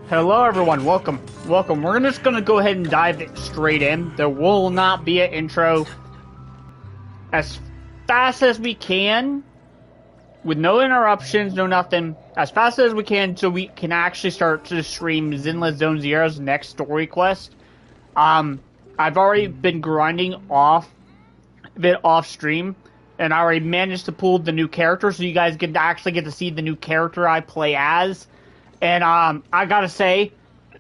Hello everyone, welcome. We're just gonna go ahead and dive straight in. There will not be an intro. As fast as we can, with no interruptions, no nothing, as fast as we can so we can actually start to stream Zinla Zone Zero's next story quest. I've already been grinding off stream, and I already managed to pull the new character, so you guys actually get to see the new character I play as. And I gotta say,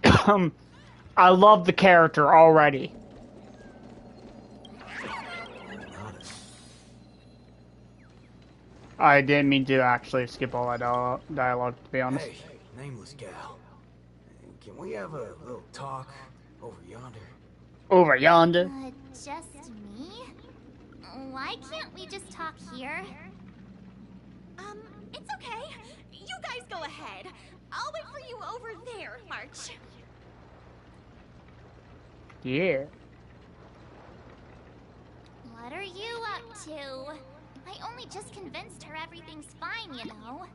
I love the character already. I didn't mean to actually skip all that dialogue, to be honest. Hey, nameless gal. Can we have a little talk over yonder? Over yonder? Just me? Why can't we just talk here? It's okay. You guys go ahead. I'll wait for you over there, March. Yeah. What are you up to? I only just convinced her everything's fine, you know?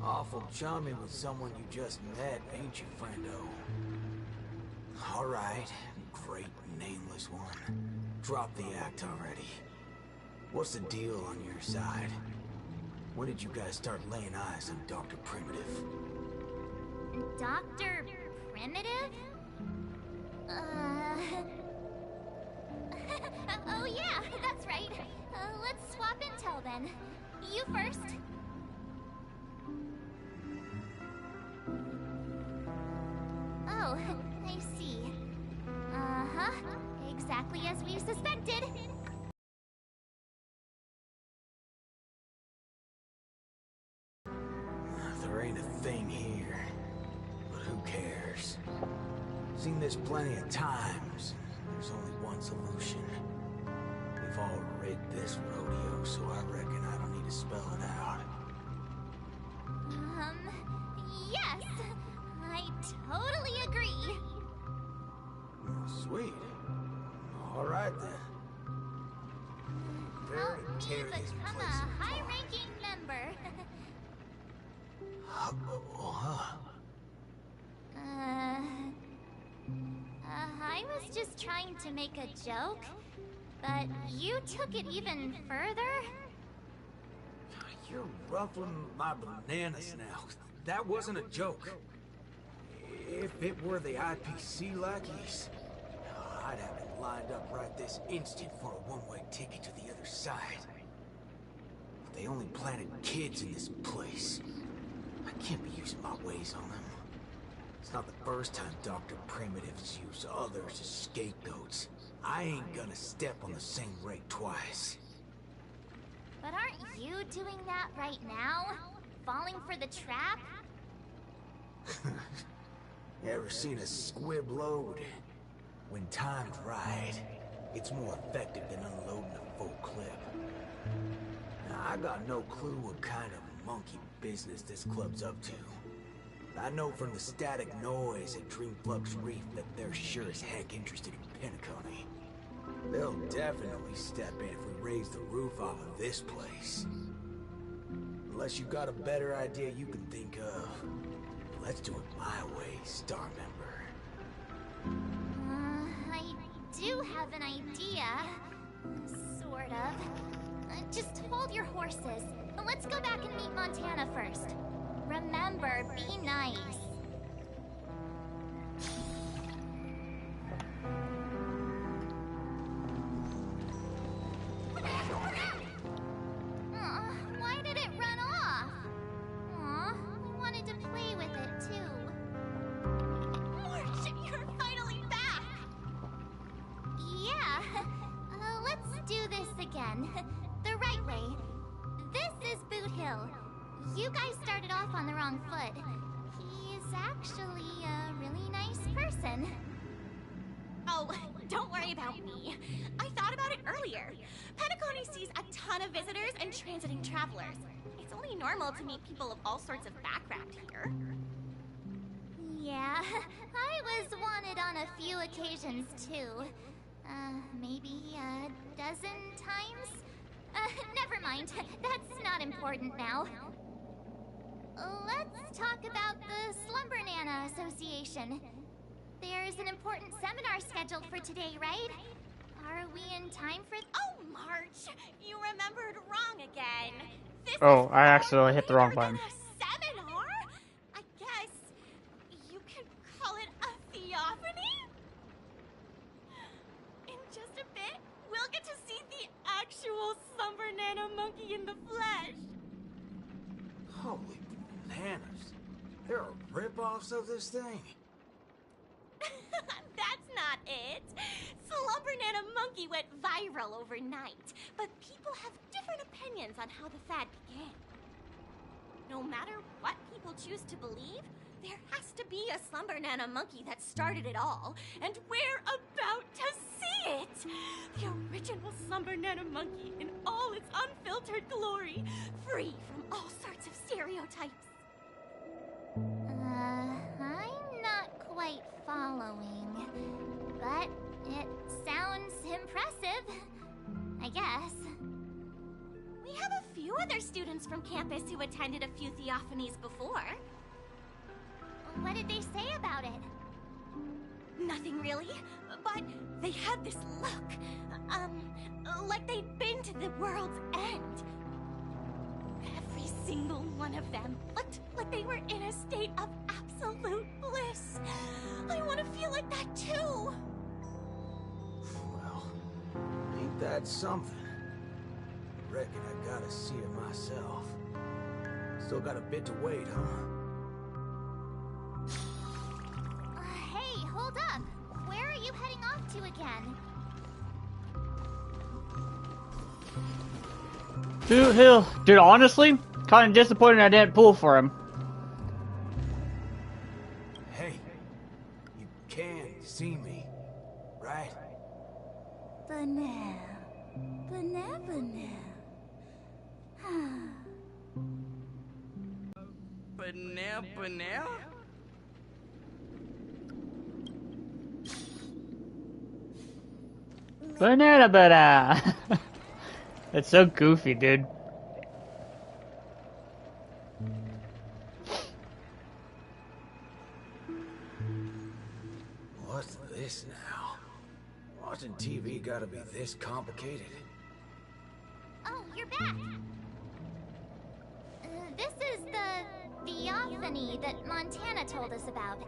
Awful chummy with someone you just met, ain't you, friendo? Alright, great nameless one. Drop the act already. What's the deal on your side? When did you guys start laying eyes on Dr. Primitive? Dr. Primitive? Oh yeah, that's right. Let's swap intel then. You first. Oh, I see. Uh-huh. Exactly as we suspected. There ain't a thing here, but who cares? Seen this plenty of times. There's only one solution. We've all rid this rodeo, so I reckon I don't need to spell it out. Yes. I totally agree. Sweet. All right then. Help me become a high-ranking member. I was just trying to make a joke, but you took it even further? You're ruffling my bananas now. That wasn't a joke. If it were the IPC lackeys, I'd have it lined up right this instant for a one-way ticket to the other side. But they only planted kids in this place. I can't be using my ways on them. It's not the first time Dr. Primitives use others as scapegoats. I ain't gonna step on the same rake twice. But aren't you doing that right now? Falling for the trap? Ever seen a squib load? When timed right, it's more effective than unloading a full clip. Now, I got no clue what kind of monkey business this club's up to. I know from the static noise at Dreamflux Reef that they're sure as heck interested in Penacony. They'll definitely step in if we raise the roof off of this place. Unless you've got a better idea you can think of. Let's do it my way, Star member. I do have an idea. Sort of. Just hold your horses. Let's go back and meet Montana first. Remember, be nice. Why did it run off? Aw, I wanted to play with it too. March, you're finally back! Yeah, let's do this again. The right way. This is Boot Hill. You guys started off on the wrong foot. He's actually a really nice person. Oh, don't worry about me. I thought about it earlier. Penacony sees a ton of visitors and transiting travelers. It's only normal to meet people of all sorts of background here. Yeah, I was wanted on a few occasions too. Maybe a dozen times? Never mind. That's not important now. Let's talk about the Slumber Nana Association. There's an important seminar scheduled for today, right? Are we in time for... Oh, March! You remembered wrong again. This Oh, is I far accidentally hit the wrong later than button. a seminar? I guess you could call it a theophany? In just a bit, we'll get to see the actual Slumber Nana monkey in the flesh. Holy bananas. There are rip-offs of this thing. That's not it. Slumber Nana Monkey went viral overnight, but people have different opinions on how the fad began. No matter what people choose to believe, there has to be a Slumber Nana Monkey that started it all, and we're about to see it! The original Slumber Nana Monkey in all its unfiltered glory, free from all sorts of stereotypes. I'm not quite following, but it sounds impressive, I guess. We have a few other students from campus who attended a few theophanies before. What did they say about it? Nothing really, but they had this look, like they'd been to the world's end. Every single one of them looked like they were in a state of absolute bliss. I want to feel like that too. Well, ain't that something? Reckon I gotta see it myself. Still got a bit to wait, huh? Hey, hold up. Where are you heading off to again? Boot Hill. Dude, honestly, kind of disappointed I didn't pull for him. Hey, you can see me, right? Banana. Banana. Banana? Banana. That's so goofy, dude. What's this now? Watching TV gotta be this complicated. Oh, you're back. This is the theophany that Montana told us about.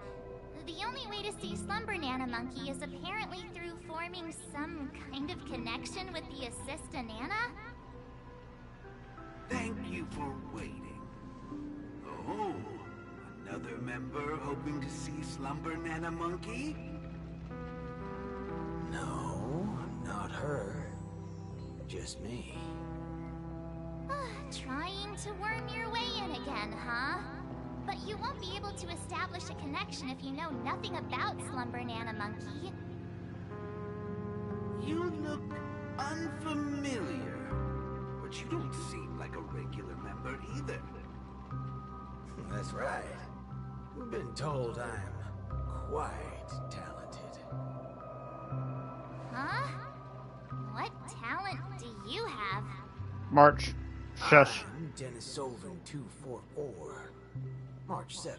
The only way to see Slumber Nana Monkey is apparently through forming some kind of connection with the Assista Nana? Thank you for waiting. Oh, another member hoping to see Slumber Nana Monkey? No, not her. Just me. Trying to worm your way in again, huh? But you won't be able to establish a connection if you know nothing about Slumber Nana Monkey. You look unfamiliar, but you don't seem like a regular member either. That's right. We've been told I'm quite talented. Huh? What talent do you have? March. Shush. I'm Denisovan 244. March 7th.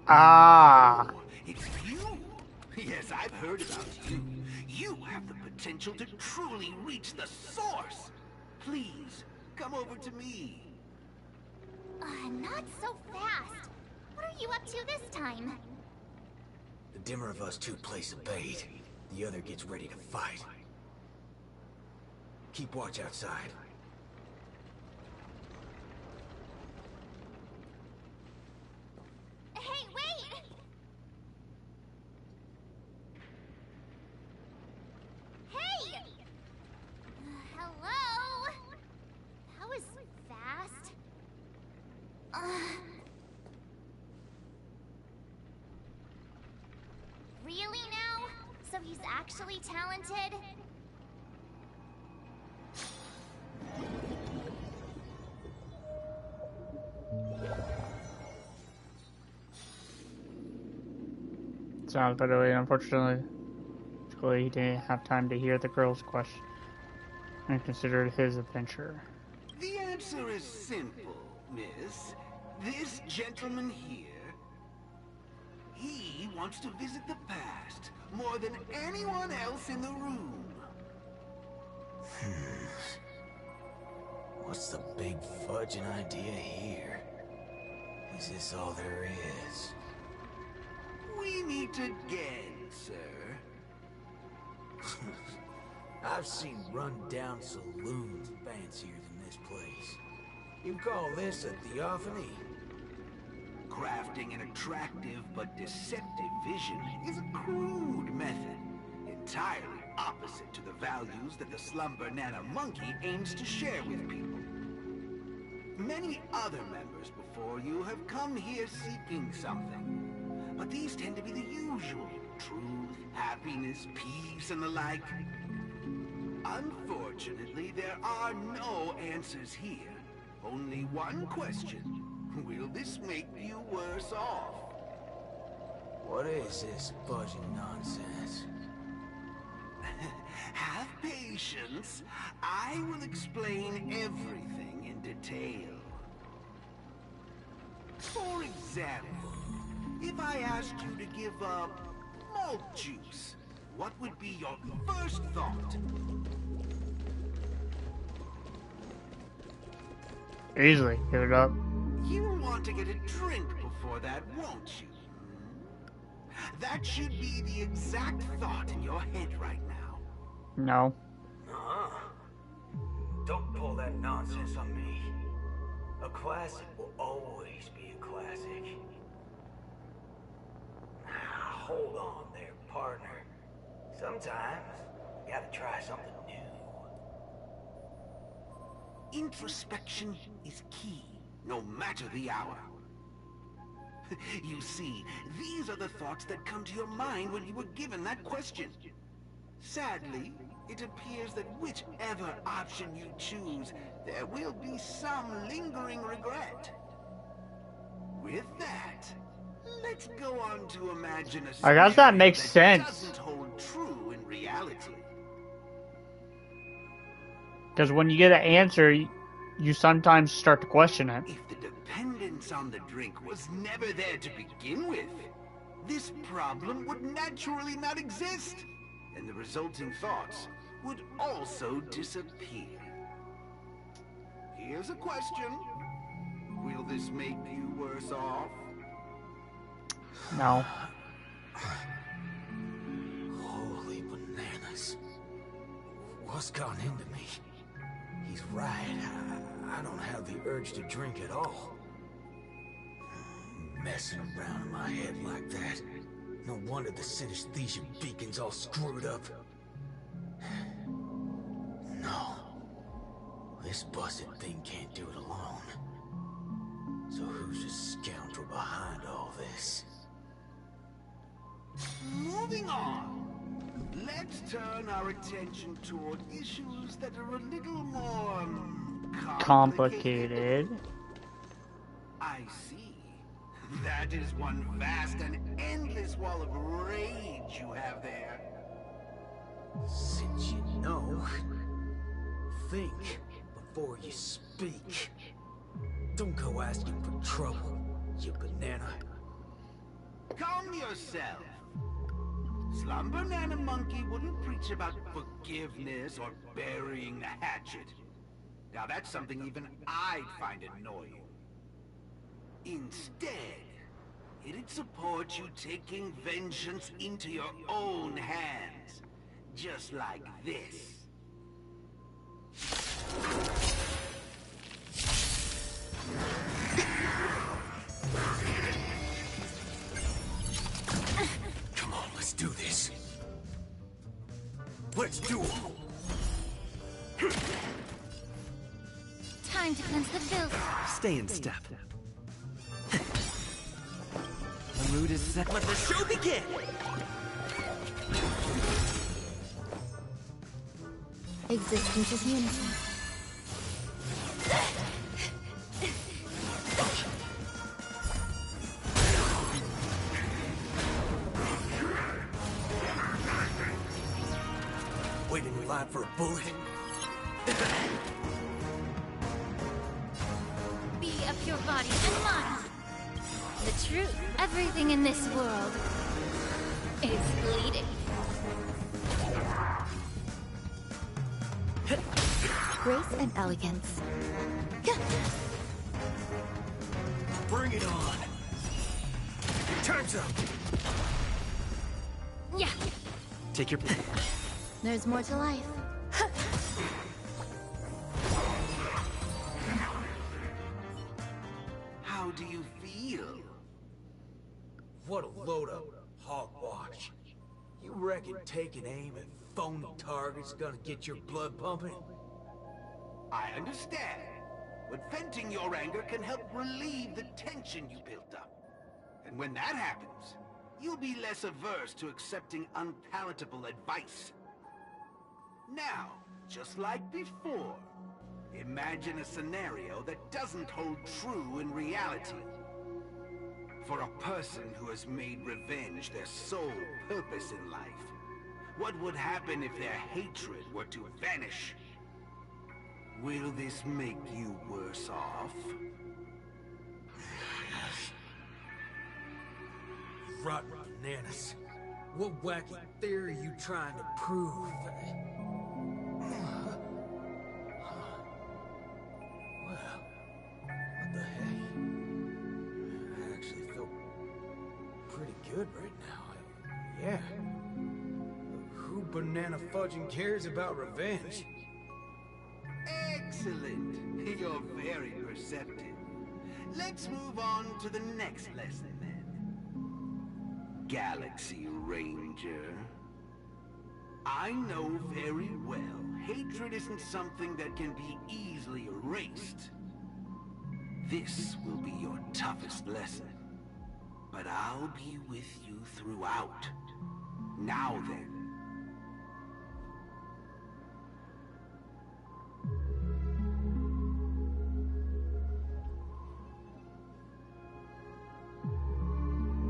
Ah. Oh, it's you! Yes, I've heard about you. You have the potential to truly reach the source. Please, come over to me. Not so fast. What are you up to this time? The dimmer of us two plays a bait. The other gets ready to fight. Keep watch outside. Hey, wait! Hey! Hello? That was fast. Really now? So he's actually talented? Sounds by the way, unfortunately, he didn't have time to hear the girl's question and considered his adventure. The answer is simple, miss. This gentleman here, he wants to visit the past more than anyone else in the room. What's the big fudging idea here? Is this all there is? We meet again, sir. I've seen run-down saloons fancier than this place. You call this a theophany? Crafting an attractive but deceptive vision is a crude method, entirely opposite to the values that the Slumber Nana Monkey aims to share with people. Many other members before you have come here seeking something, but these tend to be the usual: truth, happiness, peace, and the like. Unfortunately, there are no answers here. Only one question. Will this make you worse off? What is this fudging nonsense? Have patience. I will explain everything in detail. For example, if I asked you to give up malt juice, what would be your first thought? Easily, give it up. You want to get a drink before that, won't you? That should be the exact thought in your head right now. No. Don't pull that nonsense on me. A classic will always be a classic. Hold on there, partner. Sometimes you gotta try something new. Introspection is key, no matter the hour. You see, these are the thoughts that come to your mind when you were given that question. Sadly, it appears that whichever option you choose, there will be some lingering regret. With that, let's go on to imagine a I guess that scenario makes sense. doesn't hold true in reality. Because when you get an answer, you sometimes start to question it. If the dependence on the drink was never there to begin with, this problem would naturally not exist, and the resulting thoughts would also disappear. Here's a question. Will this make you worse off? No. Holy bananas. What's gone into me? He's right. I don't have the urge to drink at all. Messing around in my head like that. No wonder the synesthesia beacon's all screwed up. No. This busted thing can't do it alone. So who's the scoundrel behind all this? Moving on. Let's turn our attention toward issues that are a little more Complicated. I see. That is one vast and endless wall of rage you have there. Since you know, think before you speak. Don't go asking for trouble, you banana. Calm yourself. Slumber Nana Monkey wouldn't preach about forgiveness or burying the hatchet. Now that's something even I'd find annoying. Instead, it'd support you taking vengeance into your own hands. Just like this. Come on, let's do this. Let's do it. Time to cleanse the filth. Stay in step. The mood is set. Let the show begin! Existence is unity. Waiting in line for a bullet. your body and mind. The truth, everything in this world is bleeding. Grace and elegance. Bring it on. Time's up. Yeah, Take your pick. there's more to life. How do you feel? What a load of hogwash. You reckon taking aim at phony targets gonna get your blood pumping? I understand, but venting your anger can help relieve the tension you built up. And when that happens, you'll be less averse to accepting unpalatable advice. Now, just like before, imagine a scenario that doesn't hold true in reality. For a person who has made revenge their sole purpose in life, what would happen if their hatred were to vanish? Will this make you worse off? Rotten bananas. What wacky theory you trying to prove? Well, what the heck? I actually feel pretty good right now. Yeah. Who banana fudging cares about revenge? Excellent. You're very perceptive. Let's move on to the next lesson then. Galaxy Ranger. I know very well hatred isn't something that can be easily erased. This will be your toughest lesson. But I'll be with you throughout. Now then.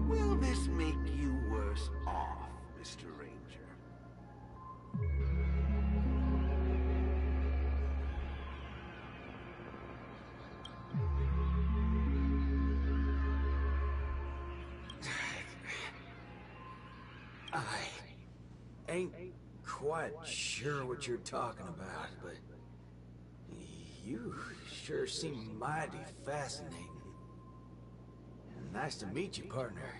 Will this make you worse off, Mr. Ranger? I ain't quite sure what you're talking about, but you sure seem mighty fascinating. Nice to meet you, partner.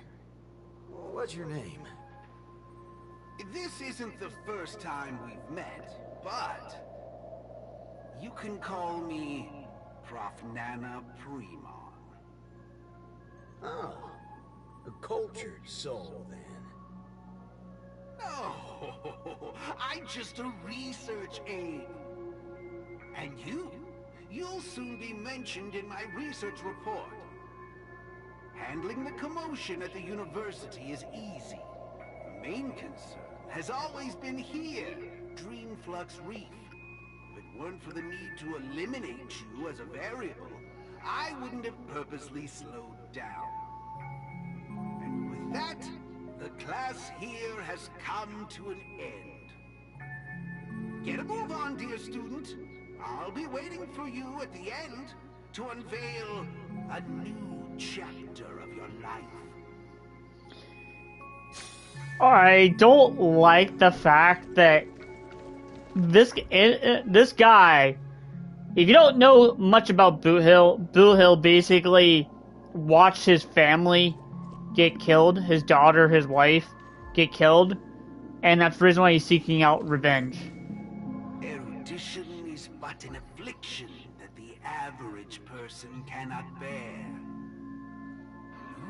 What's your name? This isn't the first time we've met, but you can call me Prof. Nana Premon. Oh, a cultured soul, then. No, I'm just a research aide. And you'll soon be mentioned in my research report. Handling the commotion at the university is easy. The main concern has always been here, Dreamflux Reef. If it weren't for the need to eliminate you as a variable, I wouldn't have purposely slowed down. And with that, the class here has come to an end. Get a move on, dear student. I'll be waiting for you at the end to unveil a new chapter of your life. I don't like the fact that this guy, if you don't know much about Boot Hill basically watched his family get killed, his daughter, his wife get killed, and that's the reason why he's seeking out revenge. Erudition is but an affliction that the average person cannot bear.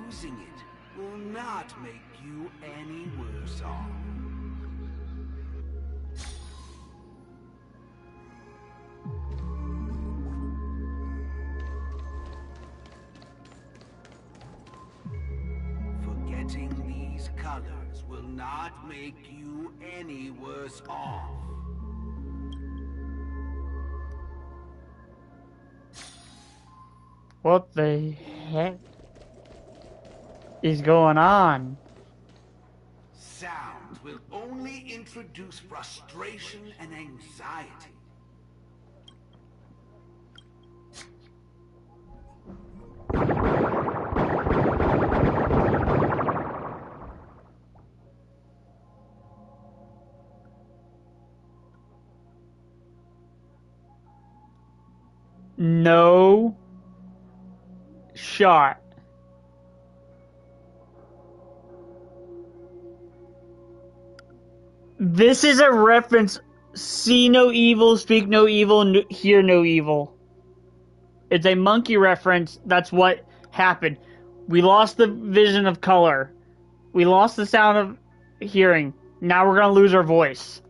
Losing it will not make you any worse off. Forgetting these colors will not make you any worse off. What the heck is going on? Sound will only introduce frustration and anxiety. No shot. This is a reference. See no evil, speak no evil, hear no evil. It's a monkey reference. That's what happened. We lost the vision of color. We lost the sound of hearing. Now we're gonna lose our voice.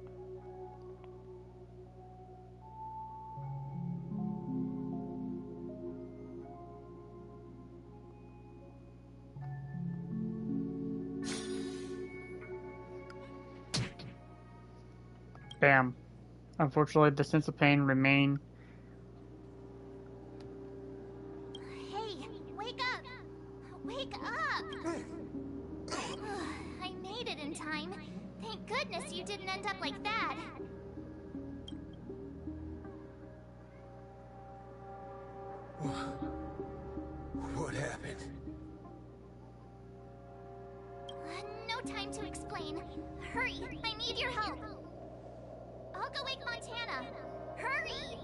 Bam. Unfortunately, the sense of pain remain. Hey, wake up! Wake up! I made it in time. Thank goodness you didn't end up like that. What happened? No time to explain. Hurry, I need your help. I'll go wake Montana. Hurry!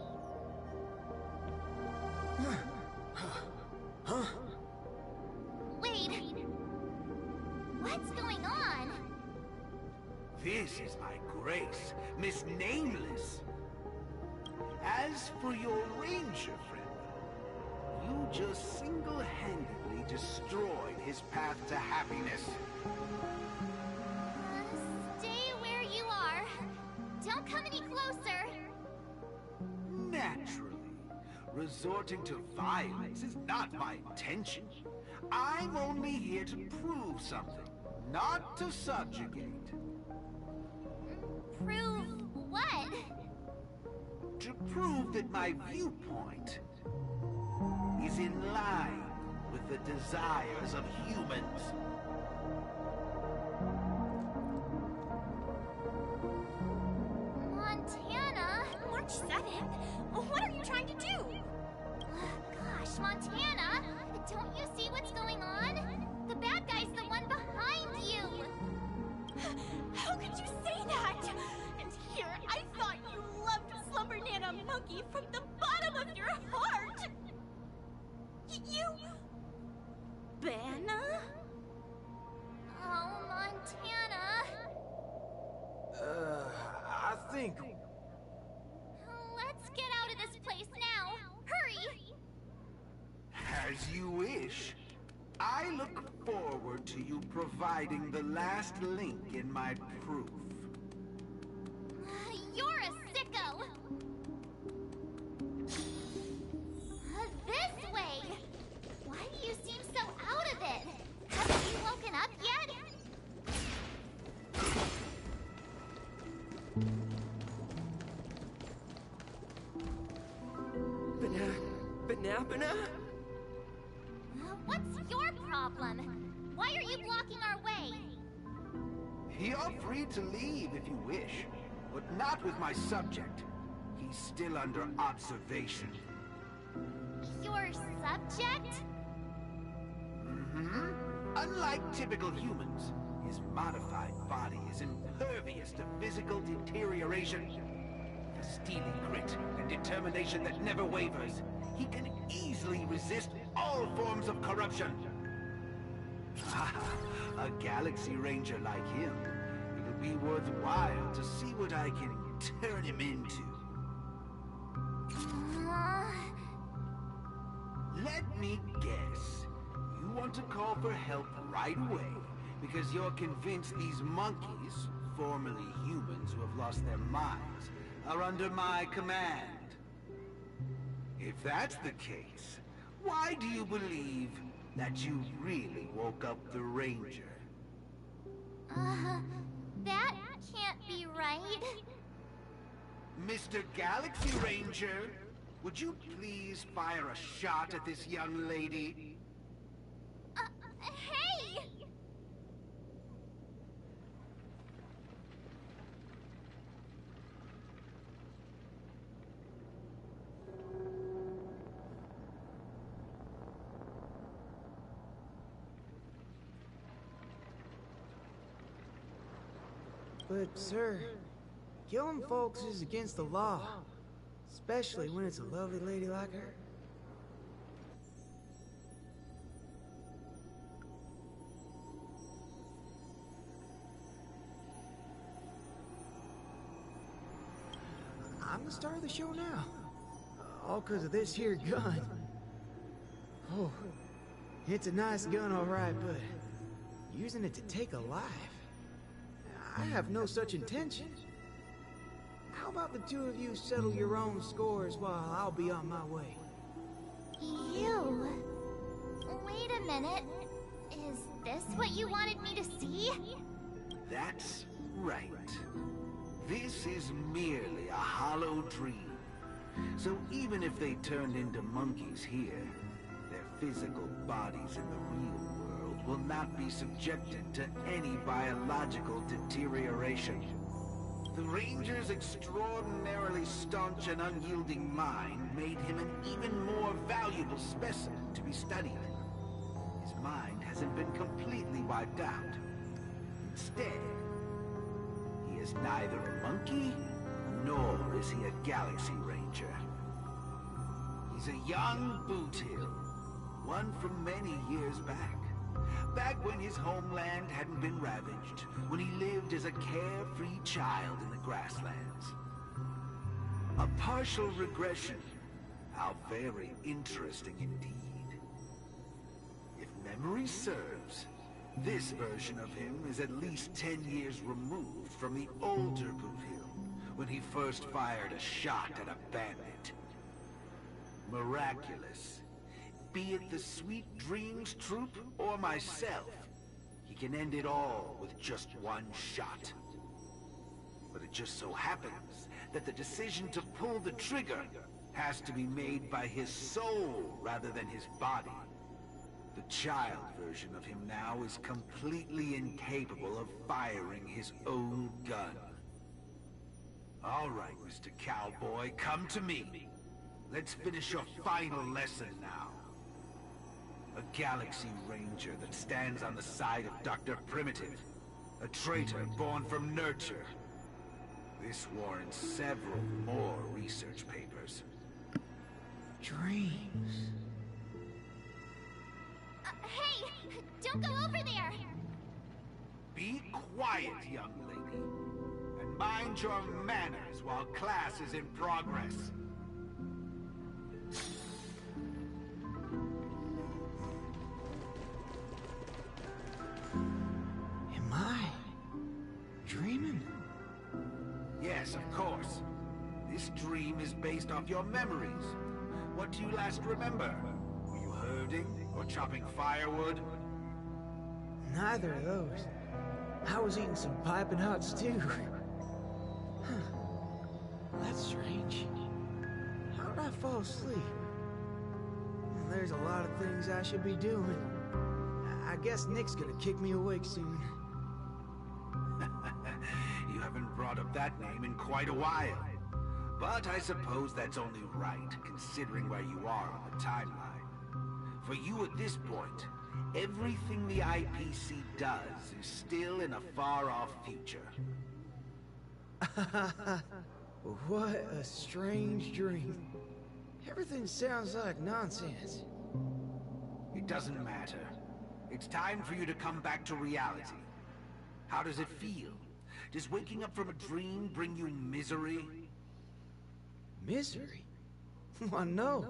Huh? Wait. What's going on? This is my grace, Miss Nameless. As for your ranger friend, you just single-handedly destroyed his path to happiness. Stay where you are. Don't come any closer. Naturally. Resorting to violence is not my intention. I'm only here to prove something, not to subjugate. Prove what? To prove that my viewpoint is in line with the desires of humans. Montana? March 7th? What are you trying to do? Gosh, Montana! Don't you see what's going on? The bad guy's the one behind you! How could you say that? And here, I thought you loved Slumber Nana Monkey from the bottom of your heart! You... Banna? Oh, Montana! I think... Let's get out of this place now! Hurry! As you wish. I look forward to you providing the last link in my proof. You're a sicko! This way! Why do you seem so out of it? Haven't you woken up yet? Banana? What's your problem? Why are you blocking our way? You're free to leave if you wish, but not with my subject. He's still under observation. Your subject? Mm-hmm. Unlike typical humans, his modified body is impervious to physical deterioration. With a steely grit and determination that never wavers, he can easily resist all forms of corruption. A Galaxy Ranger like him, it'll be worthwhile to see what I can turn him into. Let me guess. You want to call for help right away because you're convinced these monkeys, formerly humans who have lost their minds, are under my command. If that's the case, why do you believe that you really woke up the Ranger? That can't be right. Mr. Galaxy Ranger, would you please fire a shot at this young lady? Hey! But, sir, killing folks is against the law. Especially when it's a lovely lady like her. I'm the star of the show now. All because of this here gun. Oh, it's a nice gun, all right, but using it to take a life? I have no such intention. How about the two of you settle your own scores while I'll be on my way? You... Wait a minute. Is this what you wanted me to see? That's right. This is merely a hollow dream. So even if they turned into monkeys here, their physical bodies in the real world will not be subjected to any biological deterioration. The Ranger's extraordinarily staunch and unyielding mind made him an even more valuable specimen to be studied. His mind hasn't been completely wiped out. Instead, he is neither a monkey, nor is he a Galaxy Ranger. He's a young Boothill, one from many years back. Back when his homeland hadn't been ravaged, when he lived as a carefree child in the grasslands. A partial regression. How very interesting indeed. If memory serves, this version of him is at least 10 years removed from the older Boothill, when he first fired a shot at a bandit. Miraculous. Be it the Sweet Dreams Troop or myself, he can end it all with just one shot. But it just so happens that the decision to pull the trigger has to be made by his soul rather than his body. The child version of him now is completely incapable of firing his own gun. All right, Mr. Cowboy, come to me. Let's finish your final lesson now. A Galaxy Ranger that stands on the side of Dr. Primitive. A traitor born from nurture. This warrants several more research papers. Dreams. Hey! Don't go over there! Be quiet, young lady. And mind your manners while class is in progress. Am I dreaming? Yes, of course. This dream is based off your memories. What do you last remember? Were you herding or chopping firewood? Neither of those. I was eating some piping hot stew. Huh. That's strange. How did I fall asleep? Well, there's a lot of things I should be doing. I guess Nick's gonna kick me awake soon. You haven't brought up that name in quite a while. But I suppose that's only right, considering where you are on the timeline. For you at this point, everything the IPC does is still in a far-off future. What a strange dream. Everything sounds like nonsense. It doesn't matter. It's time for you to come back to reality. How does it feel? Does waking up from a dream bring you misery? Misery? Why, no.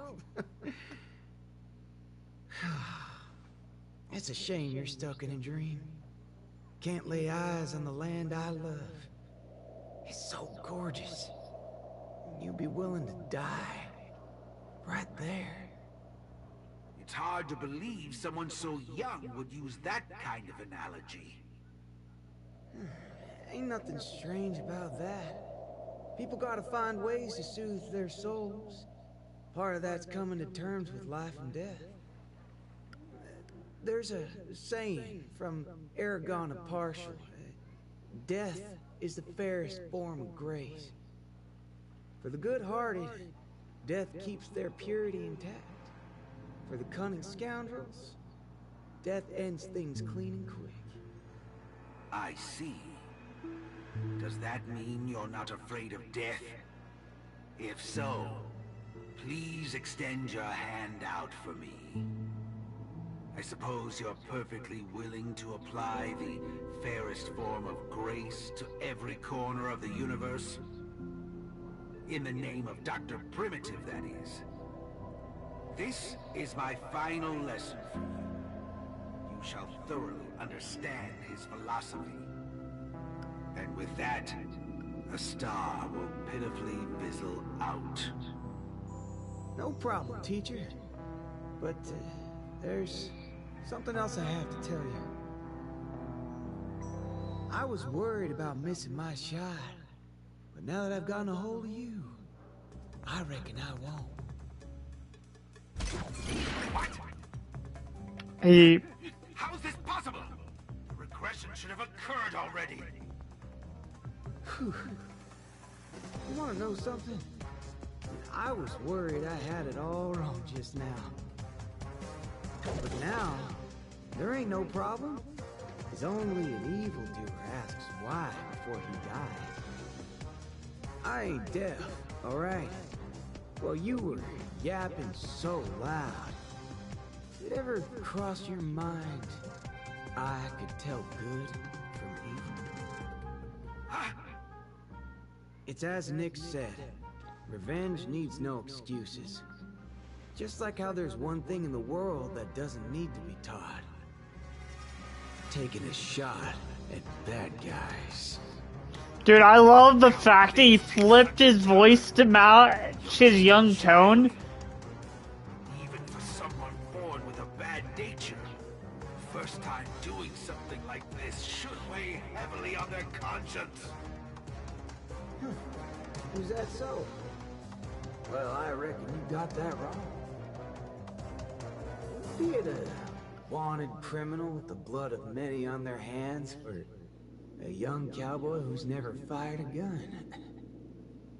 It's a shame you're stuck in a dream. Can't lay eyes on the land I love. It's so gorgeous. You'd be willing to die. Right there. It's hard to believe someone so young would use that kind of analogy. Ain't nothing strange about that. People gotta find ways to soothe their souls. Part of that's coming to terms with life and death. There's a saying from Aragon of Partial. Death is the fairest form of grace. For the good-hearted, death keeps their purity intact. For the cunning scoundrels, death ends things clean and quick. I see. Does that mean you're not afraid of death? If so, please extend your hand out for me. I suppose you're perfectly willing to apply the fairest form of grace to every corner of the universe? In the name of Dr. Primitive, that is. This is my final lesson for you. You shall thoroughly understand his philosophy. And with that, a star will pitifully fizzle out. No problem, teacher. But, there's something else I have to tell you. I was worried about missing my shot. But now that I've gotten a hold of you, I reckon I won't. What? He... How is this possible? The regression should have occurred already. Whew. You wanna know something? I was worried I had it all wrong just now. But now, there ain't no problem. It's only an evildoer asks why before he dies. I ain't deaf, alright? Well, you were yapping so loud. Did it ever cross your mind I could tell good from evil? It's as Nick said, revenge needs no excuses. Just like how there's one thing in the world that doesn't need to be taught. Taking a shot at bad guys. Dude, I love the fact that he flipped his voice to match his young tone. Even for someone born with a bad nature, first time doing something like this should weigh heavily on their conscience. Is that so? Well, I reckon you got that wrong. Be it a wanted criminal with the blood of many on their hands, or a young cowboy who's never fired a gun.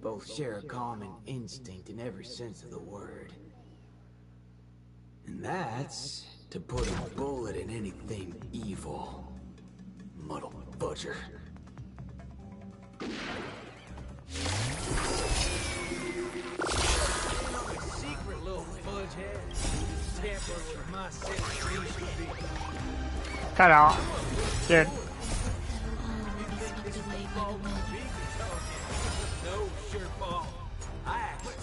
Both share a common instinct in every sense of the word. And that's to put a bullet in anything evil. Muddle butcher. Secret little fudge head. Tamper with my Cut out. Dude. No sure ball. I actually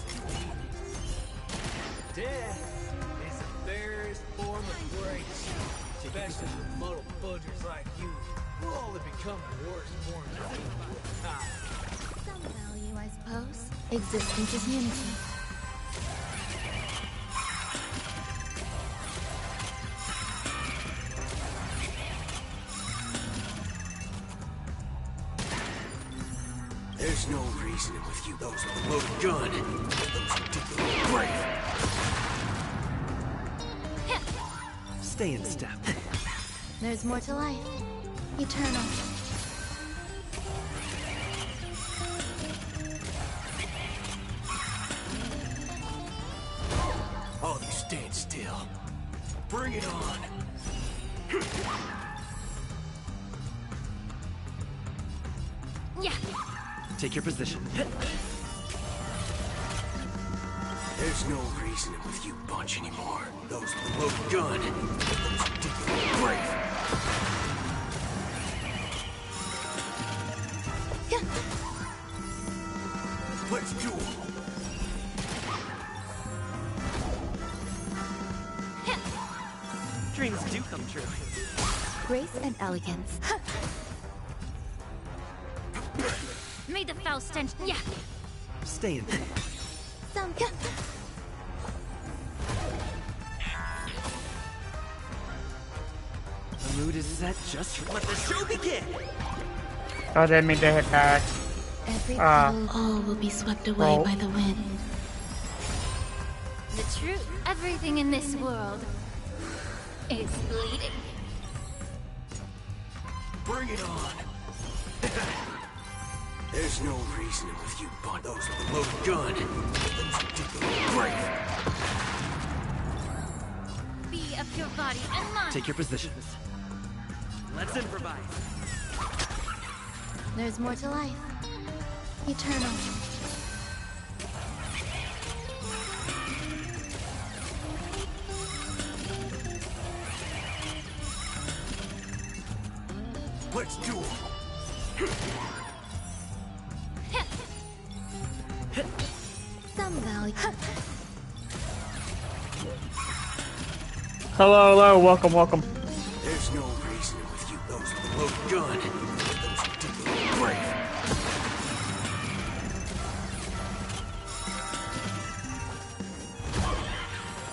death is the fairest form of grace. Especially with muddle fudgers like you. We'll only become the worst forms of evil with time. Some value, I suppose. Existence is unity. There's no reasoning with you, those with a loaded gun. Those ridiculous brave. Stay in step. There's more to life. Eternal. Oh, you stand still. Bring it on. Yeah. Take your position. There's no reasoning with you bunch anymore. Those with a loaded gun. Those ridiculous brave. Let's duel. Dreams do come true. Grace and elegance. Made the foul stench. Yeah. Stay in. Some. The mood is set just for let the show begin. Oh, didn't mean to hit that. Every petal, all will be swept away roll. by the wind. The truth. Everything in this world is bleeding. Bring it on. There's no reasoning with you bunch. Those with a loaded gun. Those ridiculous brave. Be of your body and mind. Take your positions. Let's improvise. There's more to life. Eternal. Let's do it. Some value. Hello, hello, welcome, welcome. There's no reasoning with you, those with the loaded gun. Those particularly brave.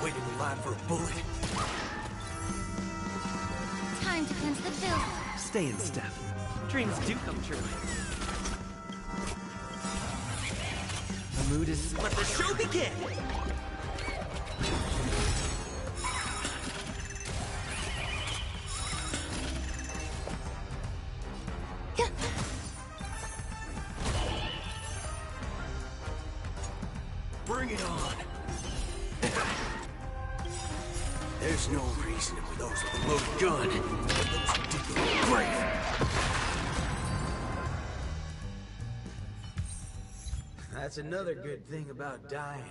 Waiting in line for a bullet. Time to cleanse the filth. Stay in step. Dreams do come true. The mood is... Let the show begin! Bring it on. There's no reasoning with those with a loaded gun. Those particularly brave. That's another good thing about dying.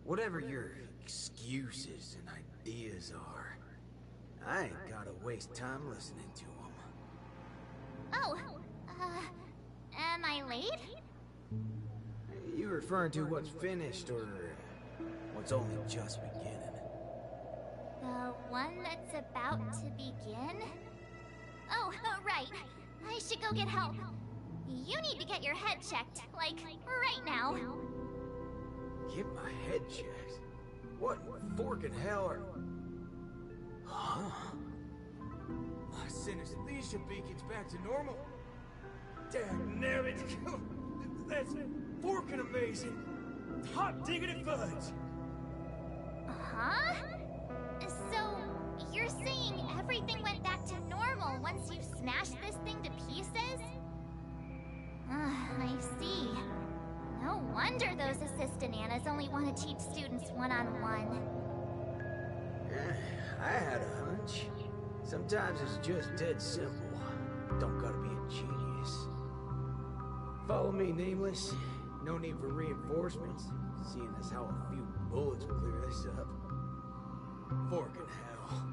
Whatever your excuses and ideas are, I ain't gotta waste time listening to them. Oh, am I late? You referring to what's finished or what's only just beginning? The one that's about to begin? Oh, right. I should go get help. You need to get your head checked, like, right now. Get my head checked? What forking hell are... Huh? My synesthesia beacon's back to normal. Damn it! That's forking amazing! Hot diggity fudge! Huh? So, you're saying everything went back to normal once you smashed this thing to pieces? I see. No wonder those assistant Annas only want to teach students one-on-one. I had a hunch. Sometimes it's just dead simple. Don't gotta be a genius. Follow me, Nameless. No need for reinforcements, seeing as how a few bullets will clear this up. Forking hell.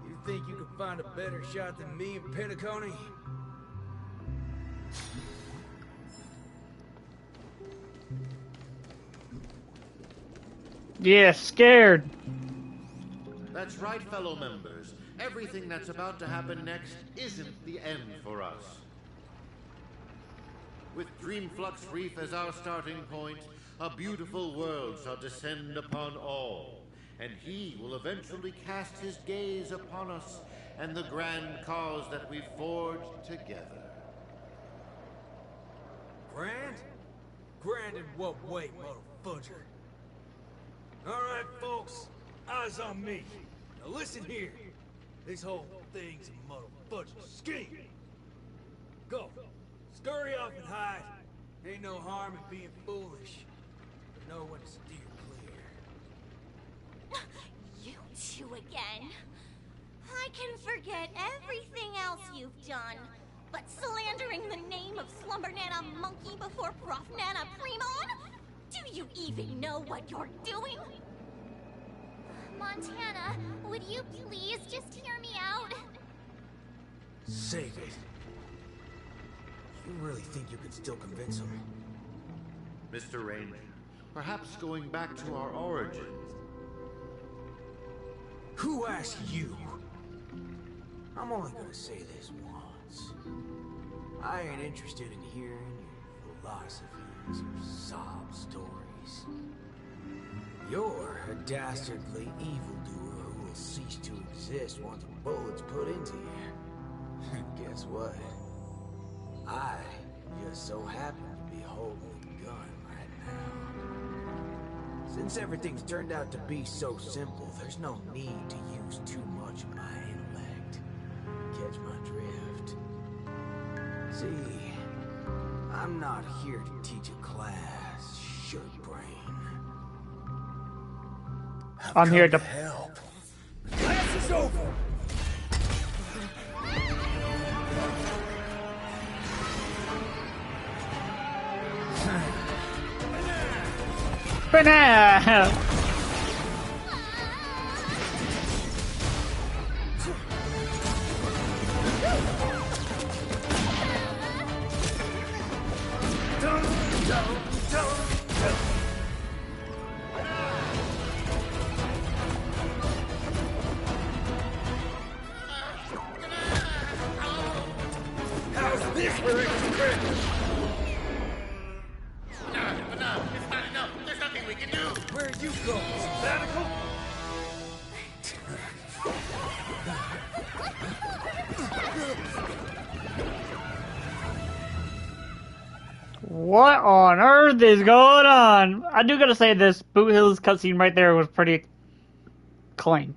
You think you can find a better shot than me and Pentacone? Yeah, scared. That's right, fellow members. Everything that's about to happen next isn't the end for us. With Dreamflux Reef as our starting point, a beautiful world shall descend upon all, and he will eventually cast his gaze upon us and the grand cause that we forged together. Grand? Grand in what way, motherfucker? Alright, folks. Eyes on me. Now listen here. This whole thing's a motherfucking scheme. Go. Scurry off and hide. Ain't no harm in being foolish. But know when to steer clear. You two again. I can forget everything else you've done, but slandering the name of Slumber Nana Monkey before Prof Nana Premon? Do you even know what you're doing? Montana, would you please just hear me out? Save it. You really think you can still convince him? Mr. Ranger, perhaps going back to our origins. Who asked you? I'm only gonna say this once. I ain't interested in hearing your philosophies or sob stories. You're a dastardly evildoer who will cease to exist once a bullet's put into you. Guess what? I just so happen to be holding a gun right now. Since everything's turned out to be so simple, there's no need to use too much of my intellect. Catch my drift? See, I'm not here to teach a class, shirt brain. I'm here to help. Class is over! banana. What on earth is going on? I do gotta say this Boot Hill's cutscene right there was pretty clean.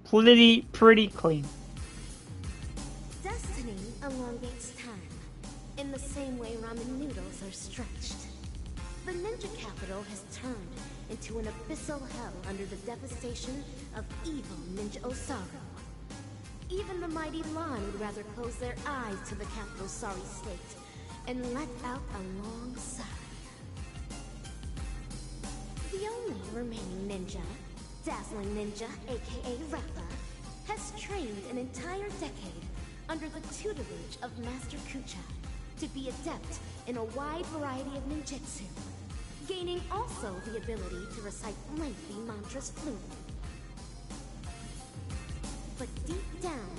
Pretty clean. Destiny elongates time, in the same way ramen noodles are stretched. The ninja capital has turned into an abyssal hell under the devastation of evil Ninja Osaru. Even the mighty Lan would rather close their eyes to the capital's sorry state and let out a long sigh. The only remaining ninja, Dazzling Ninja, aka Rappa, has trained an entire decade under the tutelage of Master Kucha to be adept in a wide variety of ninjutsu, gaining also the ability to recite lengthy mantras fluently. But deep down,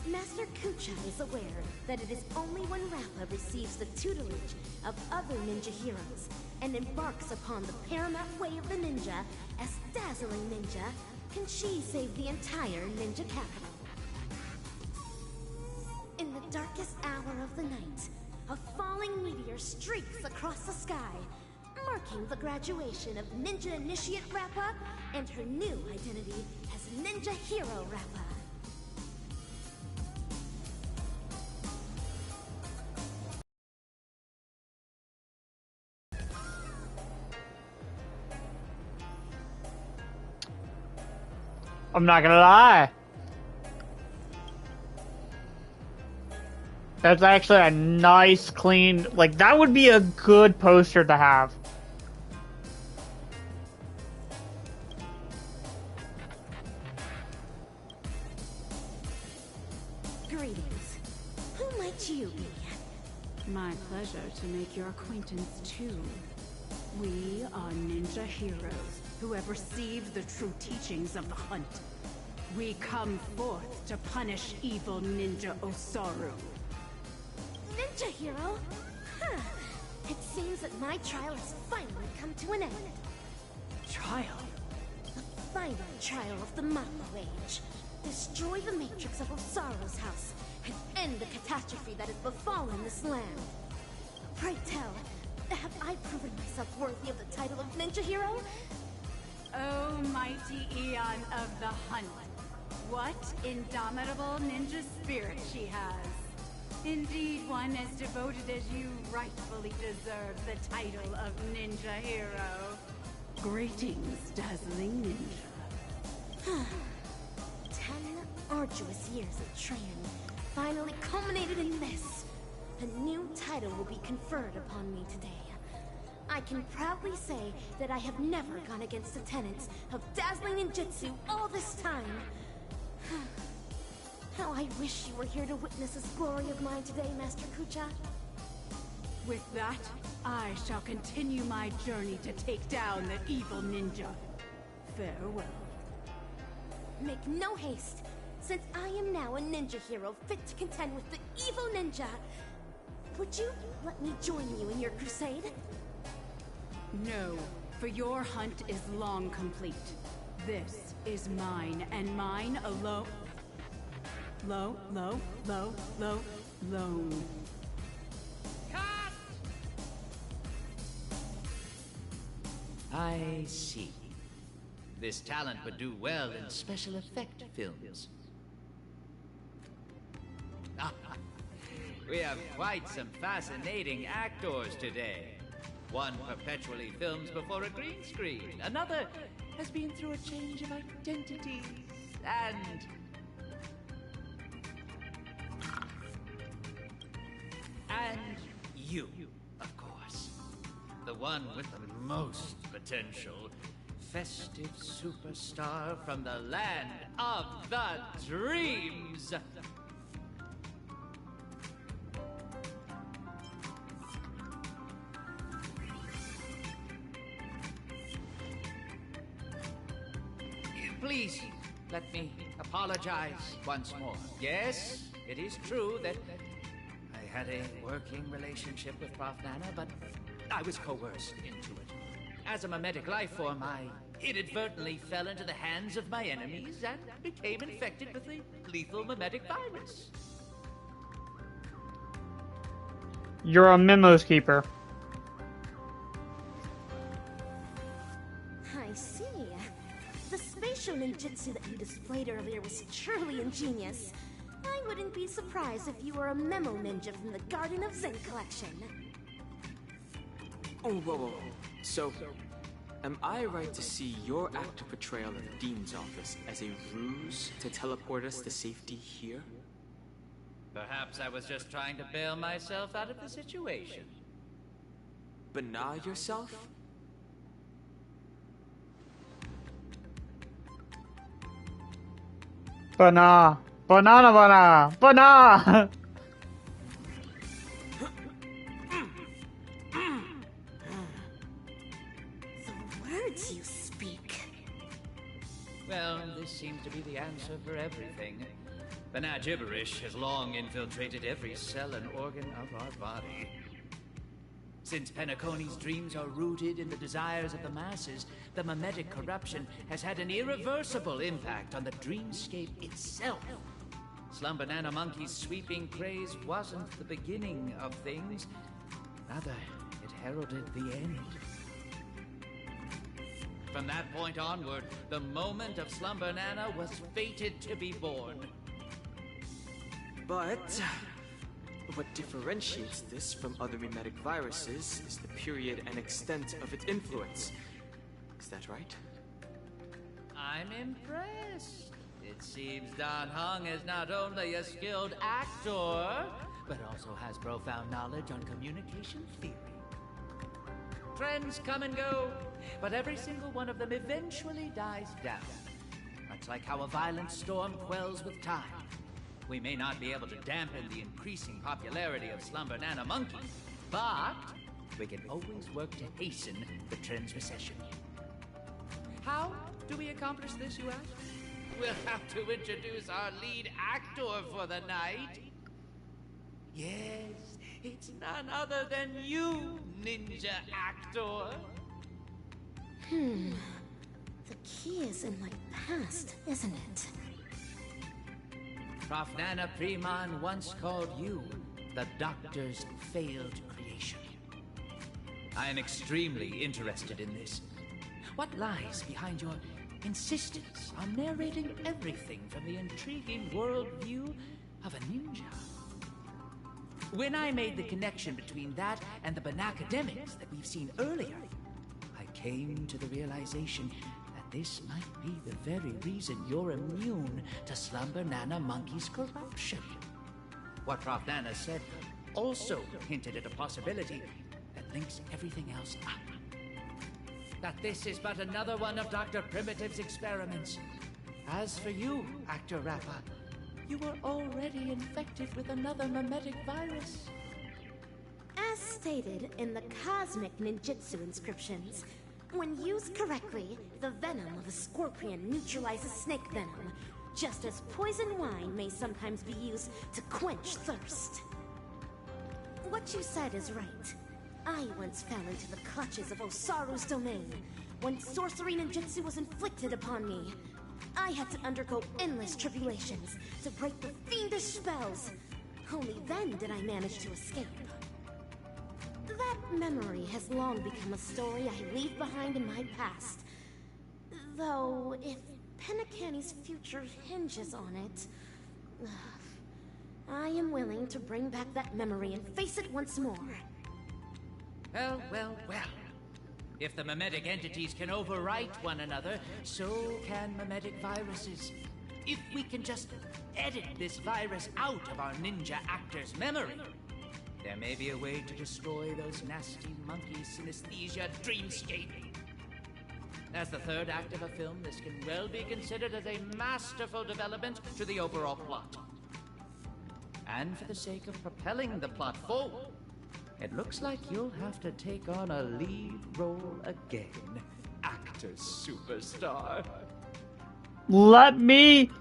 Master Kucha is aware that it is only when Rappa receives the tutelage of other ninja heroes and embarks upon the paramount way of the ninja as Dazzling Ninja can she save the entire ninja capital. In the darkest hour of the night, a falling meteor streaks across the sky, marking the graduation of Ninja Initiate Rappa and her new identity as Ninja Hero Rappa. I'm not gonna lie. That's actually a nice, clean, like, that would be a good poster to have. Greetings. Who might you be? My pleasure to make your acquaintance too. We are ninja heroes who have received the true teachings of the hunt. We come forth to punish evil Ninja Osaru. Ninja Hero? Huh. It seems that my trial has finally come to an end. Trial? The final trial of the Mako Age. Destroy the matrix of Osaru's house and end the catastrophe that has befallen this land. Pray tell, have I proven myself worthy of the title of Ninja Hero? Oh, mighty Eon of the Hunt. What indomitable ninja spirit she has. Indeed, one as devoted as you rightfully deserve the title of Ninja Hero. Greetings, Dazzling Ninja. 10 arduous years of training finally culminated in this. A new title will be conferred upon me today. I can proudly say that I have never gone against the tenets of dazzling ninjutsu all this time. How I wish you were here to witness this glory of mine today, Master Kucha. With that, I shall continue my journey to take down the evil ninja. Farewell. Make no haste, since I am now a ninja hero fit to contend with the evil ninja. Would you let me join you in your crusade? No, for your hunt is long complete. This is mine, and mine alone. Lone. I see. This talent would do well in special effect films. We have quite some fascinating actors today. One perpetually films before a green screen. Another has been through a change of identities. And you, of course. The one with the most potential. Festive superstar from the land of the dreams. Please, let me apologize once more. Yes, it is true that I had a working relationship with Prof. Nana, but I was coerced into it. As a mimetic life form, I inadvertently fell into the hands of my enemies and became infected with the lethal mimetic virus. You're a Memos keeper. The spatial ninjutsu that you displayed earlier was truly ingenious. I wouldn't be surprised if you were a memo ninja from the Garden of Zen collection. Oh, whoa. So, am I right to see your active portrayal of the Dean's office as a ruse to teleport us to safety here? Perhaps I was just trying to bail myself out of the situation. Bana yourself? Bana. Bana. The words you speak. Well, this seems to be the answer for everything. Bana gibberish has long infiltrated every cell and organ of our body. Since Penacony's dreams are rooted in the desires of the masses, the mimetic corruption has had an irreversible impact on the dreamscape itself. Slum Banana Monkey's sweeping craze wasn't the beginning of things. Rather, it heralded the end. From that point onward, the moment of Slum Banana was fated to be born. But what differentiates this from other mimetic viruses is the period and extent of its influence. Is that right? I'm impressed. It seems Dan Heng is not only a skilled actor, but also has profound knowledge on communication theory. Trends come and go, but every single one of them eventually dies down. Much like how a violent storm quells with time. We may not be able to dampen the increasing popularity of Slum Banana Monkey, but we can always work to hasten the trend's recession. How do we accomplish this, you ask? We'll have to introduce our lead actor for the night. Yes, it's none other than you, ninja actor. The key is in my past, isn't it? Prof. Nana Preman once called you the Doctor's failed creation. I am extremely interested in this. What lies behind your insistence on narrating everything from the intriguing worldview of a ninja? When I made the connection between that and the Banacademics that we've seen earlier, I came to the realization that this might be the very reason you're immune to Slum Banana Monkey's corruption. What Prof. Nana said also hinted at a possibility that links everything else up. That this is but another one of Dr. Primitive's experiments. As for you, Actor Rappa, you were already infected with another mimetic virus. As stated in the cosmic ninjutsu inscriptions, when used correctly, the venom of a scorpion neutralizes snake venom, just as poison wine may sometimes be used to quench thirst. What you said is right. I once fell into the clutches of Osaru's domain. When sorcery ninjutsu was inflicted upon me, I had to undergo endless tribulations to break the fiendish spells. Only then did I manage to escape. That memory has long become a story I leave behind in my past. Though, if Penacony's future hinges on it, I am willing to bring back that memory and face it once more. Well. If the mimetic entities can overwrite one another, so can mimetic viruses. If we can just edit this virus out of our ninja actor's memory, there may be a way to destroy those nasty monkey synesthesia dreamscape. As the third act of a film, this can well be considered as a masterful development to the overall plot. And for the sake of propelling the plot forward, it looks like you'll have to take on a lead role again, actor superstar. Let me...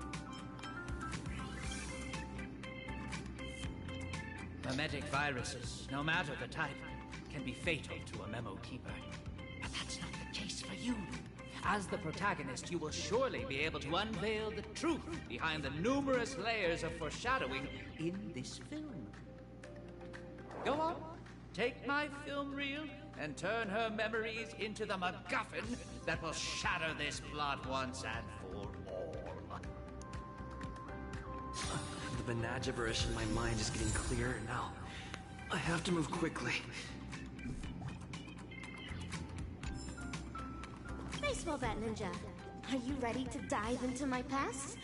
Mimetic viruses, no matter the type, can be fatal to a memo keeper. But that's not the case for you. As the protagonist, you will surely be able to unveil the truth behind the numerous layers of foreshadowing in this film. Go on, take my film reel and turn her memories into the MacGuffin that will shatter this plot once and for all. The Bana gibberish in my mind is getting clearer now. I have to move quickly. Baseball bat ninja, are you ready to dive into my past?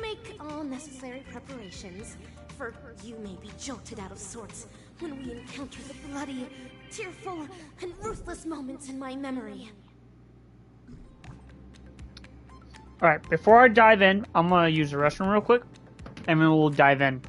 Make all necessary preparations, for you may be jolted out of sorts when we encounter the bloody, tearful, and ruthless moments in my memory. Alright, before I dive in, I'm gonna use the restroom real quick, and then we'll dive in.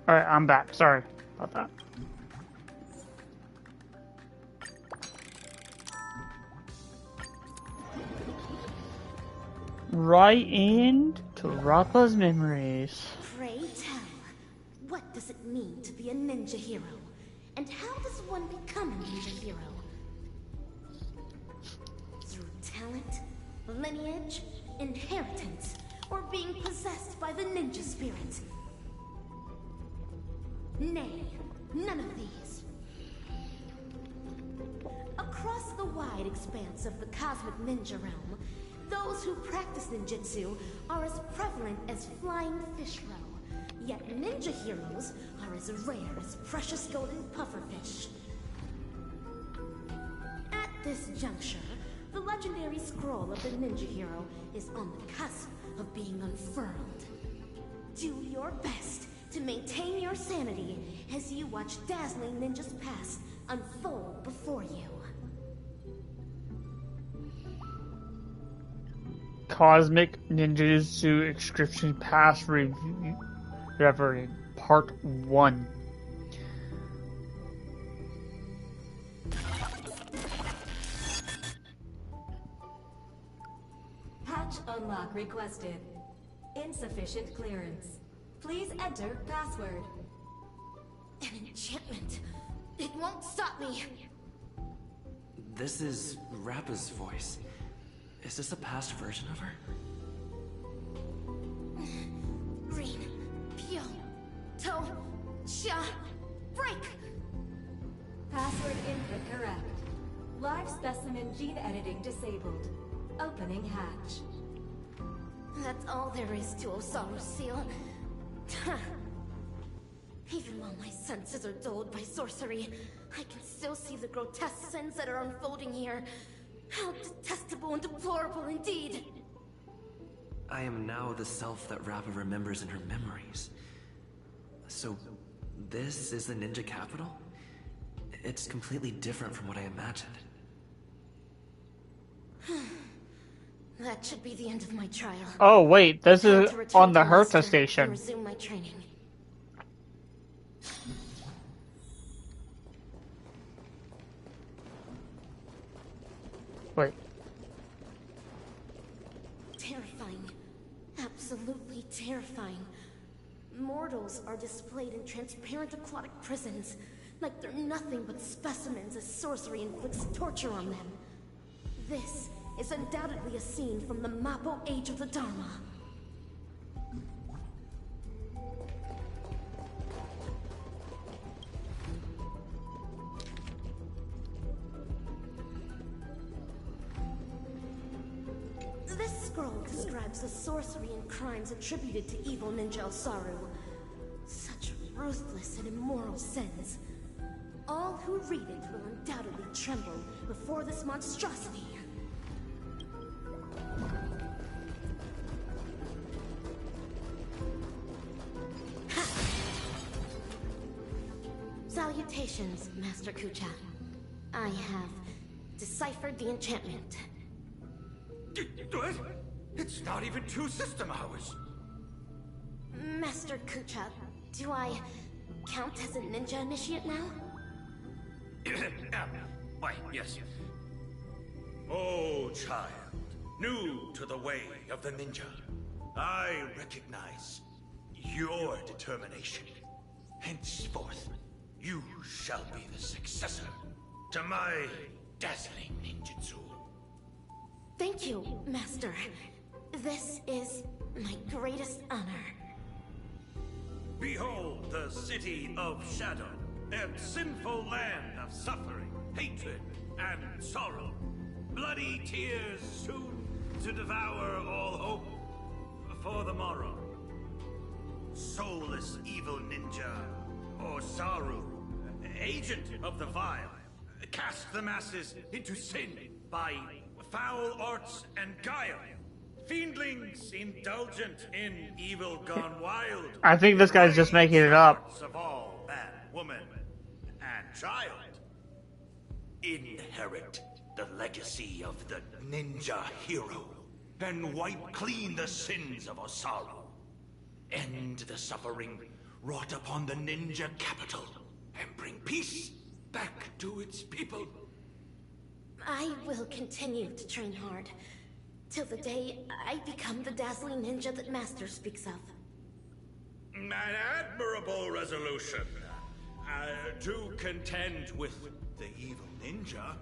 Alright, I'm back. Sorry about that. Right into Rappa's memories. Pray tell, what does it mean to be a ninja hero? And how does one become a ninja hero? Through talent, lineage, inheritance, or being possessed by the ninja spirit? Nay, none of these. Across the wide expanse of the cosmic ninja realm, those who practice ninjutsu are as prevalent as flying fish roe. Yet ninja heroes are as rare as precious golden pufferfish. At this juncture, the legendary scroll of the ninja hero is on the cusp of being unfurled. Do your best to maintain your sanity as you watch dazzling ninjas past unfold before you. Cosmic Ninjutsu Inscription Pass Review, whatever, Part 1. Patch unlock requested. Insufficient clearance. Please enter password. An enchantment. It won't stop me. This is Rappa's voice. Is this a past version of her? Green, Pyo, Toe, Sha, break! Password input correct. Live specimen gene editing disabled. Opening hatch. That's all there is to Osaru's seal. Even while my senses are dulled by sorcery, I can still see the grotesque sins that are unfolding here. How detestable and deplorable indeed! I am now the self that Rappa remembers in her memories. So, this is the ninja capital? It's completely different from what I imagined. That should be the end of my trial. Oh wait, this Time is to return on the to Master Herta station. and resume my training. Wait. Terrifying. Absolutely terrifying. Mortals are displayed in transparent aquatic prisons, like they're nothing but specimens as sorcery inflicts torture on them. This is undoubtedly a scene from the Mappo Age of the Dharma. This scroll describes the sorcery and crimes attributed to evil ninja Osaru. Such ruthless and immoral sins. All who read it will undoubtedly tremble before this monstrosity. Ha! Salutations, Master Kucha. I have deciphered the enchantment. What? It's not even 2 system hours. Master Kucha, do I count as a ninja initiate now? Why, yes. Oh, child, new to the way of the ninja, I recognize your determination. Henceforth, you shall be the successor to my dazzling ninjutsu. Thank you, Master. This is my greatest honor. Behold the city of shadow, and sinful land of suffering, hatred, and sorrow. Bloody tears soon to devour all hope for the morrow. Soulless evil ninja, Osaru, agent of the vile, cast the masses into sin by foul arts and guile. Fiendlings indulgent in evil gone wild. I think this guy's just making it up. Of all man, woman, and child. Inherit the legacy of the ninja hero and wipe clean the sins of Osaru. End the suffering wrought upon the ninja capital and bring peace back to its people. I will continue to train hard, till the day I become the dazzling ninja that Master speaks of. An admirable resolution. To contend with the evil ninja,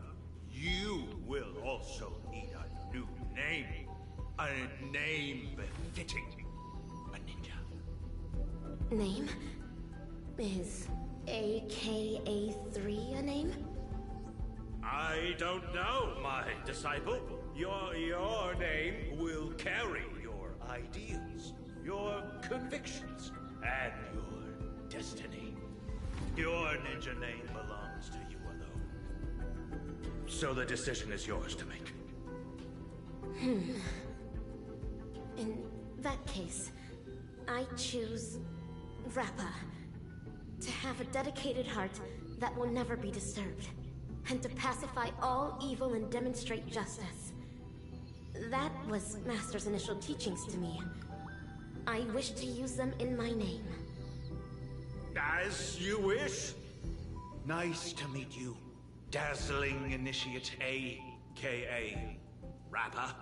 you will also need a new name. A name befitting a ninja. Name? Is AKA3 a name? I don't know, my disciple. Your name will carry your ideals, your convictions, and your destiny. Your ninja name belongs to you alone. So the decision is yours to make. In that case, I choose Rappa. To have a dedicated heart that will never be disturbed. And to pacify all evil and demonstrate justice. That was Master's initial teachings to me. I wish to use them in my name. As you wish. Nice to meet you, Dazzling Initiate A.K.A. Rappa.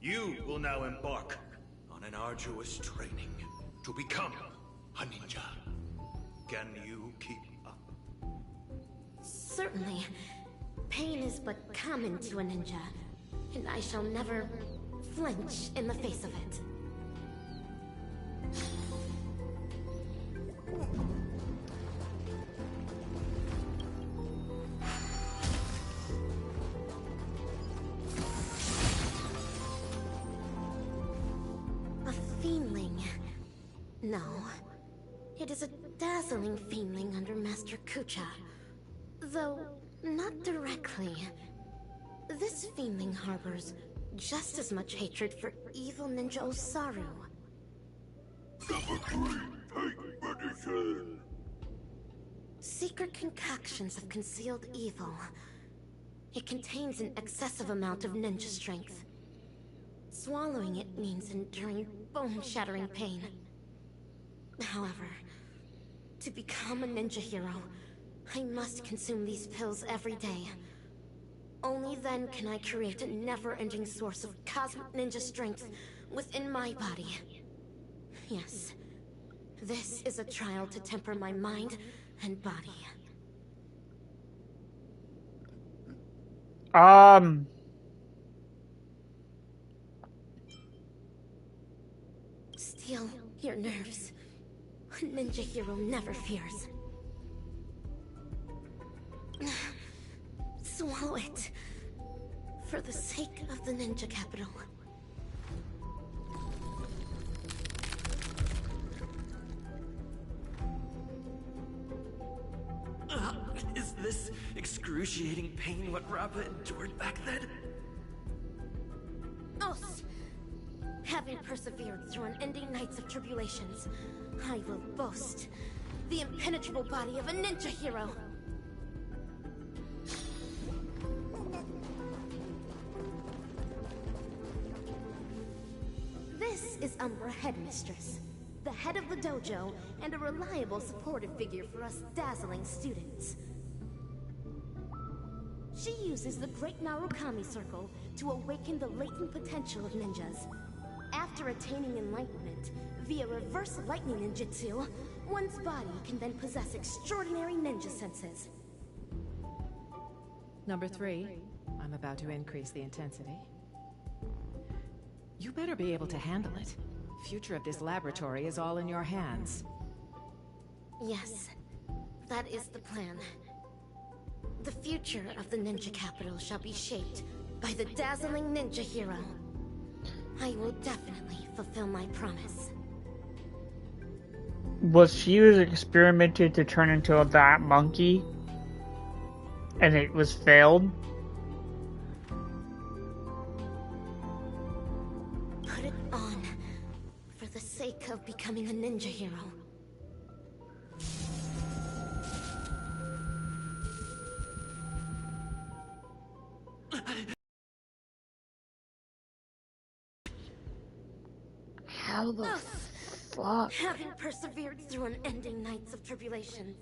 You will now embark on an arduous training to become a ninja. Can you keep up? Certainly. Pain is but common to a ninja, and I shall never flinch in the face of it. A fiendling. No. It is a dazzling fiendling under Master Kucha. Though, not directly. This fiendling harbors just as much hatred for evil ninja Osaru. Number 3, take medicine. Secret concoctions of concealed evil. It contains an excessive amount of ninja strength. Swallowing it means enduring bone-shattering pain. However, to become a ninja hero, I must consume these pills every day. Only then can I create a never-ending source of cosmic ninja strength within my body. Yes, this is a trial to temper my mind and body. Steel your nerves. A ninja hero never fears. Swallow it. For the sake of the ninja capital. Is this excruciating pain what Rappa endured back then? Os! Having persevered through unending nights of tribulations, I will boast the impenetrable body of a ninja hero. This is Umbra Headmistress, the head of the dojo and a reliable supportive figure for us dazzling students. She uses the Great Narukami Circle to awaken the latent potential of ninjas. After attaining enlightenment via reverse lightning ninjutsu, one's body can then possess extraordinary ninja senses. Number 3, I'm about to increase the intensity. You better be able to handle it. Future of this laboratory is all in your hands. Yes, that is the plan. The future of the ninja capital shall be shaped by the dazzling ninja hero. I will definitely fulfill my promise. Was she experimented to turn into that monkey? And it was failed? Put it on, for the sake of becoming a ninja hero. How the fuck? Having persevered through unending nights of tribulations,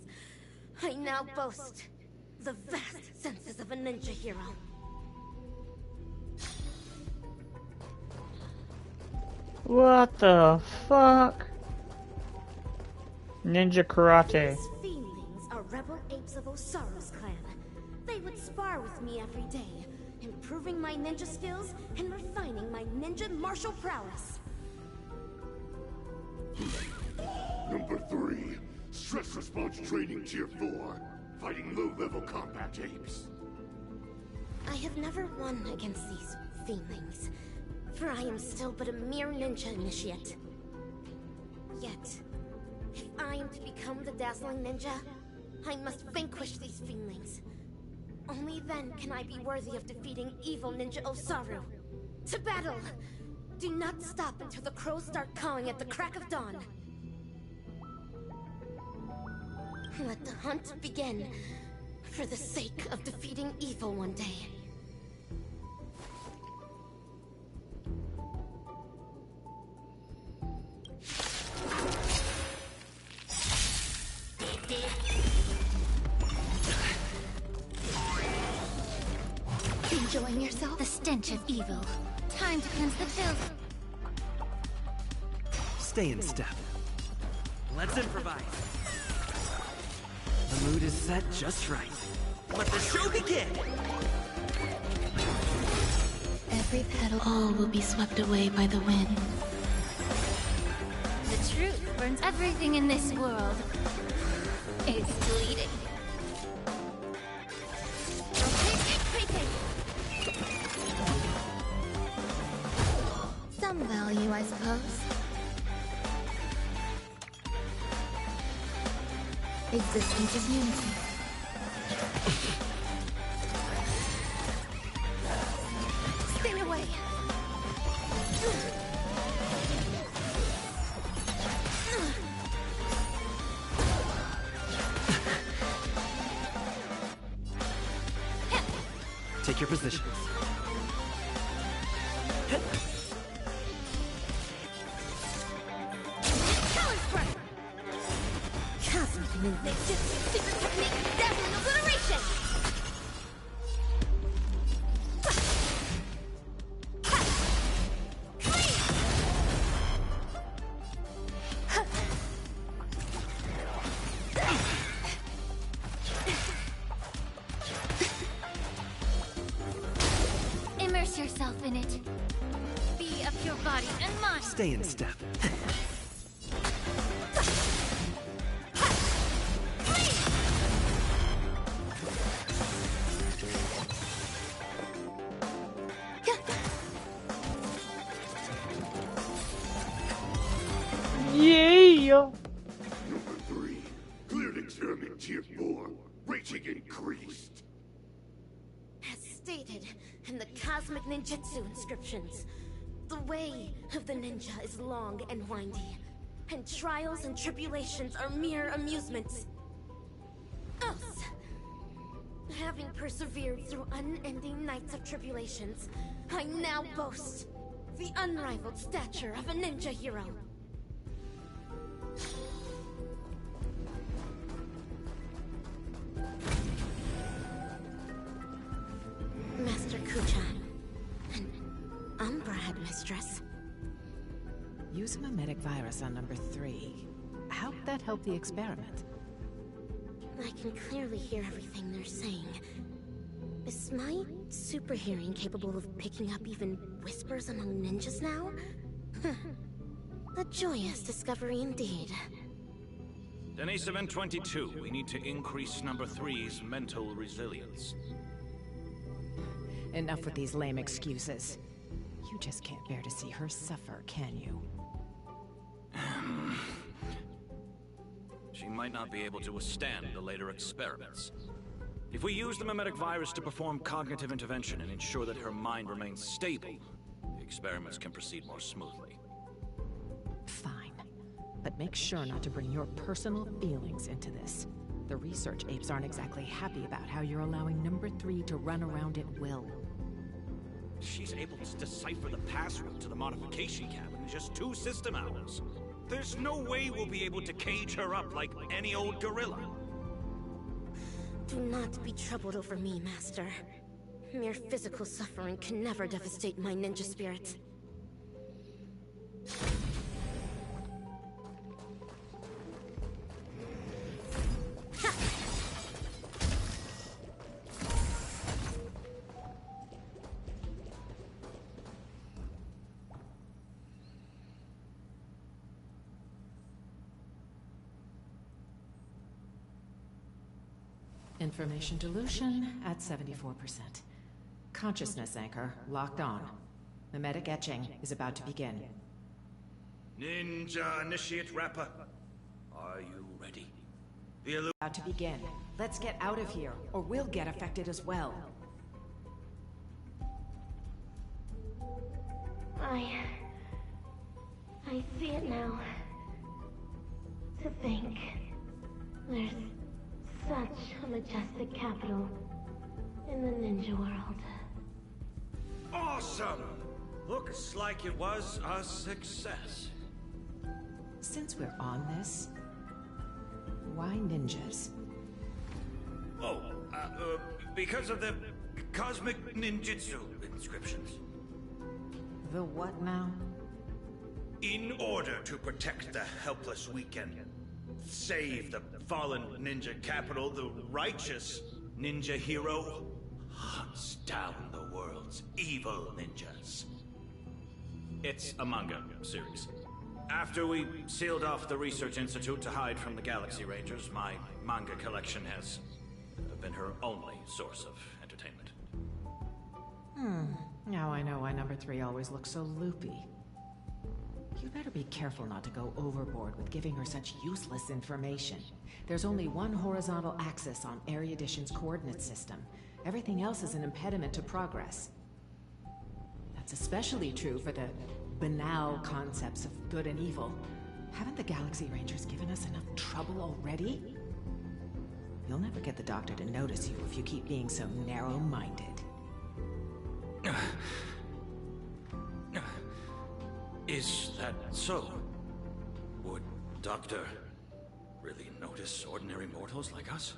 I now boast the vast senses of a ninja hero. What the fuck? Ninja karate. These fiendlings are rebel apes of Osaru's clan. They would spar with me every day, improving my ninja skills and refining my ninja martial prowess. Number 3. Stress response training tier 4. Fighting low-level combat apes. I have never won against these fiendlings, for I am still but a mere ninja initiate. Yet, if I am to become the dazzling ninja, I must vanquish these fiendlings. Only then can I be worthy of defeating evil Ninja Osaru. To battle! Do not stop until the crows start cawing at the crack of dawn. Let the hunt begin, for the sake of defeating evil one day. Enjoying yourself? The stench of evil. Time to cleanse the filth. Stay in step. Let's improvise. The mood is set just right. Let the show begin! Every petal, all will be swept away by the wind. The truth burns everything in this world. It's bleeding. Some value, I suppose. Existence is unity. Stay away! Take your positions. Secret technique, dazzling obliteration! Immerse yourself in it. Be of your body and mind. Stay in step. Yeah! Number 3. Cleared experiment tier 4. Rating increased. As stated in the Cosmic Ninjutsu inscriptions, the way of the ninja is long and windy, and trials and tribulations are mere amusements. Us, having persevered through unending nights of tribulations, I now boast the unrivaled stature of a ninja hero. Master Kuchan, an Umbra headmistress. Use a mimetic virus on number 3. How'd that help the experiment? I can clearly hear everything they're saying. Is my super hearing capable of picking up even whispers among ninjas now? A joyous discovery indeed. Denise Event 22, we need to increase number 3's mental resilience. Enough with these lame excuses. You just can't bear to see her suffer, can you? She might not be able to withstand the later experiments. If we use the mimetic virus to perform cognitive intervention and ensure that her mind remains stable, the experiments can proceed more smoothly. Fine. But make sure not to bring your personal feelings into this. The research apes aren't exactly happy about how you're allowing number 3 to run around at will. She's able to decipher the password to the modification cabin in just 2 system hours. There's no way we'll be able to cage her up like any old gorilla. Do not be troubled over me, Master. Mere physical suffering can never devastate my ninja spirit. Information dilution at 74%. Consciousness anchor locked on. Mimetic etching is about to begin. Ninja Initiate Rappa, are you ready? About to begin. Let's get out of here, or we'll get affected as well. I see it now. To think, there's such a majestic capital in the ninja world. Awesome! Looks like it was a success. Since we're on this, why ninjas? Oh, because of the cosmic ninjutsu inscriptions. The what now? In order to protect the helpless, we can save the fallen ninja capital. The righteous ninja hero hunts down the world's evil ninjas. It's a manga series. After we sealed off the research institute to hide from the Galaxy Rangers, my manga collection has been her only source of entertainment. Now I know why number 3 always looks so loopy. You'd better be careful not to go overboard with giving her such useless information. There's only one horizontal axis on Erudition's coordinate system. Everything else is an impediment to progress. That's especially true for the banal concepts of good and evil. Haven't the Galaxy Rangers given us enough trouble already? You'll never get the Doctor to notice you if you keep being so narrow-minded. Is that so? Would Doctor really notice ordinary mortals like us?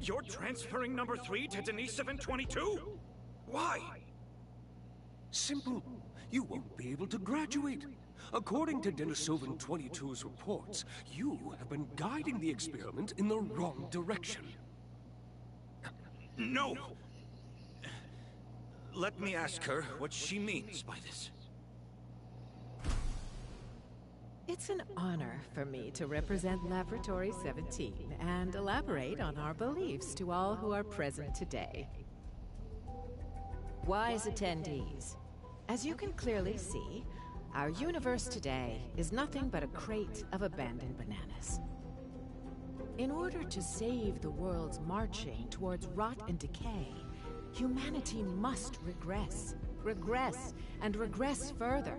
You're transferring number 3 to Denisovin 22? Why? Simple. You won't be able to graduate. According to Denisovin 22's reports, you have been guiding the experiment in the wrong direction. No! Let me ask her what she means by this. It's an honor for me to represent Laboratory 17 and elaborate on our beliefs to all who are present today. Wise attendees, as you can clearly see, our universe today is nothing but a crate of abandoned bananas. In order to save the world's marching towards rot and decay, humanity must regress, and regress further.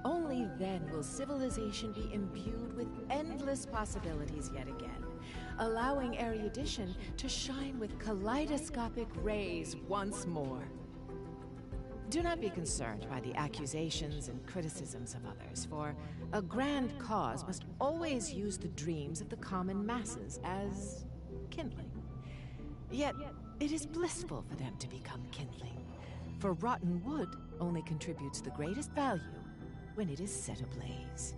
Only then will civilization be imbued with endless possibilities yet again, allowing erudition to shine with kaleidoscopic rays once more. Do not be concerned by the accusations and criticisms of others, for a grand cause must always use the dreams of the common masses as kindling. Yet, it is blissful for them to become kindling, for rotten wood only contributes the greatest value when it is set ablaze.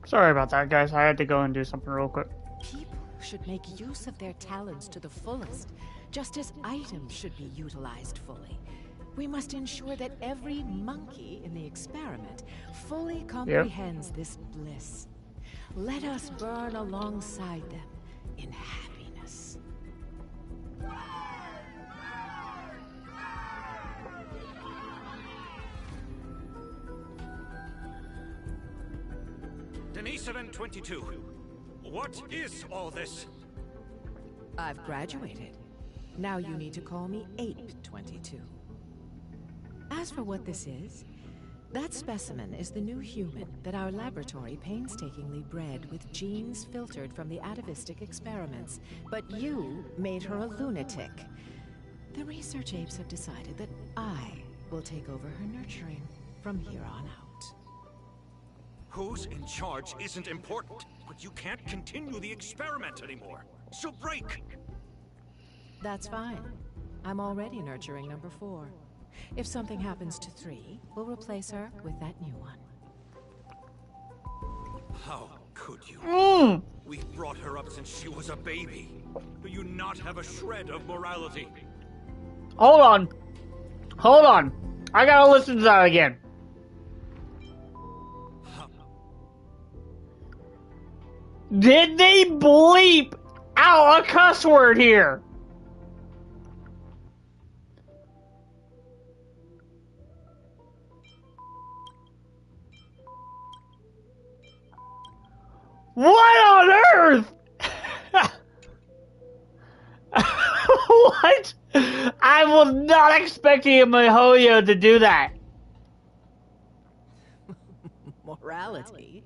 Sorry about that, guys. I had to go and do something real quick. People should make use of their talents to the fullest, just as items should be utilized fully. We must ensure that every monkey in the experiment fully comprehends this bliss. Let us burn alongside them in happiness. Denisovan 22. What is all this? I've graduated. Now you need to call me Ape 22. As for what this is, that specimen is the new human that our laboratory painstakingly bred with genes filtered from the atavistic experiments. But you made her a lunatic. The research apes have decided that I will take over her nurturing from here on out. Who's in charge isn't important, but you can't continue the experiment anymore. So break! That's fine. I'm already nurturing number 4. If something happens to 3, we'll replace her with that new one. How could you? We brought her up since she was a baby. Do you not have a shred of morality? Hold on. Hold on. I gotta listen to that again. Did they bleep out a cuss word here? What on earth? What? I was not expecting a Mihoyo to do that. Morality?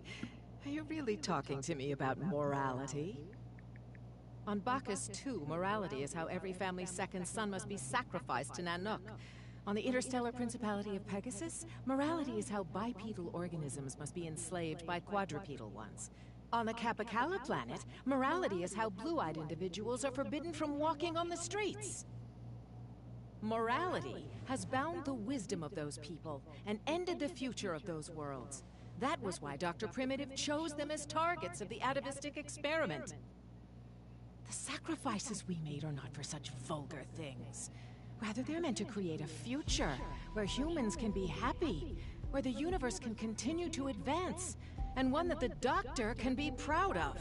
Are you really talking to me about morality? On Bacchus 2, morality is how every family's second son must be sacrificed to Nanook. On the interstellar principality of Pegasus, morality is how bipedal organisms must be enslaved by quadrupedal ones. On the Capicala planet, morality is how blue-eyed individuals are forbidden from walking on the streets. Morality has bound the wisdom of those people and ended the future of those worlds. That was why Dr. Primitive chose them as targets of the atavistic experiment. The sacrifices we made are not for such vulgar things. Rather, they're meant to create a future where humans can be happy, where the universe can continue to advance, and one that the Doctor can be proud of.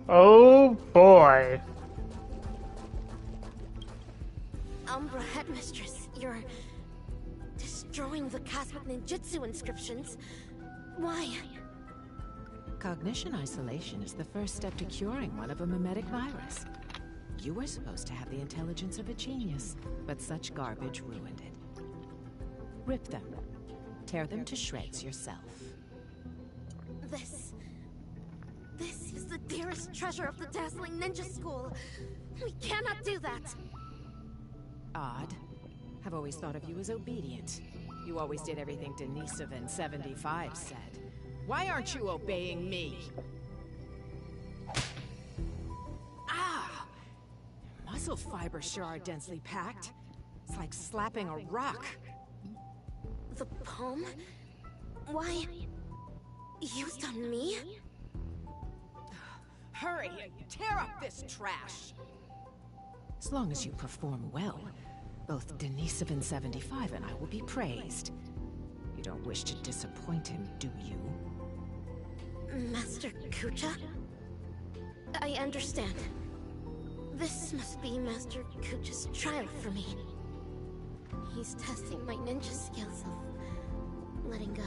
Oh boy. Umbra Headmistress, you're destroying the cosmic ninjutsu inscriptions. Why? Cognition isolation is the first step to curing one of a mimetic virus. You were supposed to have the intelligence of a genius, but such garbage ruined it. Rip them. Tear them to shreds yourself. This is the dearest treasure of the dazzling ninja school. We cannot do that. Odd. I've always thought of you as obedient. You always did everything Denisovan 75 said. Why aren't you obeying me? Ah! Muscle fibers sure are densely packed. It's like slapping a rock. The poem? Why? Used on me? Hurry! Tear up this trash! As long as you perform well, both Denisovan 75 and I will be praised. You don't wish to disappoint him, do you? Master Kucha? I understand. This must be Master Kucha's trial for me. He's testing my ninja skills of letting go.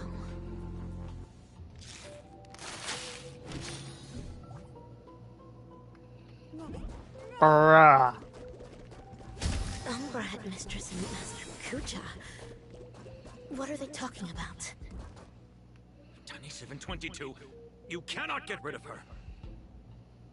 Bruh. Umbra Headmistress and Master Kucha. What are they talking about? Denisovan 22, you cannot get rid of her.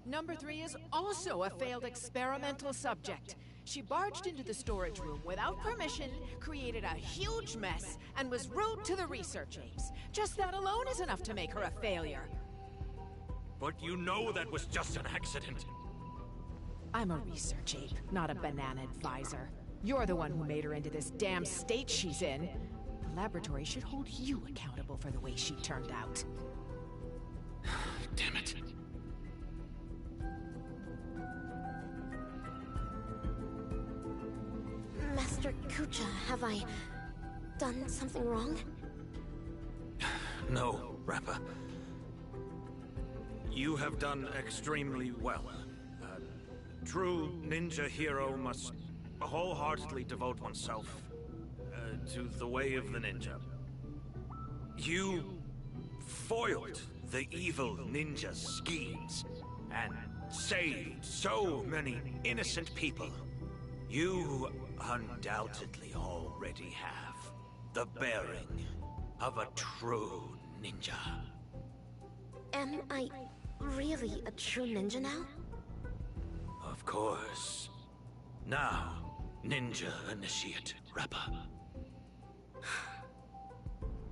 Number 3 is also a failed experimental subject. She barged into the storage room without permission, created a huge mess, and was rude to the research apes. Just that alone is enough to make her a failure. But you know that was just an accident. I'm a research ape, not a banana advisor. You're the one who made her into this damn state she's in. The laboratory should hold you accountable for the way she turned out. Damn it. Master Kucha, have I done something wrong? No, Rappa. You have done extremely well. A true ninja hero must wholeheartedly devote oneself to the way of the ninja. You foiled the evil ninja's schemes and saved so many innocent people. You undoubtedly already have the bearing of a true ninja. Am I really a true ninja now? Of course. Now, ninja initiate, Rappa.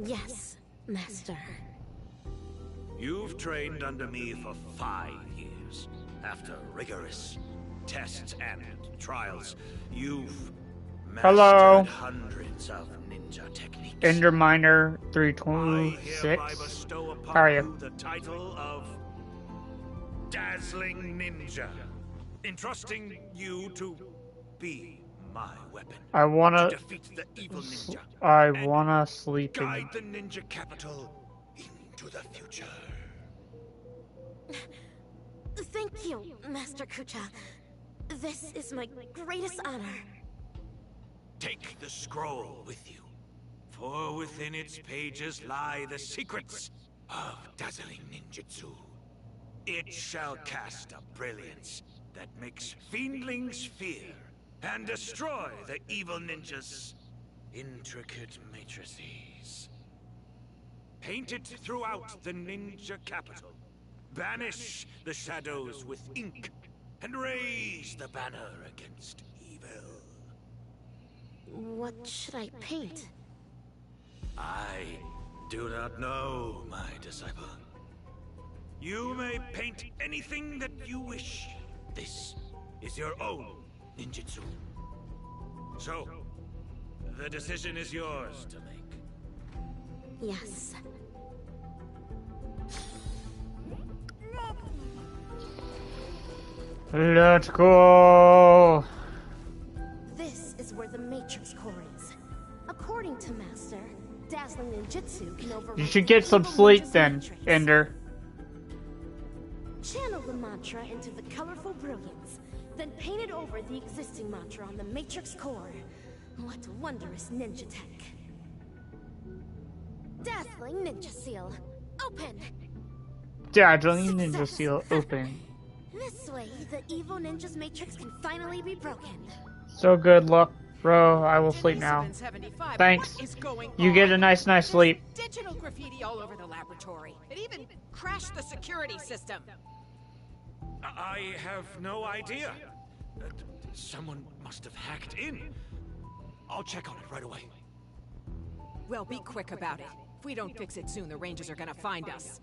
Yes, Master. You've trained under me for 5 years. After rigorous tests and trials, you've mastered hundreds of ninja techniques. Enderminer I 326. hereby bestow upon How are you you? the title of Dazzling Ninja, entrusting you to be my weapon. I wanna. to defeat the evil ninja. I wanna sleep in. Guide the ninja capital into the future. Thank you, Master Kucha. This is my greatest honor. Take the scroll with you, for within its pages lie the secrets of dazzling ninjutsu. It shall cast a brilliance that makes fiendlings fear and destroy the evil ninja's intricate matrices. Paint it throughout the ninja capital. Banish the shadows with ink and raise the banner against evil. What should I paint? I do not know, my disciple. You may paint anything that you wish. This is your own ninjutsu. So, the decision is yours to make. Yes. Let's go. This is where the Matrix core is. According to Master, dazzling ninjutsu can override. You should get some evil sleep ninja's then, matrix. Ender. Channel the mantra into the colorful brilliance, then paint it over the existing mantra on the Matrix core. What wondrous ninja tech. Dazzling ninja seal. Open! Dazzling ninja seal open. This way, the evil ninja's matrix can finally be broken. So good luck, bro. I will sleep now. Thanks. You get a nice sleep. Digital graffiti all over the laboratory. It even crashed the security system. I have no idea. Someone must have hacked in. I'll check on it right away. Well, be quick about it. If we don't fix it soon, the Rangers are gonna find us.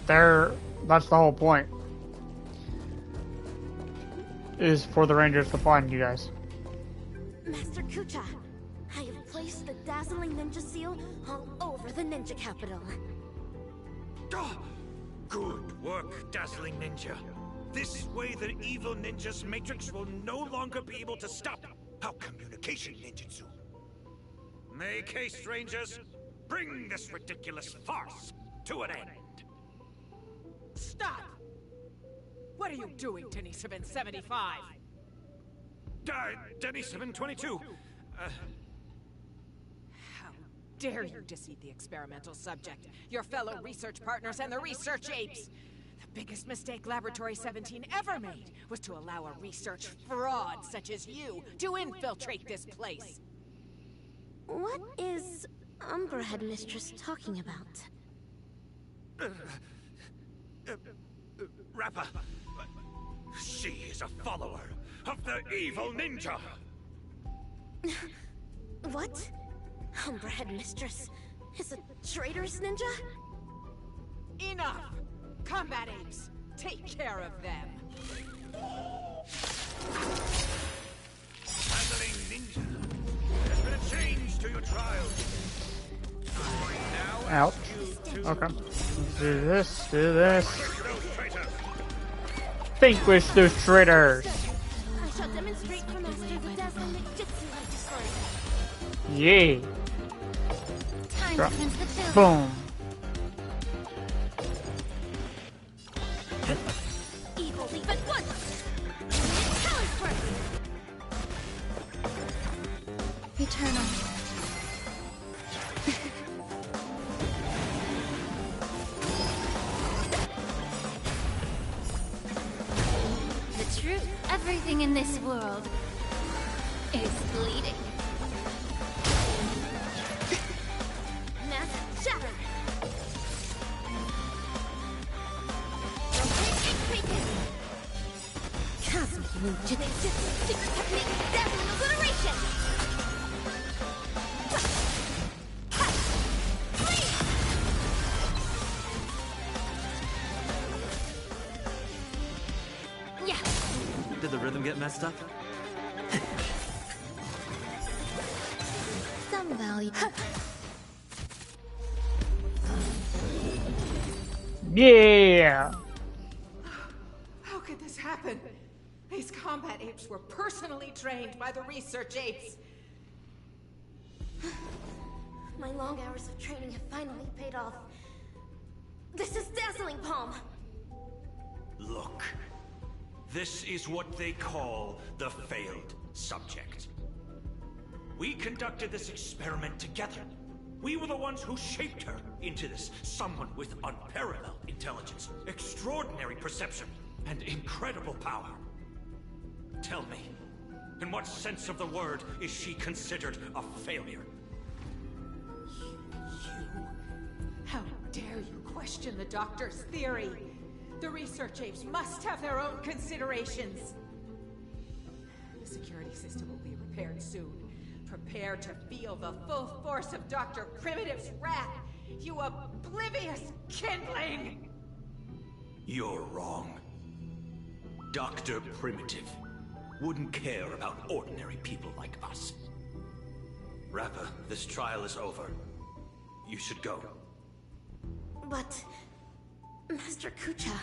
That's the whole point. Is for the Rangers to find you guys. Master Kucha, I have placed the dazzling ninja seal all over the ninja capital. Good work, Dazzling Ninja. This way the evil ninja's matrix will no longer be able to stop our communication ninjutsu. Make haste, Rangers. Bring this ridiculous farce to an end. Stop! What are you doing, Denny 775? Denny 722. How dare you deceive the experimental subject, your fellow research partners, and the research apes? The biggest mistake Laboratory 17 ever made was to allow a research fraud such as you to infiltrate this place. What is Umbra Headmistress talking about? Rappa. She is a follower of the evil ninja. What? Umbra Headmistress is a traitorous ninja? Enough! Combat apes, take care of them. Handling ninja. There's been a change to your trials. Now Ouch. Okay. Let's do this, do this. Vanquish those traitors! I shall demonstrate for Master the dazzling ninjutsu I just learned. Yeah. Time Drop. to cleanse the field. Boom. Evil leap at once! Challenge first! Eternal. The truth, everything in this world is bleeding. Mass shatter! Cosmic ninjutsu! Secret technique! Dazzling obliteration! Yeah. Did the rhythm get messed up? Some value. Yeah. How could this happen? These combat apes were personally trained by the research apes. My long hours of training have finally paid off. This is Dazzling Palm! Look. This is what they call the failed subject. We conducted this experiment together. We were the ones who shaped her into this someone with unparalleled intelligence, extraordinary perception, and incredible power. Tell me, in what sense of the word is she considered a failure? How dare you question the doctor's theory? The research apes must have their own considerations. The security system will be repaired soon. Prepare to feel the full force of Dr. Primitive's wrath, you oblivious kindling! You're wrong. Dr. Primitive wouldn't care about ordinary people like us. Rappa, this trial is over. You should go. But... Master Kucha...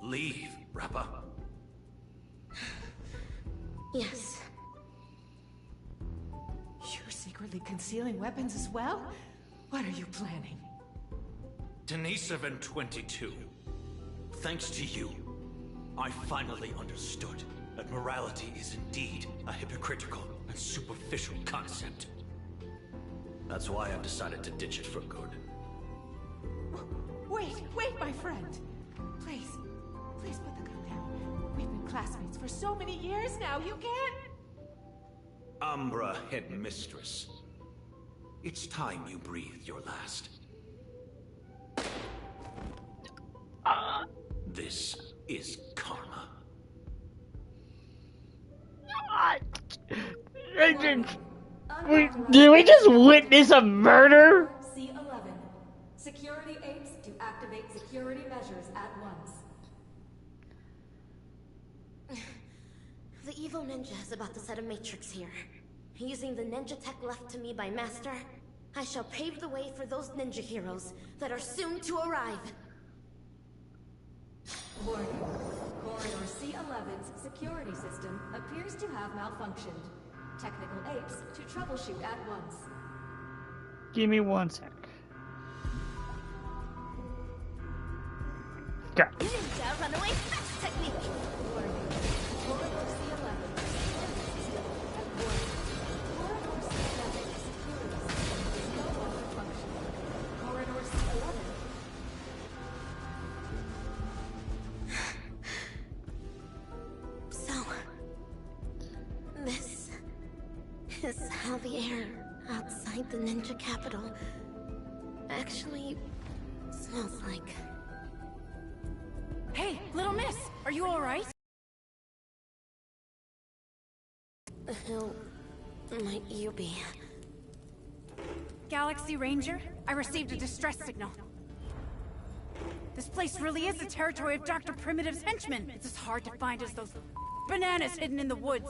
Leave, Rappa. Yes. You're secretly concealing weapons as well? What are you planning? Denisovin 22. Thanks to you, I finally understood that morality is indeed a hypocritical and superficial concept. That's why I've decided to ditch it for good. Wait, my friend. Please put the gun down. We've been classmates for so many years now, you can't... Umbra Headmistress. It's time you breathed your last. This is karma. Did we just witness a murder? C11. Security apes to activate security measures at once. The evil ninja is about to set a matrix here. Using the ninja tech left to me by Master, I shall pave the way for those ninja heroes that are soon to arrive. Warning. Corridor C11's security system appears to have malfunctioned. Technical apes to troubleshoot at once. Give me 1 sec. Go. Ninja runaway fast technique! Warning. Corridor C11 security system at warning. Corridor C11 security system is no longer functioning. Corridor C11. So... this... is how the air outside the ninja capital actually smells like. Hey, little miss, are you alright? Who might you be? Galaxy Ranger, I received a distress signal. This place really is the territory of Dr. Primitive's henchmen. It's as hard to find as those bananas hidden in the woods.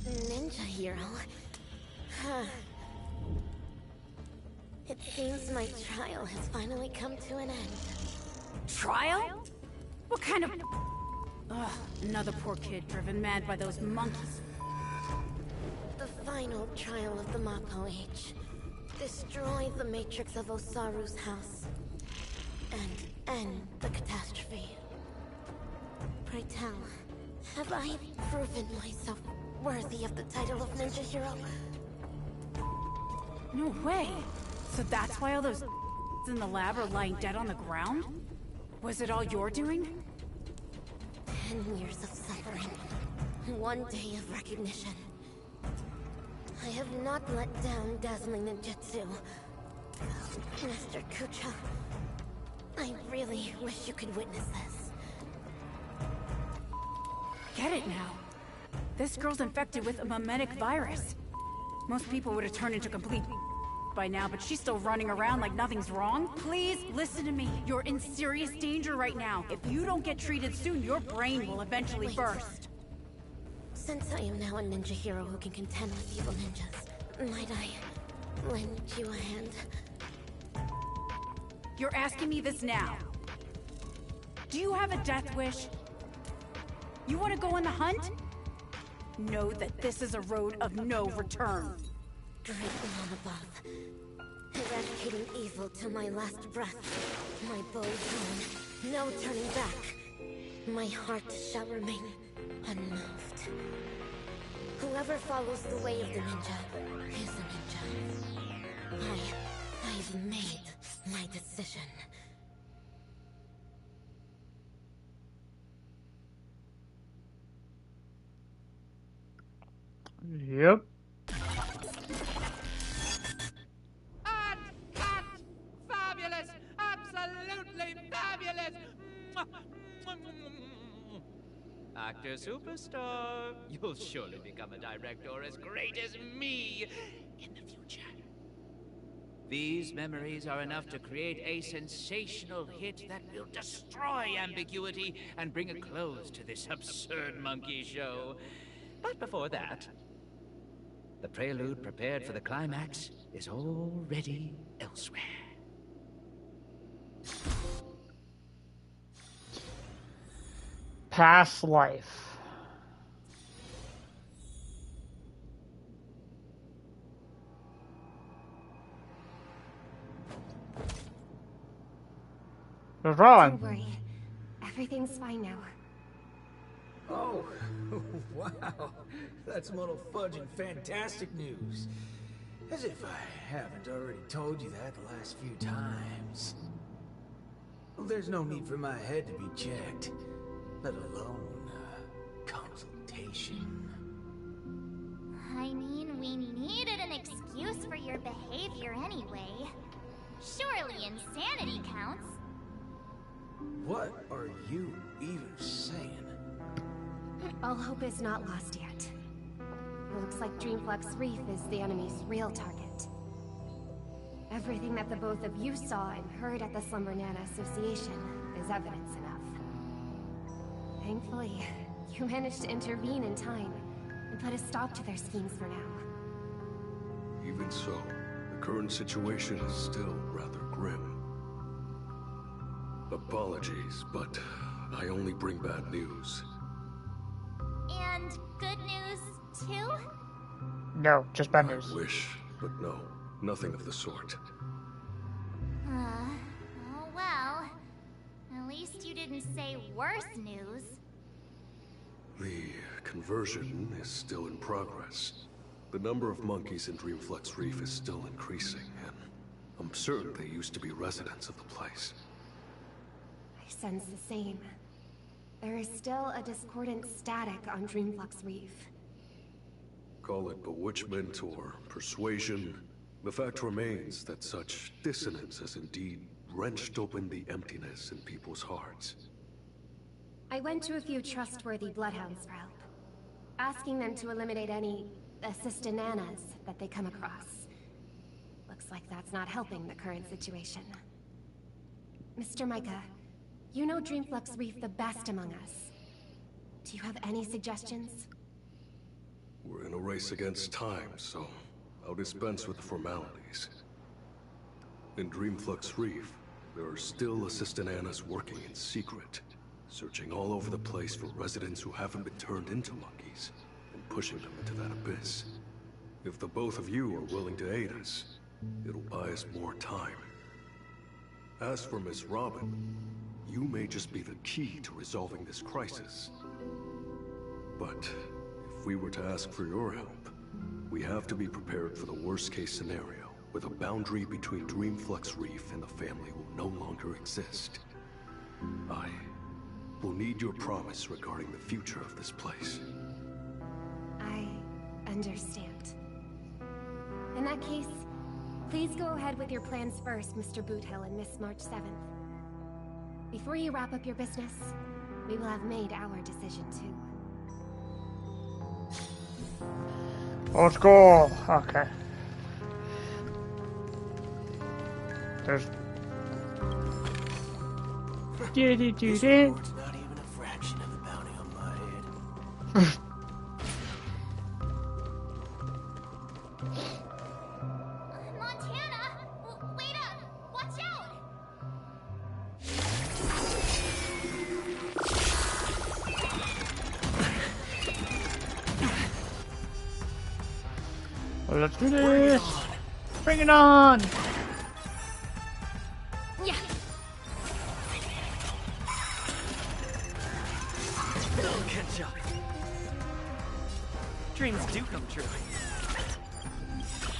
Ninja hero. Huh. It seems my trial has finally come to an end. Trial? What kind of... Ugh, another poor kid driven mad by those monkeys. The final trial of the Mappo Age. Destroy the matrix of Osaru's house. And end the catastrophe. Pray tell, have I proven myself worthy of the title of Ninja Hero? No way! So that's why all those in the lab are lying dead on the ground? Was it all your doing? 10 years of suffering. 1 day of recognition. I have not let down dazzling ninjutsu. Master Kucha, I really wish you could witness this. Get it now. This girl's infected with a mimetic virus. Most people would have turned into complete by now, but she's still running around like nothing's wrong. Please listen to me. You're in serious danger right now. If you don't get treated soon, your brain will eventually burst. Since I am now a ninja hero who can contend with evil ninjas, might I lend you a hand? You're asking me this now. Do you have a death wish? You want to go on the hunt? Know that this is a road of no return. Great one above. Eradicating evil till my last breath. My bow drawn. No turning back. My heart shall remain unmoved. Whoever follows the way of the ninja is a ninja. I've made my decision. Yep. Fabulous! Absolutely fabulous! Actor superstar, you'll surely become a director as great as me in the future. These memories are enough to create a sensational hit that will destroy ambiguity and bring a close to this absurd monkey show. But before that, the prelude prepared for the climax is already elsewhere. Past life. What's wrong? Don't worry. Everything's fine now. Oh, wow. That's Muddle Fudge and fantastic news. As if I haven't already told you that the last few times. Well, there's no need for my head to be checked, let alone consultation. I mean, we needed an excuse for your behavior anyway. Surely insanity counts. What are you even saying? All hope is not lost yet. It looks like Dreamflux Reef is the enemy's real target. Everything that the both of you saw and heard at the Slumber Nana Association is evidence enough. Thankfully, you managed to intervene in time and put a stop to their schemes for now. Even so, the current situation is still rather grim. Apologies, but I only bring bad news. And good news, too? No, just bad news. I wish, but no, nothing of the sort. Oh well. At least you didn't say worse news. The conversion is still in progress. The number of monkeys in Dreamflux Reef is still increasing, and I'm certain they used to be residents of the place. I sense the same. There is still a discordant static on Dreamflux Reef. Call it bewitchment or persuasion, the fact remains that such dissonance has indeed wrenched open the emptiness in people's hearts. I went to a few trustworthy bloodhounds for help, asking them to eliminate any assistananas that they come across. Looks like that's not helping the current situation. Mr. Micah, you know Dreamflux Reef the best among us. Do you have any suggestions? We're in a race against time, so I'll dispense with the formalities. In Dreamflux Reef, there are still Assistant Annas working in secret, searching all over the place for residents who haven't been turned into monkeys, and pushing them into that abyss. If the both of you are willing to aid us, it'll buy us more time. As for Miss Robin, you may just be the key to resolving this crisis. But if we were to ask for your help, we have to be prepared for the worst-case scenario, where the boundary between Dreamflux Reef and the family will no longer exist. I will need your promise regarding the future of this place. I understand. In that case, please go ahead with your plans first, Mr. Boothill and Miss March 7th. Before you wrap up your business, we will have made our decision too. Let's go. Okay. There's. This reward's not even a fraction of the bounty on my head. Montana! Wait up! Watch out! Let's do this. Bring it on. Yeah. Good job. Dreams do come true.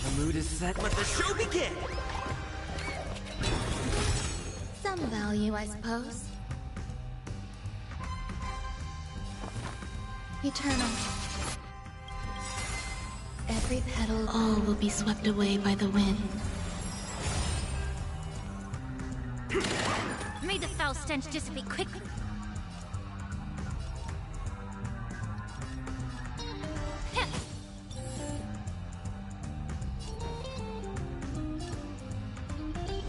The mood is set. Let the show begin. Some value, I suppose. Eternal. Every petal, all will be swept away by the wind. May the foul stench dissipate quickly.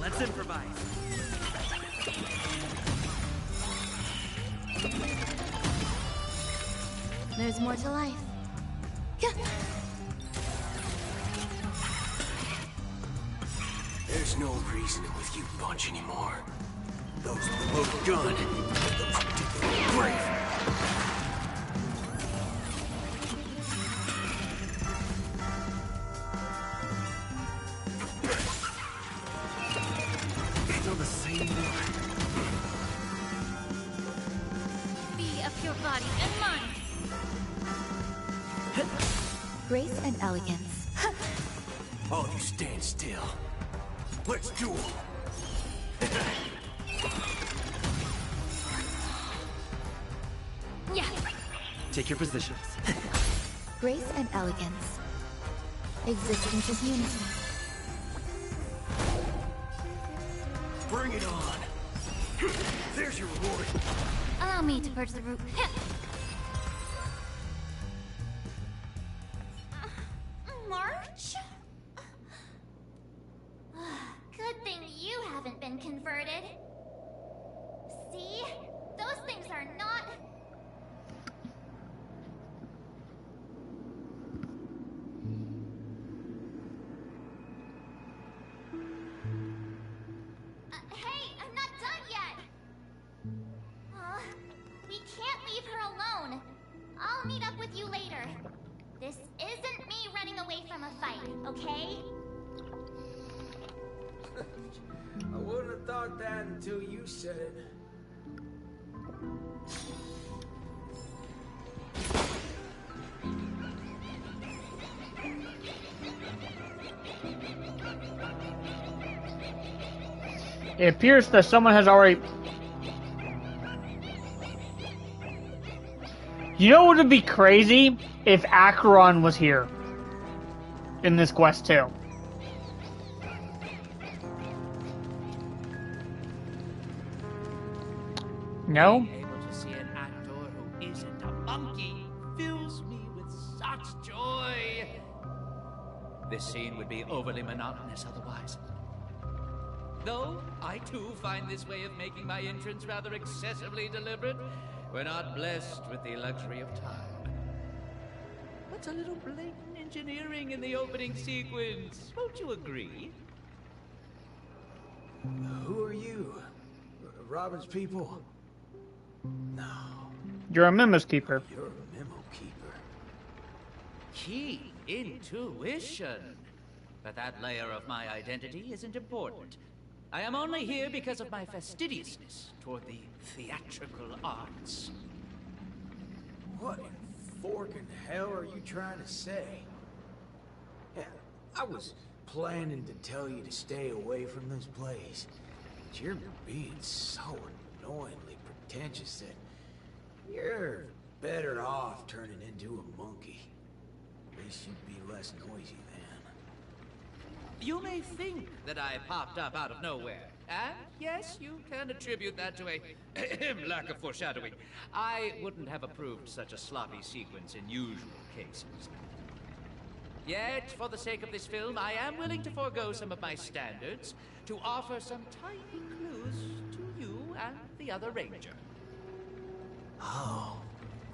Let's improvise. There's more to life. There's no reasoning with you bunch anymore. Those who load gun, those who dig their own grave. Still the same one. Be of your body and mind. Grace and elegance. All you stand still. Let's duel. Yeah. Take your positions. Grace and elegance. Existence is unity. Bring it on. There's your reward. Allow me to purge the root. March? Good thing you haven't been converted. See? Those things are not... Hey, I'm not done yet! We can't leave her alone. I'll meet up with you later. This isn't me running away from a fight, okay? I wouldn't have thought that until you said it. It appears that someone has already... You know what would be crazy? If Acheron was here. In this quest too. No? Being able to see an actor who isn't a monkey fills me with such joy. This scene would be overly monotonous otherwise. Though I too find this way of making my entrance rather excessively deliberate. We're not blessed with the luxury of time. What's a little blatant engineering in the opening sequence? Won't you agree? Who are you? Robin's people? No. You're a Memos keeper. You're a memo keeper. Key intuition. But that layer of my identity isn't important. I am only here because of my fastidiousness toward the theatrical arts. What in forking hell are you trying to say? Yeah, I was planning to tell you to stay away from this place. But you're being so annoyingly pretentious that you're better off turning into a monkey. At least you'd be less noisy then. You may think that I popped up out of nowhere. And yes, you can attribute that to a lack of foreshadowing. I wouldn't have approved such a sloppy sequence in usual cases. Yet, for the sake of this film, I am willing to forego some of my standards to offer some tiny clues to you and the other ranger. Oh,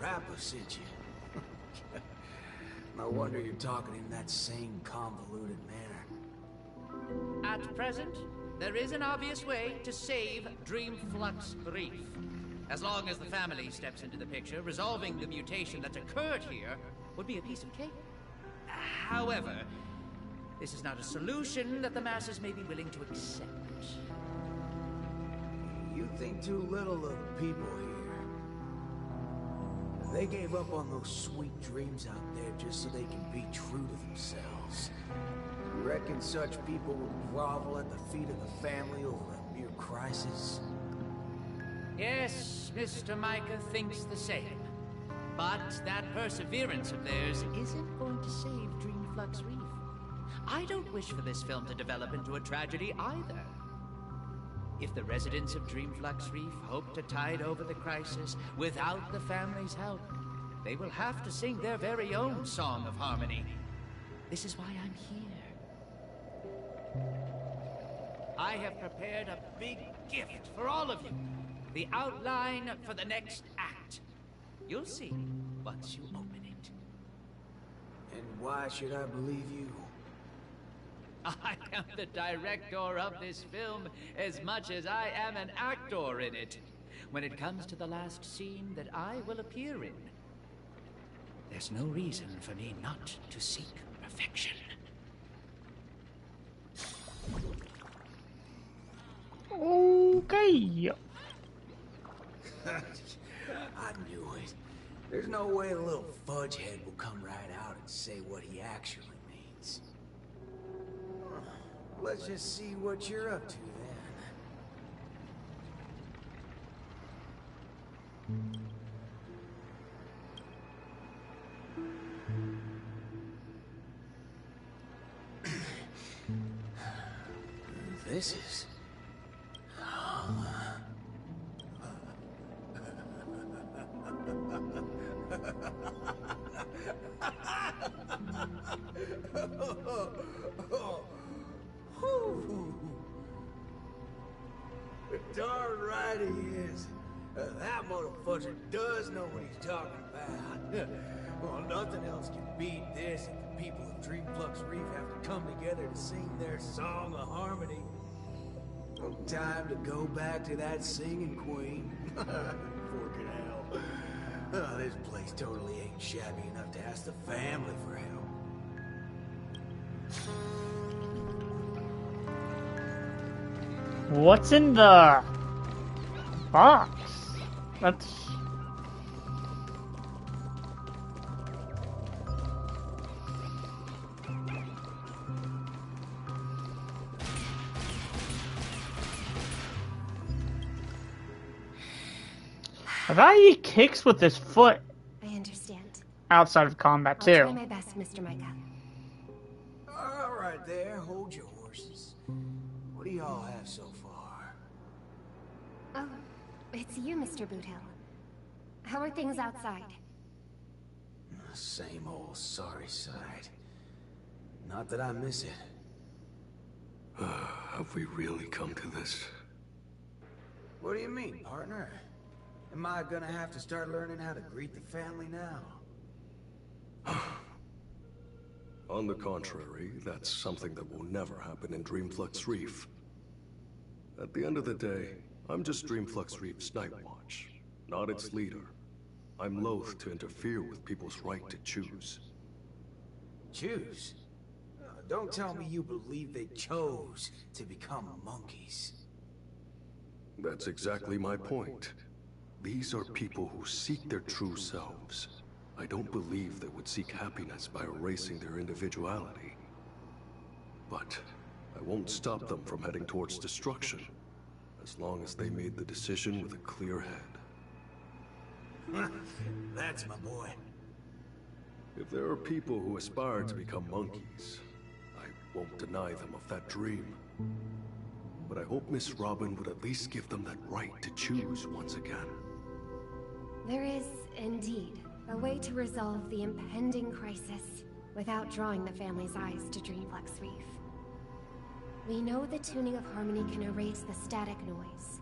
Rappa sent you. No wonder you're talking in that same convoluted manner. At present, there is an obvious way to save Dreamflux Reef. As long as the family steps into the picture, resolving the mutation that's occurred here would be a piece of cake. However, this is not a solution that the masses may be willing to accept. You think too little of the people here. They gave up on those sweet dreams out there just so they can be true to themselves. You reckon such people would grovel at the feet of the family over a mere crisis? Yes, Mr. Micah thinks the same. But that perseverance of theirs isn't going to save Dreamflux Reef. I don't wish for this film to develop into a tragedy either. If the residents of Dreamflux Reef hope to tide over the crisis without the family's help, they will have to sing their very own song of harmony. This is why I'm here. I have prepared a big gift for all of you. The outline for the next act. You'll see once you open it. And why should I believe you? I am the director of this film as much as I am an actor in it. When it comes to the last scene that I will appear in, there's no reason for me not to seek perfection. Okay. I knew it. There's no way the little fudgehead will come right out and say what he actually means. Let's just see what you're up to then. This is... Darn right he is. That motherfucker does know what he's talking about. Well, nothing else can beat this if the people of Dreamflux Reef have to come together to sing their song of harmony. No time to go back to that singing queen. Forking hell. Oh, this place totally ain't shabby enough to ask the family for help. What's in the box? That's... I've had kicks with this foot. I understand. Outside of combat, I'll too. try my best, Mr. Micah. All right there, hold your horses. What do y'all have so far? Oh, it's you, Mr. Boothill. How are things outside? Same old sorry sight. Not that I miss it. Have we really come to this? What do you mean, partner? Am I gonna have to start learning how to greet the family now? On the contrary, that's something that will never happen in Dreamflux Reef. At the end of the day, I'm just Dreamflux Reef's Night Watch, not its leader. I'm loath to interfere with people's right to choose. Choose? Don't tell me you believe they chose to become monkeys. That's exactly my point. These are people who seek their true selves. I don't believe they would seek happiness by erasing their individuality. But I won't stop them from heading towards destruction, as long as they made the decision with a clear head. That's my boy. If there are people who aspire to become monkeys, I won't deny them of that dream. But I hope Miss Robin would at least give them that right to choose once again. There is, indeed, a way to resolve the impending crisis without drawing the family's eyes to Dreamflux Reef. We know the tuning of harmony can erase the static noise.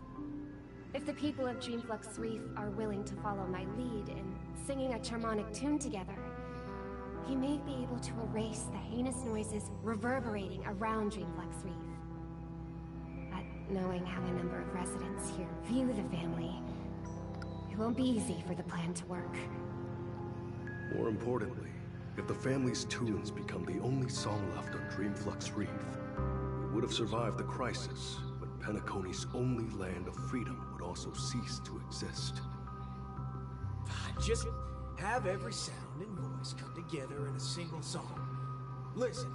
If the people of Dreamflux Reef are willing to follow my lead in singing a charmonic tune together, he may be able to erase the heinous noises reverberating around Dreamflux Reef. But knowing how a number of residents here view the family, it won't be easy for the plan to work. More importantly, if the family's tunes become the only song left on Dreamflux Reef, we would have survived the crisis, but Penacony's only land of freedom would also cease to exist. Just have every sound and voice come together in a single song. Listen,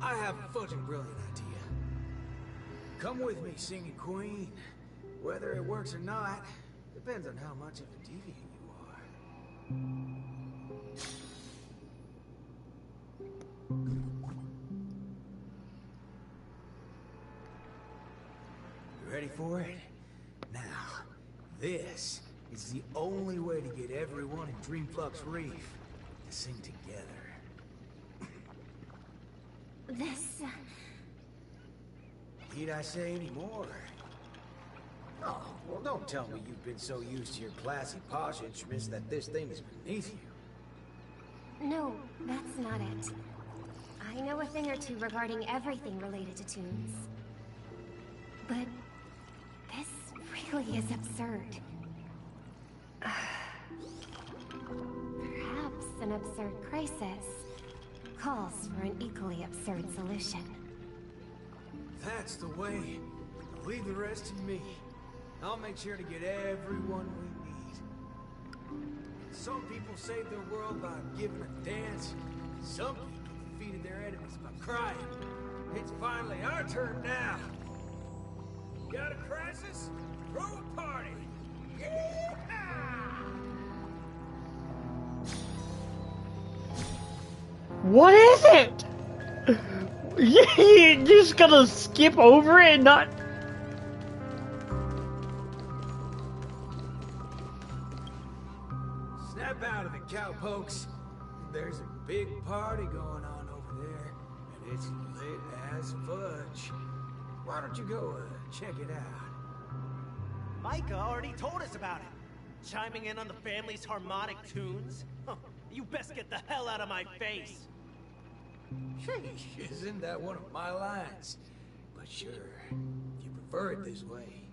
I have a fudging brilliant idea. Come with me, singing queen. Whether it works or not, depends on how much of a deviant you are. You ready for it? Now, this is the only way to get everyone in Dreamflux Reef to sing together. This... Need I say any more? Oh, well, don't tell me you've been so used to your classy, posh instruments that this thing is beneath you. No, that's not it. I know a thing or two regarding everything related to tunes. But this really is absurd. Perhaps an absurd crisis calls for an equally absurd solution. That's the way. Leave the rest to me. I'll make sure to get everyone we need. Some people saved their world by giving a dance. Some people defeated their enemies by crying. It's finally our turn now. Got a crisis? Throw a party! What is it? You're just gonna skip over it and not... Snap out of it, cowpokes. There's a big party going on over there, and it's lit as fudge. Why don't you go check it out? Micah already told us about it. Chiming in on the family's harmonic tunes? Huh, you best get the hell out of my face. Isn't that one of my lines? But sure, if you prefer it this way.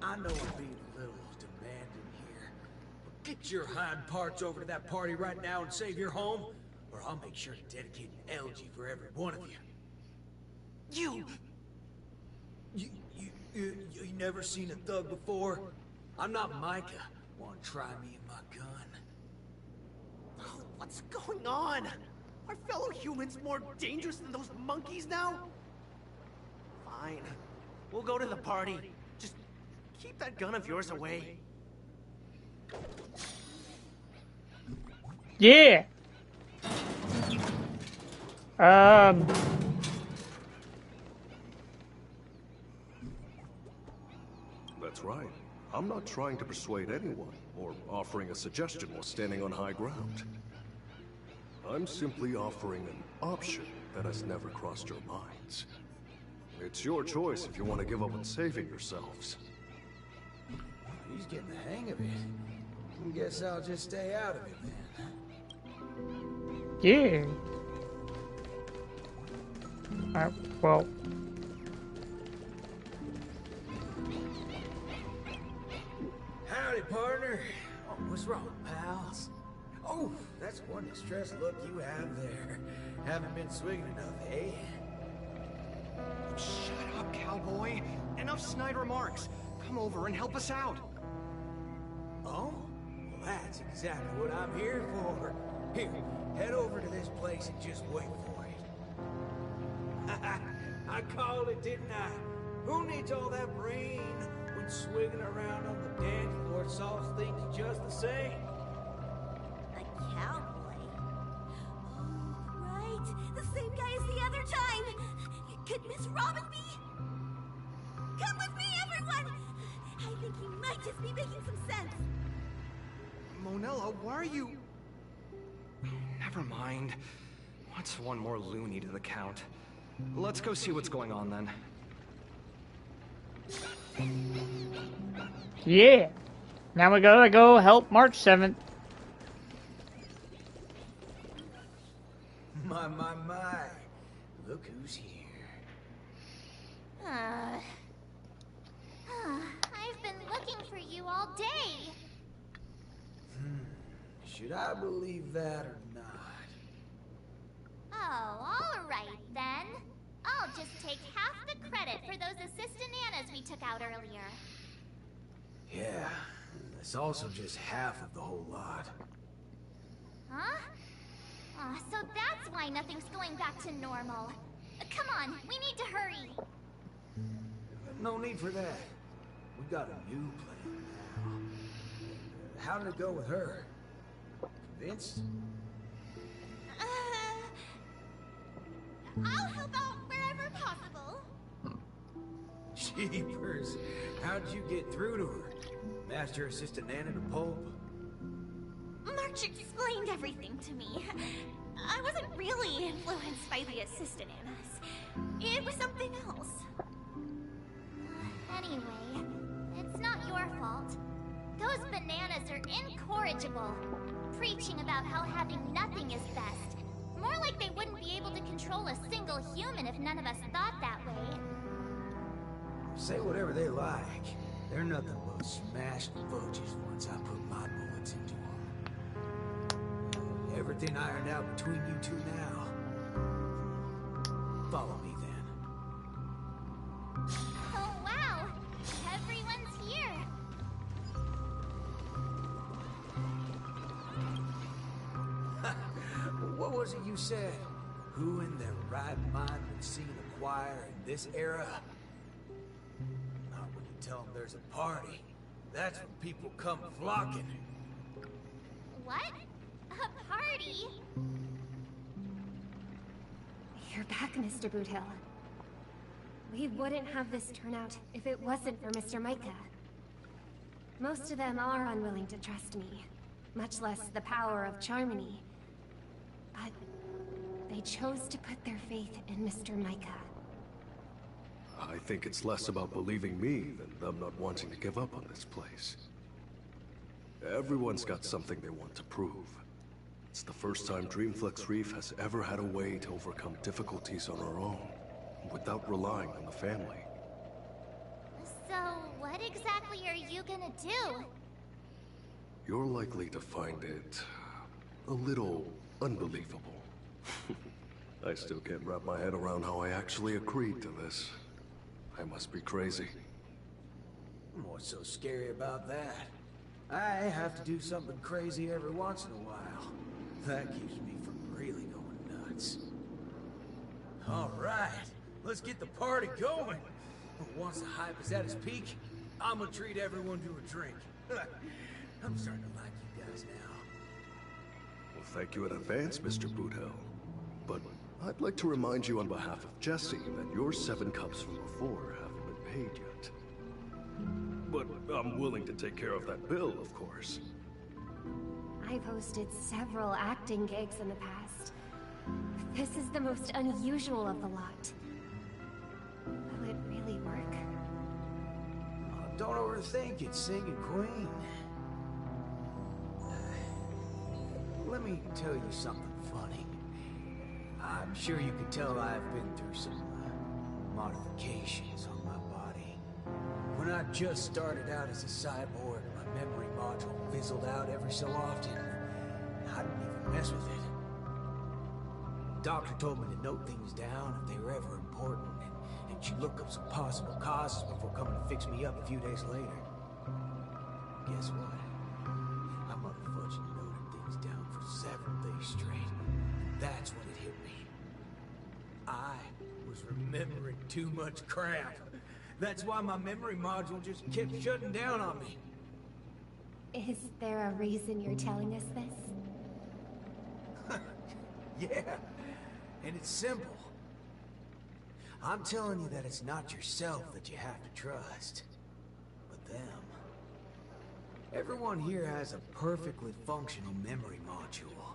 I know I'm being a little demanding here, but get your hind parts over to that party right now and save your home, or I'll make sure to dedicate an elegy for every one of you. You never seen a thug before? I'm not Micah. Want to try me and my gun? Oh, what's going on? Are fellow humans more dangerous than those monkeys now? Fine. We'll go to the party. Just keep that gun of yours away. Yeah. That's right. I'm not trying to persuade anyone, or offering a suggestion while standing on high ground. I'm simply offering an option that has never crossed your minds. It's your choice if you want to give up on saving yourselves. He's getting the hang of it. I guess I'll just stay out of it then. Yeah. Well. Howdy, partner. Oh, what's wrong, pals? Oh, that's one distressed look you have there. Haven't been swinging enough, eh? Shut up, cowboy. Enough snide remarks. Come over and help us out. Oh? Well, that's exactly what I'm here for. Here, head over to this place and just wait for it. I called it, didn't I? Who needs all that brain when swinging around on the dance floor solves things just the same? A cowboy? Oh, right. The same guy as the other time. Could Miss Robin be? Come with me, everyone! I think he might just be making some sense. Monella, why are you... Never mind. What's one more loony to the count? Let's go see what's going on then. Yeah. Now we gotta go help March 7th. My. Look who's here. I've been looking for you all day. Should I believe that or not? Oh, all right then. I'll just take half the credit for those assistant Annas we took out earlier. Yeah, it's also just half of the whole lot. Huh? So that's why nothing's going back to normal. Come on, we need to hurry. No need for that. We got a new plan now. How did it go with her? Convinced? I'll help out wherever possible. Jeepers. How'd you get through to her? Master Assistant Nana to Pope? March explained everything to me. I wasn't really influenced by the assistant Annas. It was something else. Anyway, it's not your fault. Those bananas are incorrigible, preaching about how having nothing is best. More like they wouldn't be able to control a single human if none of us thought that way. Say whatever they like. They're nothing but smashed fudges once I put my bullets into them. Everything ironed out between you two now. Follow me then. Oh wow! Everyone's here! What was it you said? Who in their right mind would sing the choir in this era? Not when you tell them there's a party. That's when people come flocking. What? A party? You're back, Mr. Boothill. We wouldn't have this turnout if it wasn't for Mr. Micah. Most of them are unwilling to trust me, much less the power of Charmony. But they chose to put their faith in Mr. Micah. I think it's less about believing me than them not wanting to give up on this place. Everyone's got something they want to prove. It's the first time Dreamflex Reef has ever had a way to overcome difficulties on our own, without relying on the family. So, what exactly are you gonna do? You're likely to find it a little unbelievable. I still can't wrap my head around how I actually agreed to this. I must be crazy. What's so scary about that? I have to do something crazy every once in a while. That keeps me from really going nuts. All right, let's get the party going. Once the hype is at its peak, I'm gonna treat everyone to a drink. I'm starting to like you guys now. Well, thank you in advance, Mr. Boothill. But I'd like to remind you on behalf of Jesse that your 7 cups from before haven't been paid yet. But I'm willing to take care of that bill, of course. I've hosted several acting gigs in the past. This is the most unusual of the lot. Will it really work? don't overthink it, singing queen. Let me tell you something funny. I'm sure you can tell I've been through some modifications on my body. When I just started out as a cyborg, my memory module fizzled out every so often. I didn't even mess with it. The doctor told me to note things down if they were ever important, and she'd look up some possible causes before coming to fix me up a few days later. Guess what? I motherfucking noted things down for 7 days straight. That's when it hit me. I was remembering too much crap. That's why my memory module just kept shutting down on me. Is there a reason you're telling us this? Yeah, and it's simple. I'm telling you that it's not yourself that you have to trust, but them. Everyone here has a perfectly functional memory module.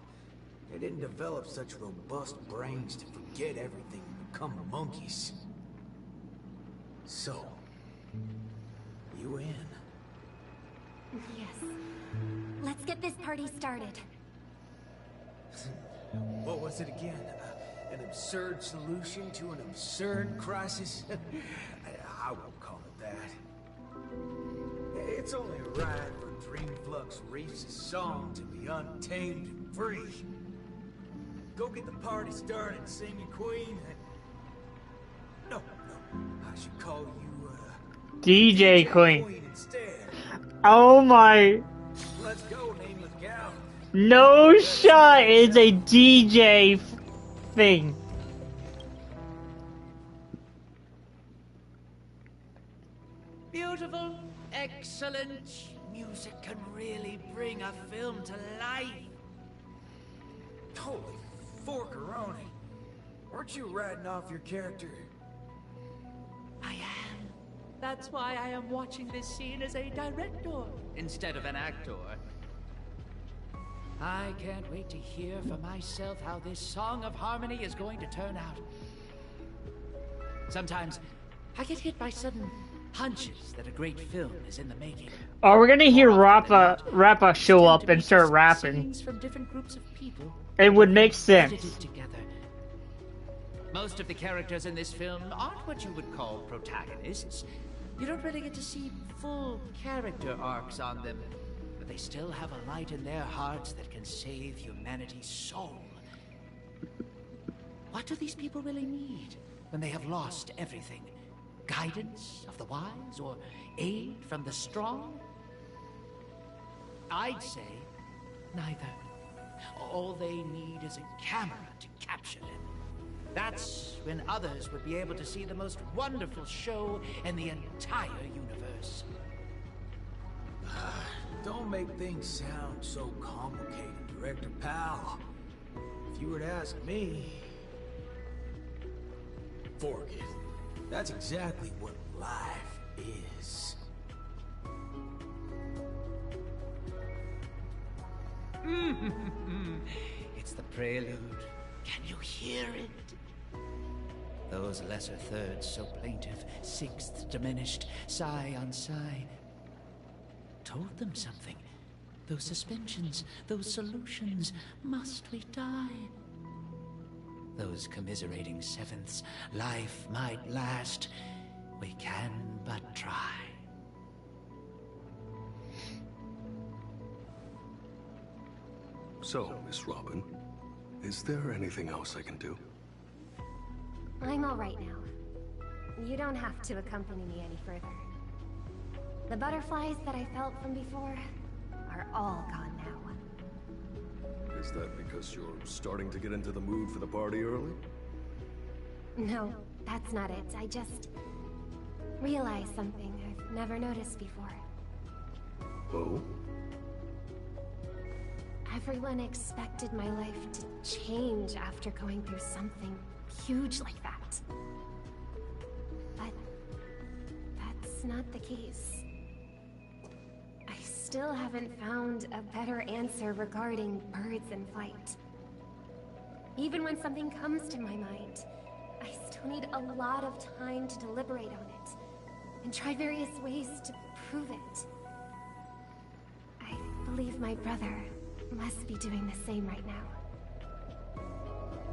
They didn't develop such robust brains to forget everything and become monkeys. So, you in? Yes. Let's get this party started. What was it again? An absurd solution to an absurd crisis? I won't call it that. It's only right for Dreamflux Reefs' song to be untamed and free. Go get the party started, singing queen. No, I should call you, DJ Queen. instead. Oh my. Let's go, nameless gal. No shot is a DJ thing. Beautiful, excellent. Music can really bring a film to life. Holy forkeroni. Weren't you writing off your character? I am. That's why I am watching this scene as a director instead of an actor. I can't wait to hear for myself how this song of harmony is going to turn out. Sometimes I get hit by sudden hunches that a great film is in the making. Oh, we're gonna hear Rappa show up and start rapping. From different groups of people. It would make sense. Together. Most of the characters in this film aren't what you would call protagonists. You don't really get to see full character arcs on them, but they still have a light in their hearts that can save humanity's soul. What do these people really need when they have lost everything? Guidance of the wise or aid from the strong? I'd say neither. All they need is a camera to capture them. That's when others would be able to see the most wonderful show in the entire universe. Don't make things sound so complicated, Director Pal. If you were to ask me, fork it. That's exactly what life is. It's the prelude. Can you hear it? Those lesser thirds so plaintive, sixths diminished, sigh on sigh, told them something. Those suspensions, those solutions, must we die? Those commiserating sevenths, life might last, we can but try. So, Miss Robin, is there anything else I can do? I'm all right now. You don't have to accompany me any further. The butterflies that I felt from before are all gone now. Is that because you're starting to get into the mood for the party early? No, that's not it. I just realized something I've never noticed before. Oh? Everyone expected my life to change after going through something huge like that. But that's not the case. I still haven't found a better answer regarding birds in flight. Even when something comes to my mind, I still need a lot of time to deliberate on it. and try various ways to prove it. I believe my brother must be doing the same right now.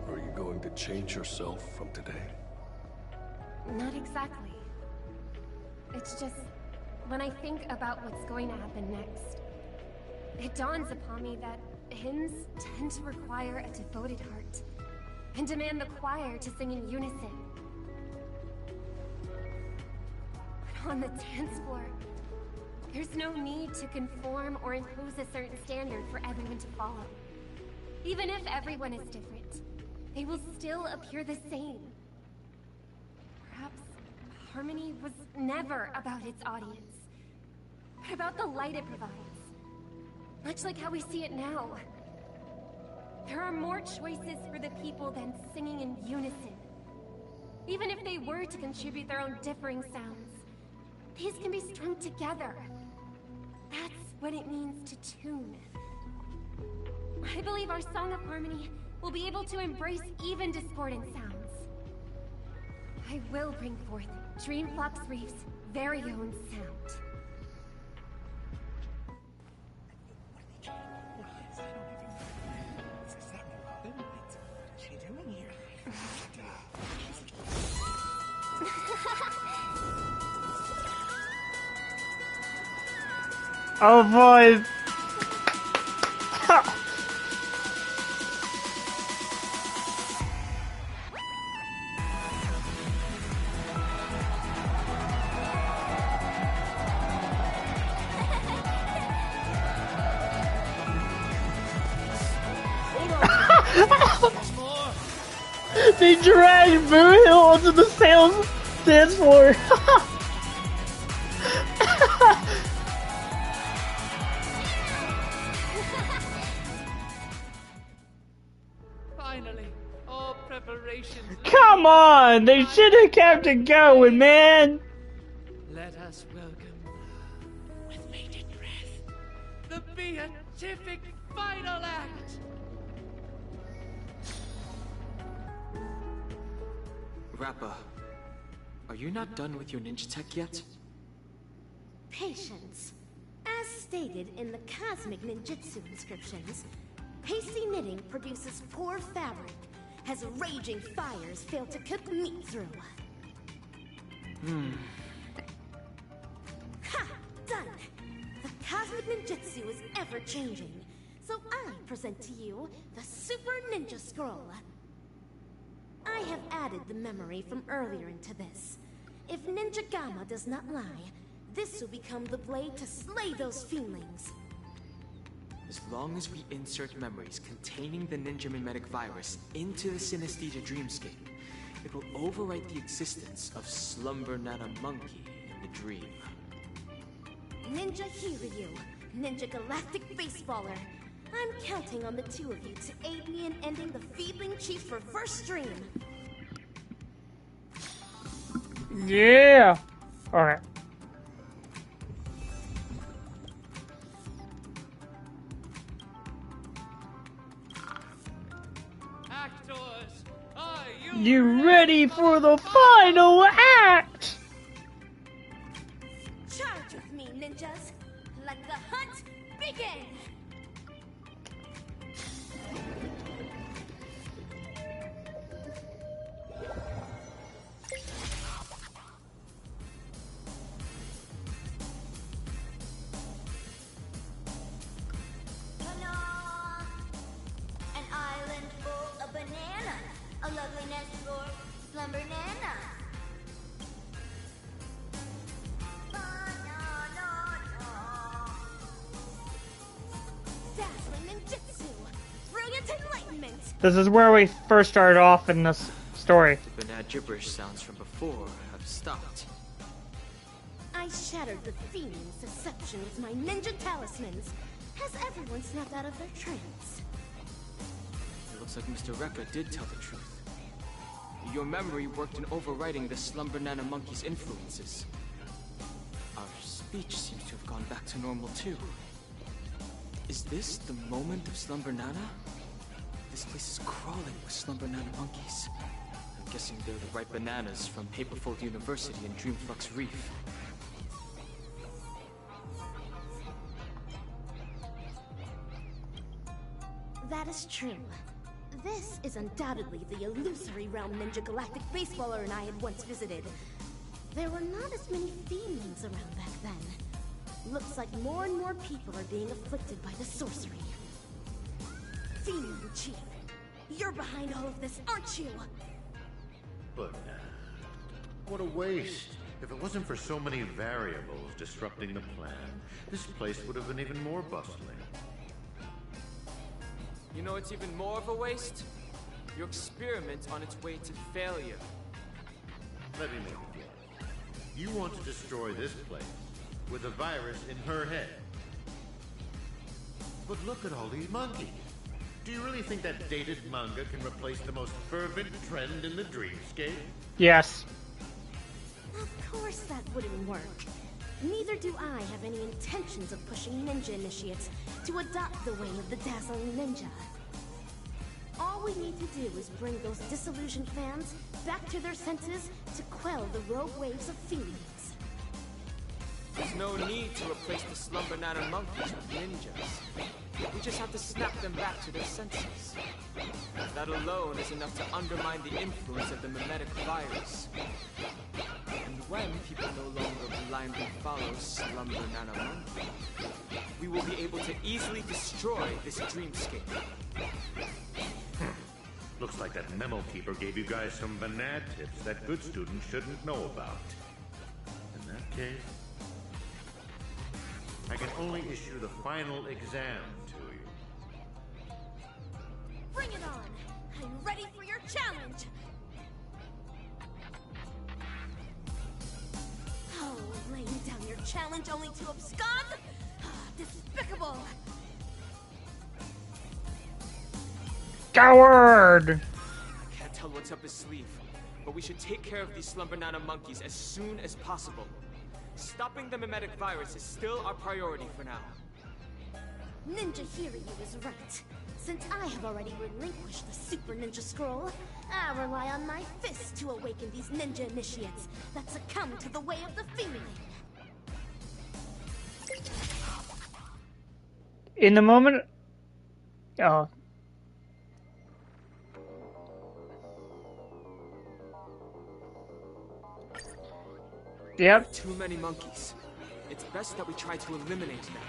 Are you going to change yourself from today? Not exactly. It's just, when I think about what's going to happen next, it dawns upon me that hymns tend to require a devoted heart, and demand the choir to sing in unison. But on the dance floor, there's no need to conform or impose a certain standard for everyone to follow. Even if everyone is different, they will still appear the same. Perhaps harmony was never about its audience, but about the light it provides. Much like how we see it now. There are more choices for the people than singing in unison. Even if they were to contribute their own differing sounds, these can be strung together. That's what it means to tune. I believe our Song of Harmony will be able to embrace even discordant sounds. I will bring forth Dreamflux Reef's very own sound. Oh boy! They dragged Boo Hill onto the sales dance floor. Finally, all preparations. Come on! They should have kept it going, man! Let us welcome, with bated breath, the beatific final act. Rappa, are you not done with your ninja tech yet? Patience. As stated in the Cosmic Ninjutsu inscriptions, hasty knitting produces poor fabric, as raging fires fail to cook meat through. Ha! Done! The Cosmic Ninjutsu is ever-changing, so I present to you the Super Ninja Scroll. I have added the memory from earlier into this. If Ninja Gamma does not lie, this will become the blade to slay those fiendlings. As long as we insert memories containing the ninja mimetic virus into the synesthesia dreamscape, it will overwrite the existence of Slumber Nana Monkey in the dream. Ninja Hiryu, Ninja Galactic Baseballer. I'm counting on the two of you to aid me in ending the Feebling Chief's reverse dream. Yeah! Alright. Actors, are You ready for the final act? Charge with me, ninjas! Let the hunt begin! An island full of bananas. A lovely nest for Slumber Nana. Dazzling ninjutsu! Brilliant enlightenment! This is where we first started off in this story. The banana gibberish sounds from before have stopped. I shattered the fiend's deception with my ninja talismans. Has everyone snapped out of their trance? It looks like Mr. Rekka did tell the truth. Your memory worked in overriding the Slumber Nana Monkey's influences. Our speech seems to have gone back to normal too. Is this the moment of Slumber Nana? This place is crawling with Slumber Nana monkeys. I'm guessing they're the right bananas from Paperfold University and Dreamflux Reef. That is true. This is undoubtedly the illusory realm Ninja Galactic Baseballer and I had once visited. There were not as many fiendlings around back then. Looks like more and more people are being afflicted by the sorcery. Fiendling Chief, you're behind all of this, aren't you? But what a waste. If it wasn't for so many variables disrupting the plan, this place would have been even more bustling. You know it's even more of a waste? Your experiment on its way to failure. Let me make it clear. You want to destroy this place with a virus in her head. But look at all these monkeys. Do you really think that dated manga can replace the most fervent trend in the dreamscape? Yes. Of course that wouldn't work. Neither do I have any intentions of pushing ninja initiates to adopt the way of the dazzling ninja. All we need to do is bring those disillusioned fans back to their senses to quell the rogue waves of feelings. There's no need to replace the Slumber Nana monkeys with ninjas. We just have to snap them back to their senses. That alone is enough to undermine the influence of the mimetic virus. And when people no longer blindly follow Slumber Nana Monkey, we will be able to easily destroy this dreamscape. Looks like that memo keeper gave you guys some banana tips that good students shouldn't know about. In that case, I can only issue the final exam to you. Bring it on! I'm ready for your challenge! Oh, laying down your challenge only to abscond? Despicable! Coward! I can't tell what's up his sleeve, but we should take care of these Slumber Nana monkeys as soon as possible. Stopping the mimetic virus is still our priority for now. Ninja Hiryu is right. Since I have already relinquished the Super Ninja Scroll, I rely on my fists to awaken these ninja initiates that succumb to the way of the feeling. In the moment... Oh. Yep. Too many monkeys. It's best that we try to eliminate them.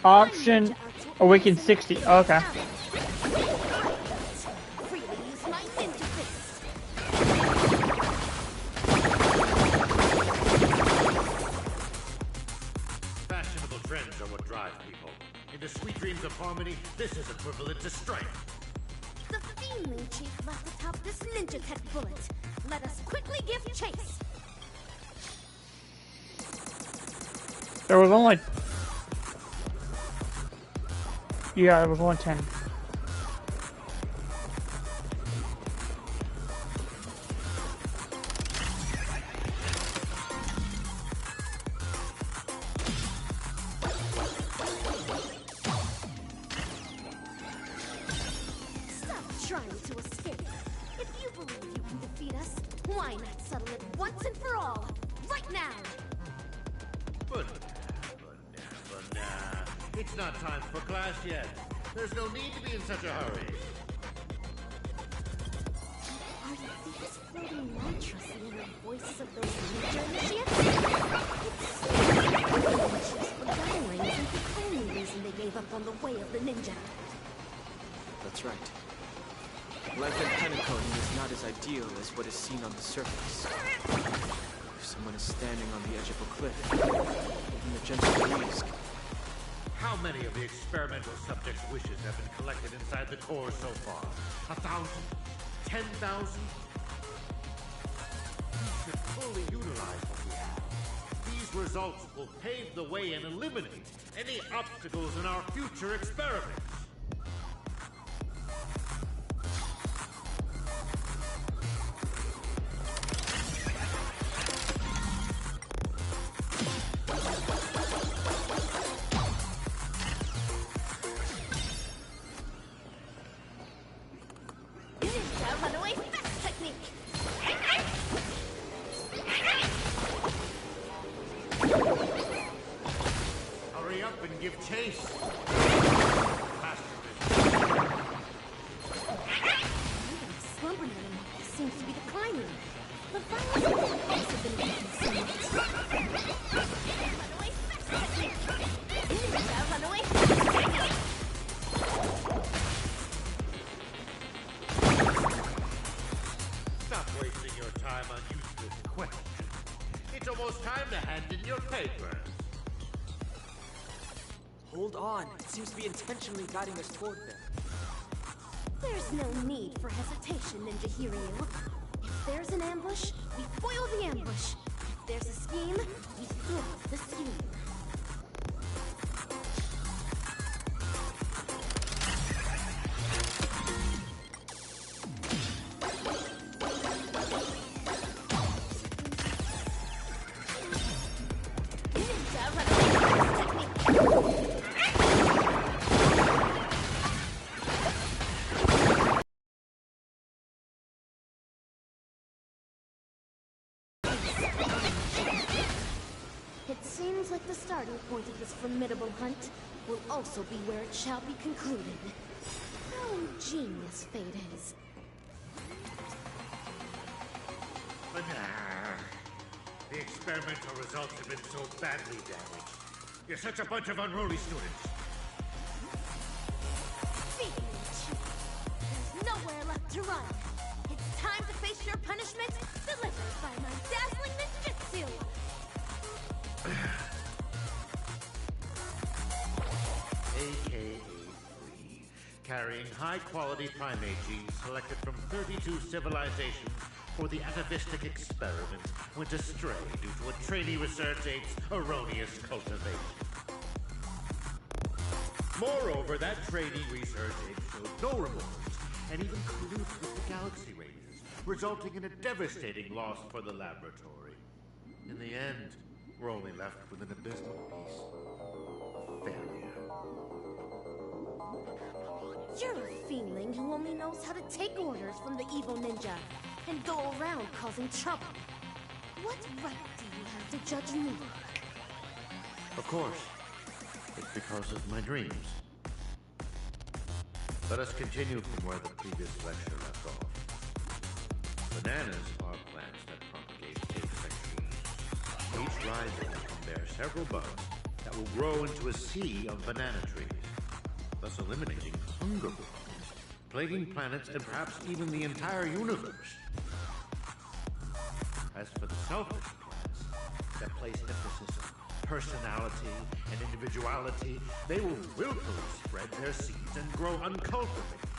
Option awaken 60. Oh, okay. Fashionable trends are what drive people. Into sweet dreams of harmony, this is equivalent to strength. The Fiendling Chief left atop this ninja tech bullet. Let us quickly give chase. There was only... Yeah, there was 110. Stop trying to escape. If you believe you can defeat us, why not settle it once and for all? Right now! But nah. It's not time for class yet. There's no need to be in such a hurry. Are these floating mantras the inner voices of those ninja initiates? It seems the beguiling isn't the only reason they gave up on the way of the ninja. That's right. Life in Penacony is not as ideal as what is seen on the surface. If someone is standing on the edge of a cliff, in the gentle breeze. How many of the experimental subjects' wishes have been collected inside the core so far? 1,000? 10,000? We should fully utilize what we have. These results will pave the way and eliminate any obstacles in our future experiments. Ninja runaway fast technique! Hurry up and give chase. Faster. question. It's almost time to hand in your papers. Hold on. It seems to be intentionally guiding us toward them. There's no need for hesitation, Ninja Hiryu. If there's an ambush, we foil the ambush. If there's a scheme, we thwart the scheme. It seems like the starting point of this formidable hunt will also be where it shall be concluded. How ingenious fate is. But the experimental results have been so badly damaged. You're such a bunch of unruly students. There's nowhere left to run. It's time to face your punishment, delivered by my dazzling ninjutsu. AKA 3, carrying high-quality primate genes selected from 32 civilizations for the atavistic experiment, went astray due to a trainee research aide's erroneous cultivation. Moreover, that trainee research aide showed no remorse and even colluded with the Galaxy Rangers, resulting in a devastating loss for the laboratory. In the end, we're only left with an abysmal piece of failure. You're a fiendling who only knows how to take orders from the evil ninja and go around causing trouble. What right do you have to judge me? Of course, it's because of my dreams. Let us continue from where the previous lecture left off. Bananas are plants that propagate asexually. Each rhizome can bear several buds that will grow into a sea of banana trees, thus eliminating hunger problems, plaguing planets and perhaps even the entire universe. As for the selfish plants that place emphasis on personality and individuality, they will willfully spread their seeds and grow uncultivated.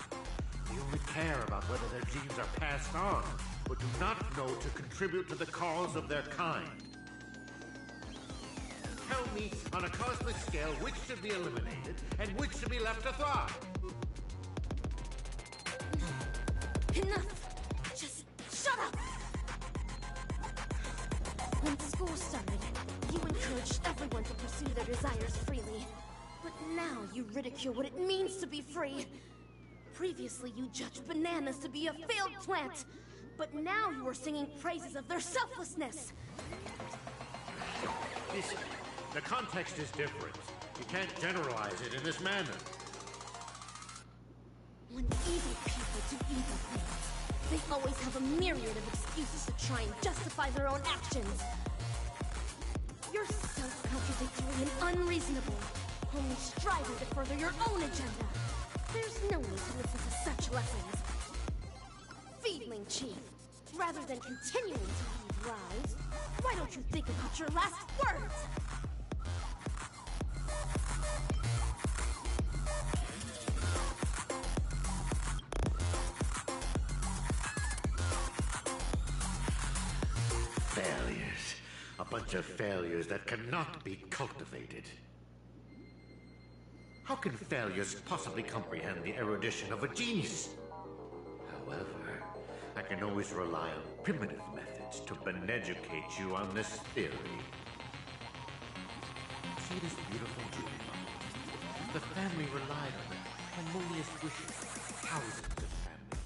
They only care about whether their genes are passed on, but do not know to contribute to the cause of their kind. Tell me, on a cosmic scale, which should be eliminated and which should be left to thrive? Enough! Just shut up! When school started, you encouraged everyone to pursue their desires freely. But now you ridicule what it means to be free. Previously, you judged bananas to be a failed plant. But now you are singing praises of their selflessness. Listen, the context is different. You can't generalize it in this manner. When evil people do evil things, they always have a myriad of excuses to try and justify their own actions. You're self-contradictory and unreasonable, only striving to further your own agenda. There's no need to listen to such lessons. Feedling Chief, rather than continuing to read lies, why don't you think about your last words? Failures. A bunch of failures that cannot be cultivated. How can failures possibly comprehend the erudition of a genius? However, I can always rely on primitive methods to beneducate you on this theory. See this beautiful jewel bubble? The family relied on the harmonious wishes of thousands of family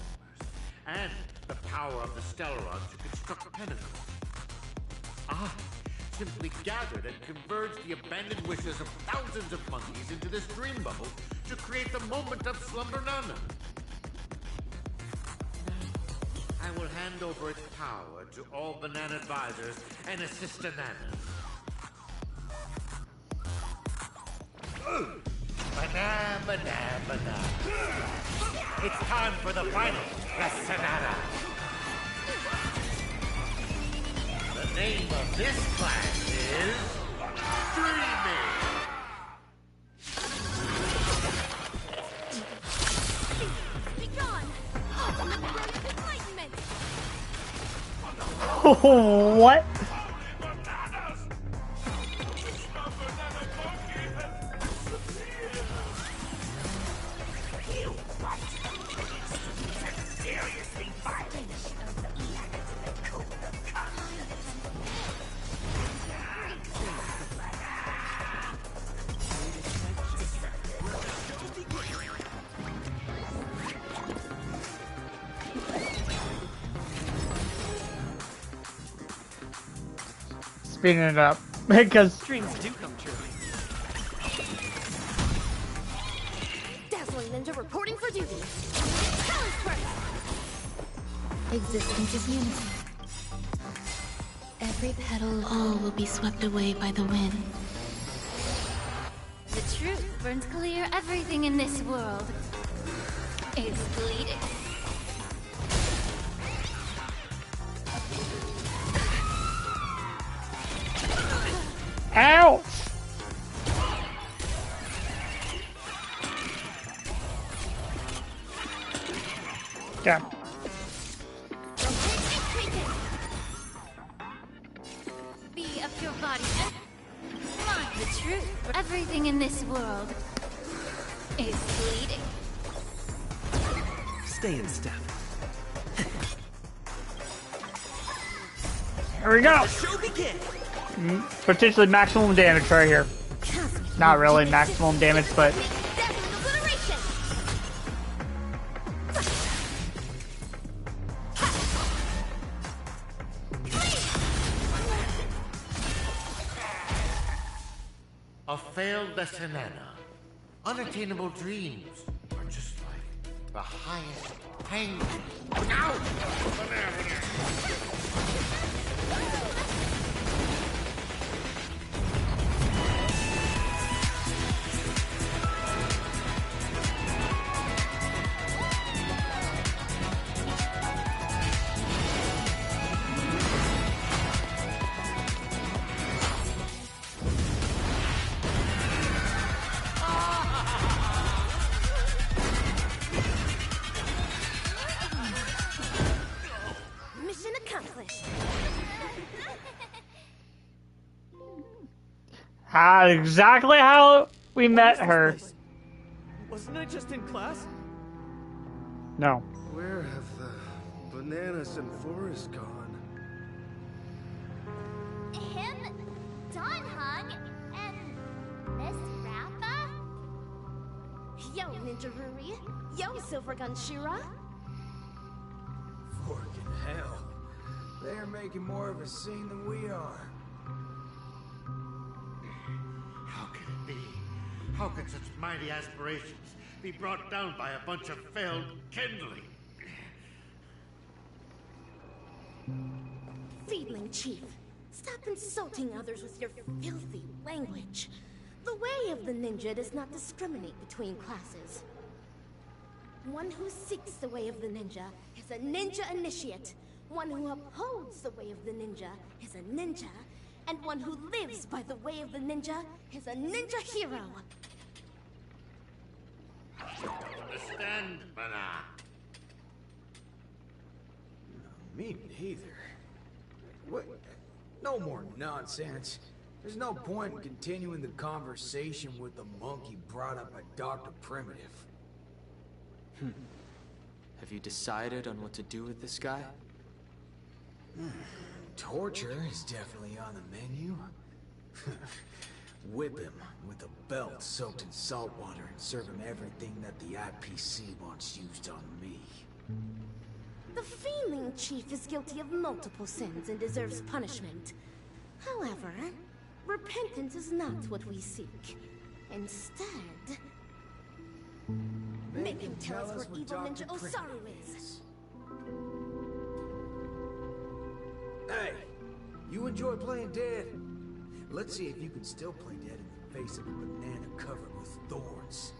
members, and the power of the Stellaron to construct pinnacles. I simply gathered and converged the abandoned wishes of thousands of monkeys into this dream bubble to create the moment of Slumber Nana. I will hand over its power to all banana advisors and assist-nanas. Banana, banana, banana. It's time for the final, the Sonata. name of this class is Dreaming. Be gone! Ultimate Burst Enlightenment! What? Speeding it up because dreams do come true. Dazzling Ninja reporting for duty. Existence is unity. Every petal, all will be swept away by the wind. The truth burns clear. Everything in this world is bleeding. ouch! Damn. Be of your body and mind the truth. Everything in this world is bleeding. Stay in step. Here we go. Show begin. Potentially maximum damage right here. Not really maximum damage, but A failed Desanana. Unattainable dreams are just like the highest pain. Ow! Mission accomplished. exactly how we met her. Wasn't I just in class? No. Where have the bananas and Forest gone? Him, Don Hung, and Miss Rappa? Yo, Ninja Ruri. Yo, Silver Gun Shira. Forking hell. They're making more of a scene than we are. How can it be? How can such mighty aspirations be brought down by a bunch of failed kindling? Feedling Chief, stop insulting others with your filthy language. The way of the ninja does not discriminate between classes. One who seeks the way of the ninja is a ninja initiate. One who upholds the way of the ninja is a ninja. And one who lives by the way of the ninja is a ninja hero. Understand, Mana? Me neither. What? No more nonsense. There's no point in continuing the conversation with the monkey brought up by Dr. Primitive. Have you decided on what to do with this guy? Torture is definitely on the menu. Whip him with a belt soaked in salt water and serve him everything that the IPC wants used on me. The Feeling Chief is guilty of multiple sins and deserves punishment. However, repentance is not what we seek. Instead, make him tell us where evil Ninja Osaru is. Hey, you enjoy playing dead? Let's see if you can still play dead in the face of a banana covered with thorns.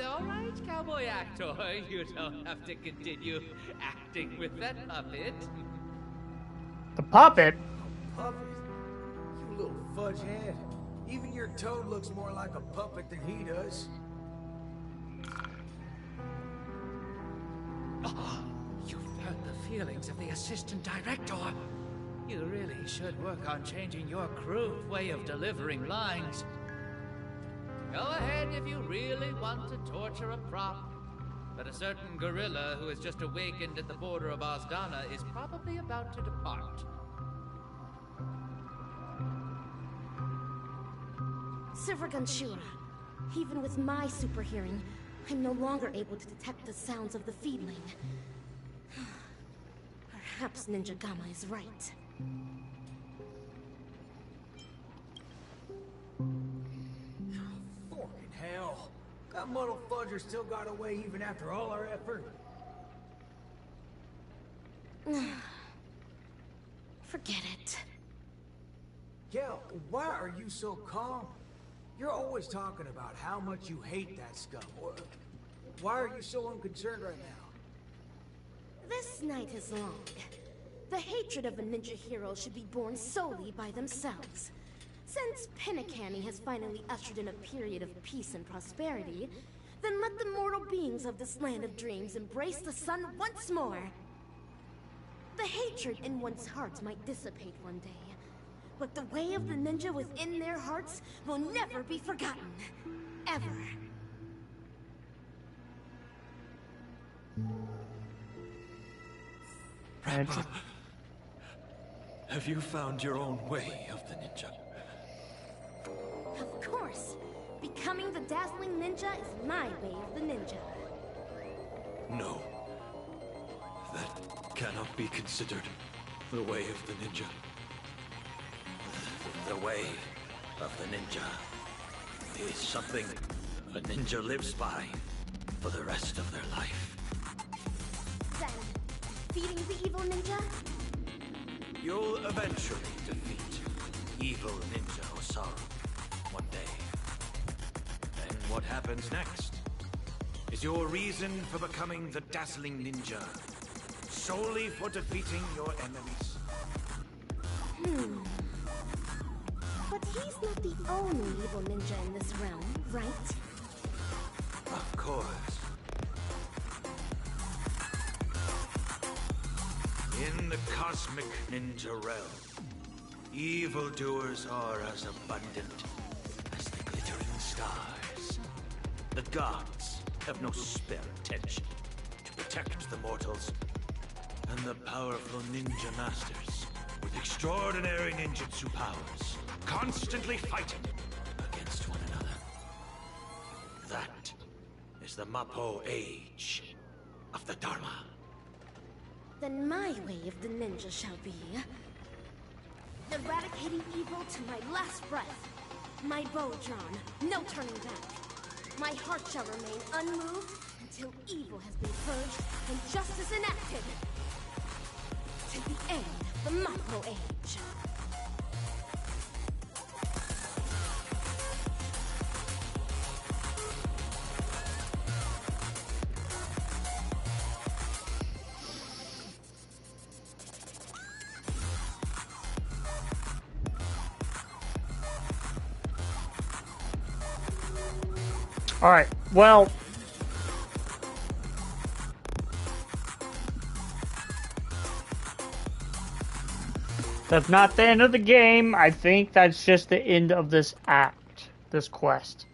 All right, cowboy actor. You don't have to continue acting with that puppet. The puppet? Puppet? You little fudge head. Even your toad looks more like a puppet than he does. You've hurt the feelings of the assistant director. You really should work on changing your crude way of delivering lines. Go ahead if you really want to torture a prop. But a certain gorilla who has just awakened at the border of Osdana is probably about to depart. Silver Gunshura, even with my super hearing, I'm no longer able to detect the sounds of the feedling. Perhaps Ninja Gamma is right. Fucking hell. That muddle fudger still got away even after all our effort. Forget it. Kel, why are you so calm? You're always talking about how much you hate that scum. Why are you so unconcerned right now? This night is long. The hatred of a ninja hero should be born solely by themselves. Since Pinnacanny has finally ushered in a period of peace and prosperity, then let the mortal beings of this land of dreams embrace the sun once more. The hatred in one's heart might dissipate one day, but the way of the ninja within their hearts will never be forgotten. Ever. Rappa, have you found your own way of the ninja? Of course. Becoming the dazzling ninja is my way of the ninja. No. That cannot be considered the way of the ninja. The way of the ninja is something a ninja lives by for the rest of their life. Then, defeating the evil ninja? You'll eventually defeat evil Ninja Osaru one day. Then what happens next is your reason for becoming the dazzling ninja, solely for defeating your enemies. But he's not the only evil ninja in this realm, right? Of course. In the cosmic ninja realm, evildoers are as abundant as the glittering stars. The gods have no spare attention to protect the mortals, and the powerful ninja masters with extraordinary ninjutsu powers constantly fighting against one another. That is the Mappo age of the Dharma. Then my way of the ninja shall be eradicating evil to my last breath. My bow drawn, no turning back. My heart shall remain unmoved until evil has been purged and justice enacted. To the end of the Mappo age. Alright, well... that's not the end of the game. I think that's just the end of this act, this quest.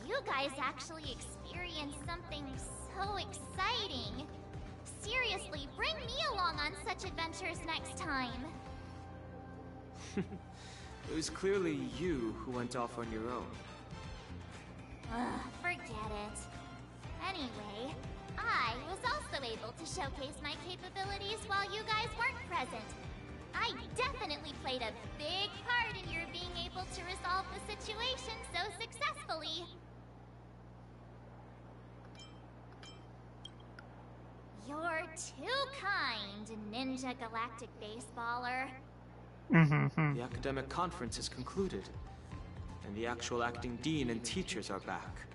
You guys actually experienced something so exciting. Seriously, bring me along on such adventures next time. It was clearly you who went off on your own. Forget it. Anyway, I was also able to showcase my capabilities while you guys weren't present. I definitely played a big part in your being able to resolve the situation so successfully. You're too kind, Ninja Galactic Baseballer. The academic conference is concluded, and the actual acting dean and teachers are back.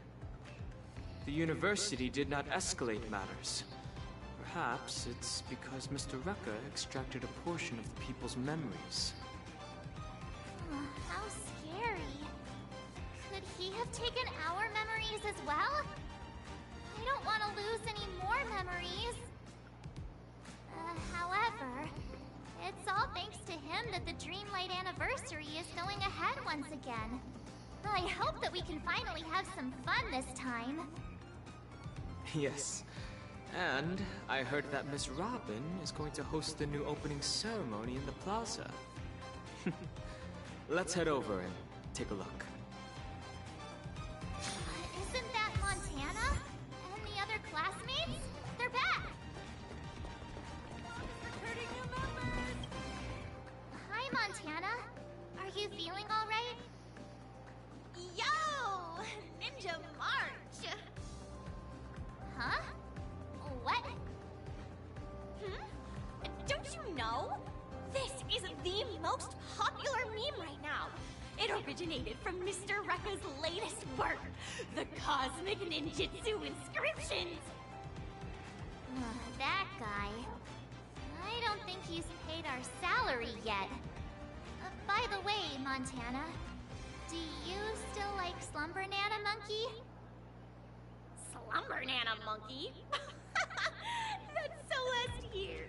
The university did not escalate matters. Perhaps it's because Mr. Rekka extracted a portion of the people's memories. How scary. Could he have taken our memories as well? I don't want to lose any more memories. However, it's all thanks to him that the Dreamlight anniversary is going ahead once again. I hope that we can finally have some fun this time. Yes. And I heard that Miss Robin is going to host the new opening ceremony in the plaza. Let's head over and take a look. Isn't that Montana? And the other classmates? They're back! Hi, Montana. Are you feeling alright? Yo! Ninja March! Huh? What? Don't you know? This is the most popular meme right now. It originated from Mr. Rekka's latest work, the Cosmic Ninjutsu Inscriptions. That guy. I don't think he's paid our salary yet. By the way, Montana, do you still like Slumber Nana Monkey? Slumber Nana Monkey? That's so last year.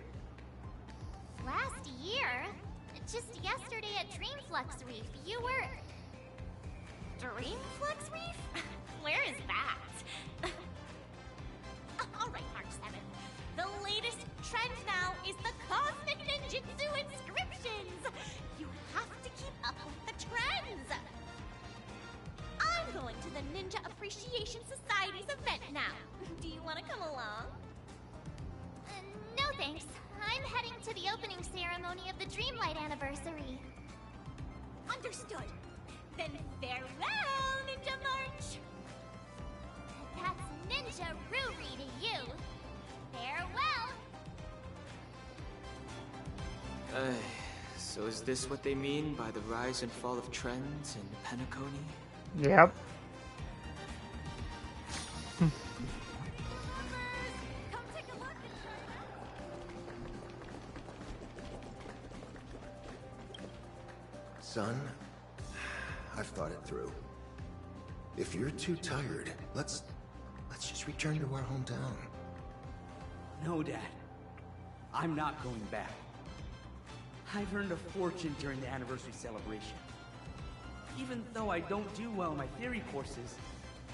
Last year? Just yesterday at Dreamflux Reef, you were... Dreamflux Reef? Where is that? Alright, March 7th. The latest trend now is the Cosmic Ninjutsu Inscriptions! You have to keep up with the trends! I'm going to the Ninja Appreciation Society's event now. Do you want to come along? No thanks. I'm heading to the opening ceremony of the Dreamlight anniversary. Understood. Then farewell, Ninja March! That's Ninja Ruri to you. Farewell! So is this what they mean by the rise and fall of trends in Penacony? Yep. Son, I've thought it through. If you're too tired, let's just return to our hometown. No, Dad. I'm not going back. I've earned a fortune during the anniversary celebration. Even though I don't do well in my theory courses,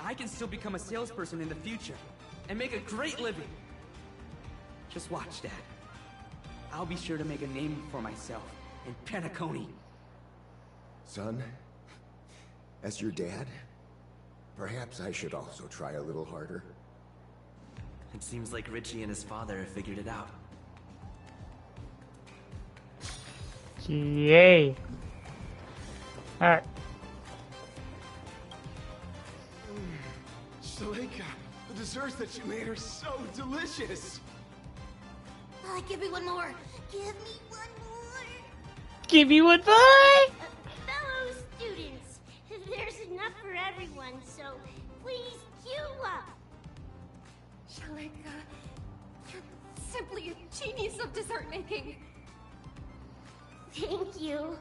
I can still become a salesperson in the future and make a great living. Just watch, Dad. I'll be sure to make a name for myself in Penacony. Son, as your dad, perhaps I should also try a little harder. It seems like Richie and his father have figured it out. Yay. Alright. Shaleika, the desserts that you made are so delicious. Give me one more. Give me one more. Give you one more! Fellow students, there's enough for everyone, so please queue up. Shaleika, you're simply a genius of dessert making. Thank you.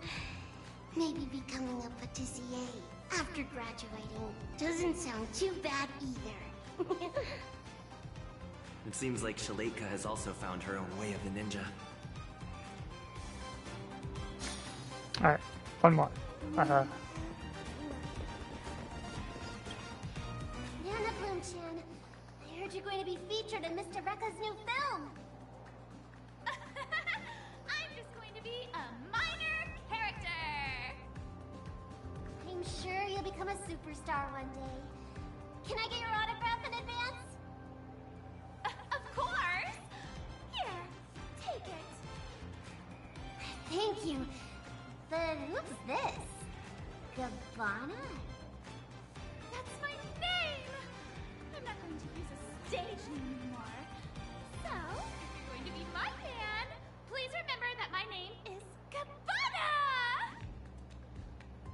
Maybe becoming a patissier after graduating doesn't sound too bad either. It seems like Shaleika has also found her own way of the ninja. Alright, one more. Nana Bloom-chan, I heard you're going to be featured in Mr. Rekka's new film. I'm just going to be a minor character! I'm sure you'll become a superstar one day. Can I get your autograph in advance? Of course! Here, take it. Thank you. But who's this? Gabbana? That's my name! I'm not going to use a stage name anymore. So, Well, if you're going to be my fan, please remember that my name is Gavanna!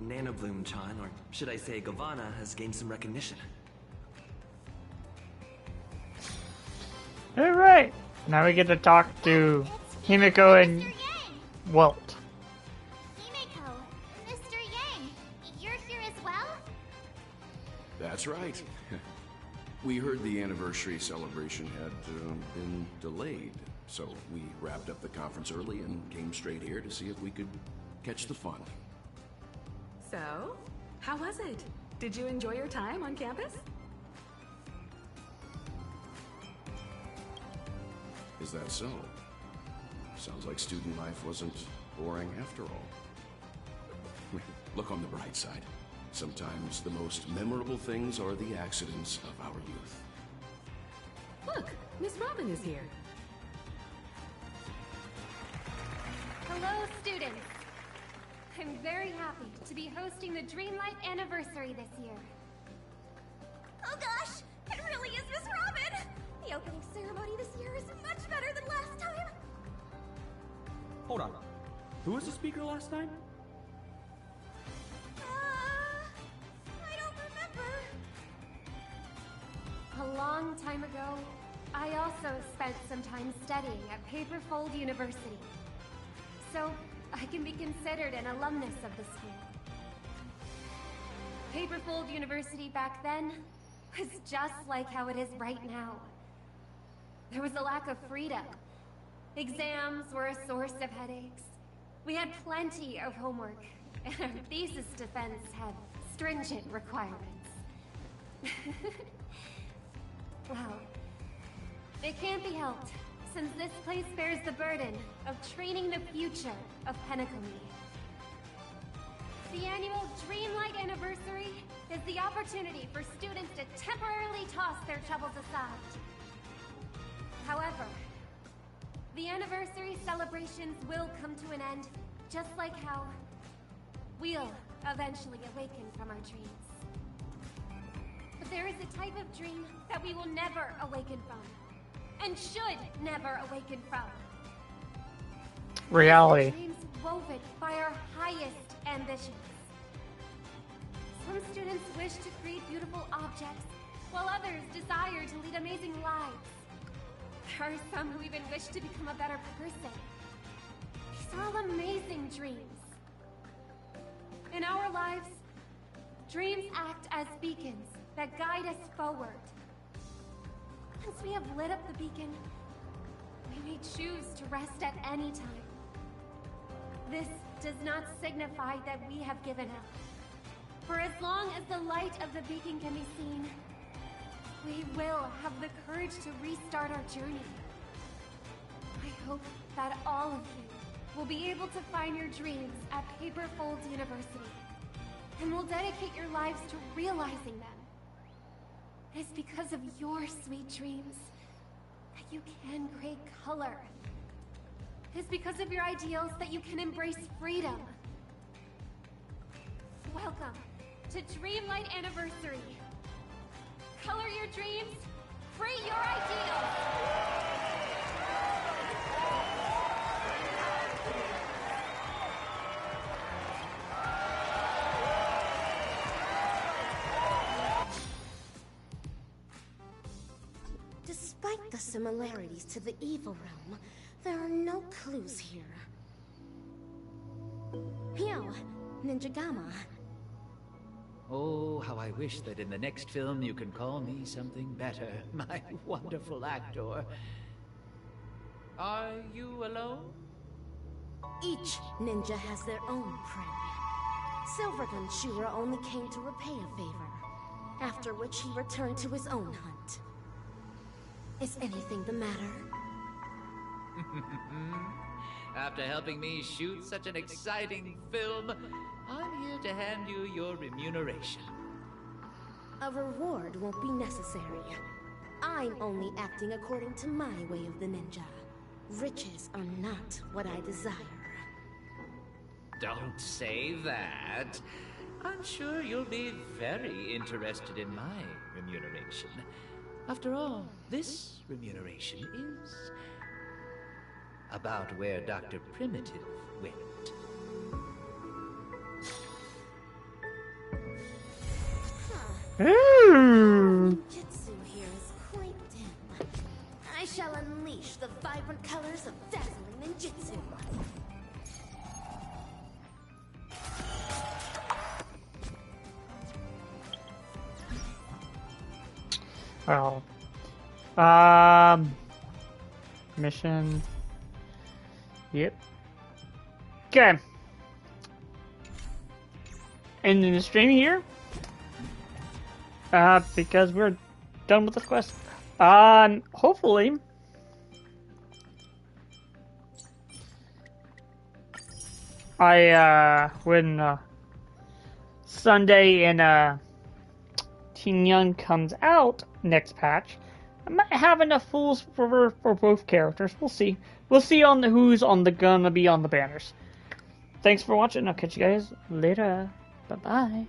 Nana Bloom-chan, or should I say Gavanna, has gained some recognition. Alright, now we get to talk to Himiko and Walt. Himiko, Mr. Yang, you're here as well? That's right. We heard the anniversary celebration had been delayed, so we wrapped up the conference early and came straight here to see if we could catch the fun. So, how was it? Did you enjoy your time on campus? Is that so? Sounds like student life wasn't boring after all. Look on the bright side. Sometimes the most memorable things are the accidents of our youth. Look, Miss Robin is here. Hello, students. I'm very happy to be hosting the Dreamlight anniversary this year. Oh gosh, it really is Miss Robin! The opening ceremony this year is much better than last time. Hold on. Who was the speaker last time? I don't remember. A long time ago, I also spent some time studying at Paperfold University. So, I can be considered an alumnus of the school. Paperfold University back then was just like how it is right now. There was a lack of freedom. Exams were a source of headaches. We had plenty of homework, and our thesis defense had stringent requirements. Well, it can't be helped, since this place bears the burden of training the future of Penacony. The annual Dreamlight Anniversary is the opportunity for students to temporarily toss their troubles aside. However, the anniversary celebrations will come to an end, just like how we'll eventually awaken from our dreams. But there is a type of dream that we will never awaken from, and should never awaken from. Reality. Dreams woven by our highest ambitions. Some students wish to create beautiful objects, while others desire to lead amazing lives. There are some who even wish to become a better person. These are all amazing dreams. In our lives, dreams act as beacons that guide us forward. Once we have lit up the beacon, we may choose to rest at any time. This does not signify that we have given up. For as long as the light of the beacon can be seen, we will have the courage to restart our journey. I hope that all of you will be able to find your dreams at Paperfold University, and will dedicate your lives to realizing them. It is because of your sweet dreams that you can create color. It is because of your ideals that you can embrace freedom. Welcome to Dreamlight Anniversary. Color your dreams, free your ideals! Despite the similarities to the evil realm, there are no clues here. Yo, Ninja Gamma. Oh, how I wish that in the next film you can call me something better, my wonderful actor. Are you alone? Each ninja has their own prey. Silvergun Shura only came to repay a favor, after which he returned to his own hunt. Is anything the matter? After helping me shoot such an exciting film, I'm here to hand you your remuneration. A reward won't be necessary. I'm only acting according to my way of the ninja. Riches are not what I desire. Don't say that. I'm sure you'll be very interested in my remuneration. After all, this remuneration is about where Dr. Primitive went. Ninjutsu here is quite dim. I shall unleash the vibrant colors of dazzling ninjutsu. Oh. Mission. Yep. Okay. Ending the stream here. Because we're done with this quest. Hopefully. When Sunday and Teen Young comes out next patch, I might have enough fools for both characters. We'll see. We'll see on who's gonna be on the banners. Thanks for watching. I'll catch you guys later. Bye bye.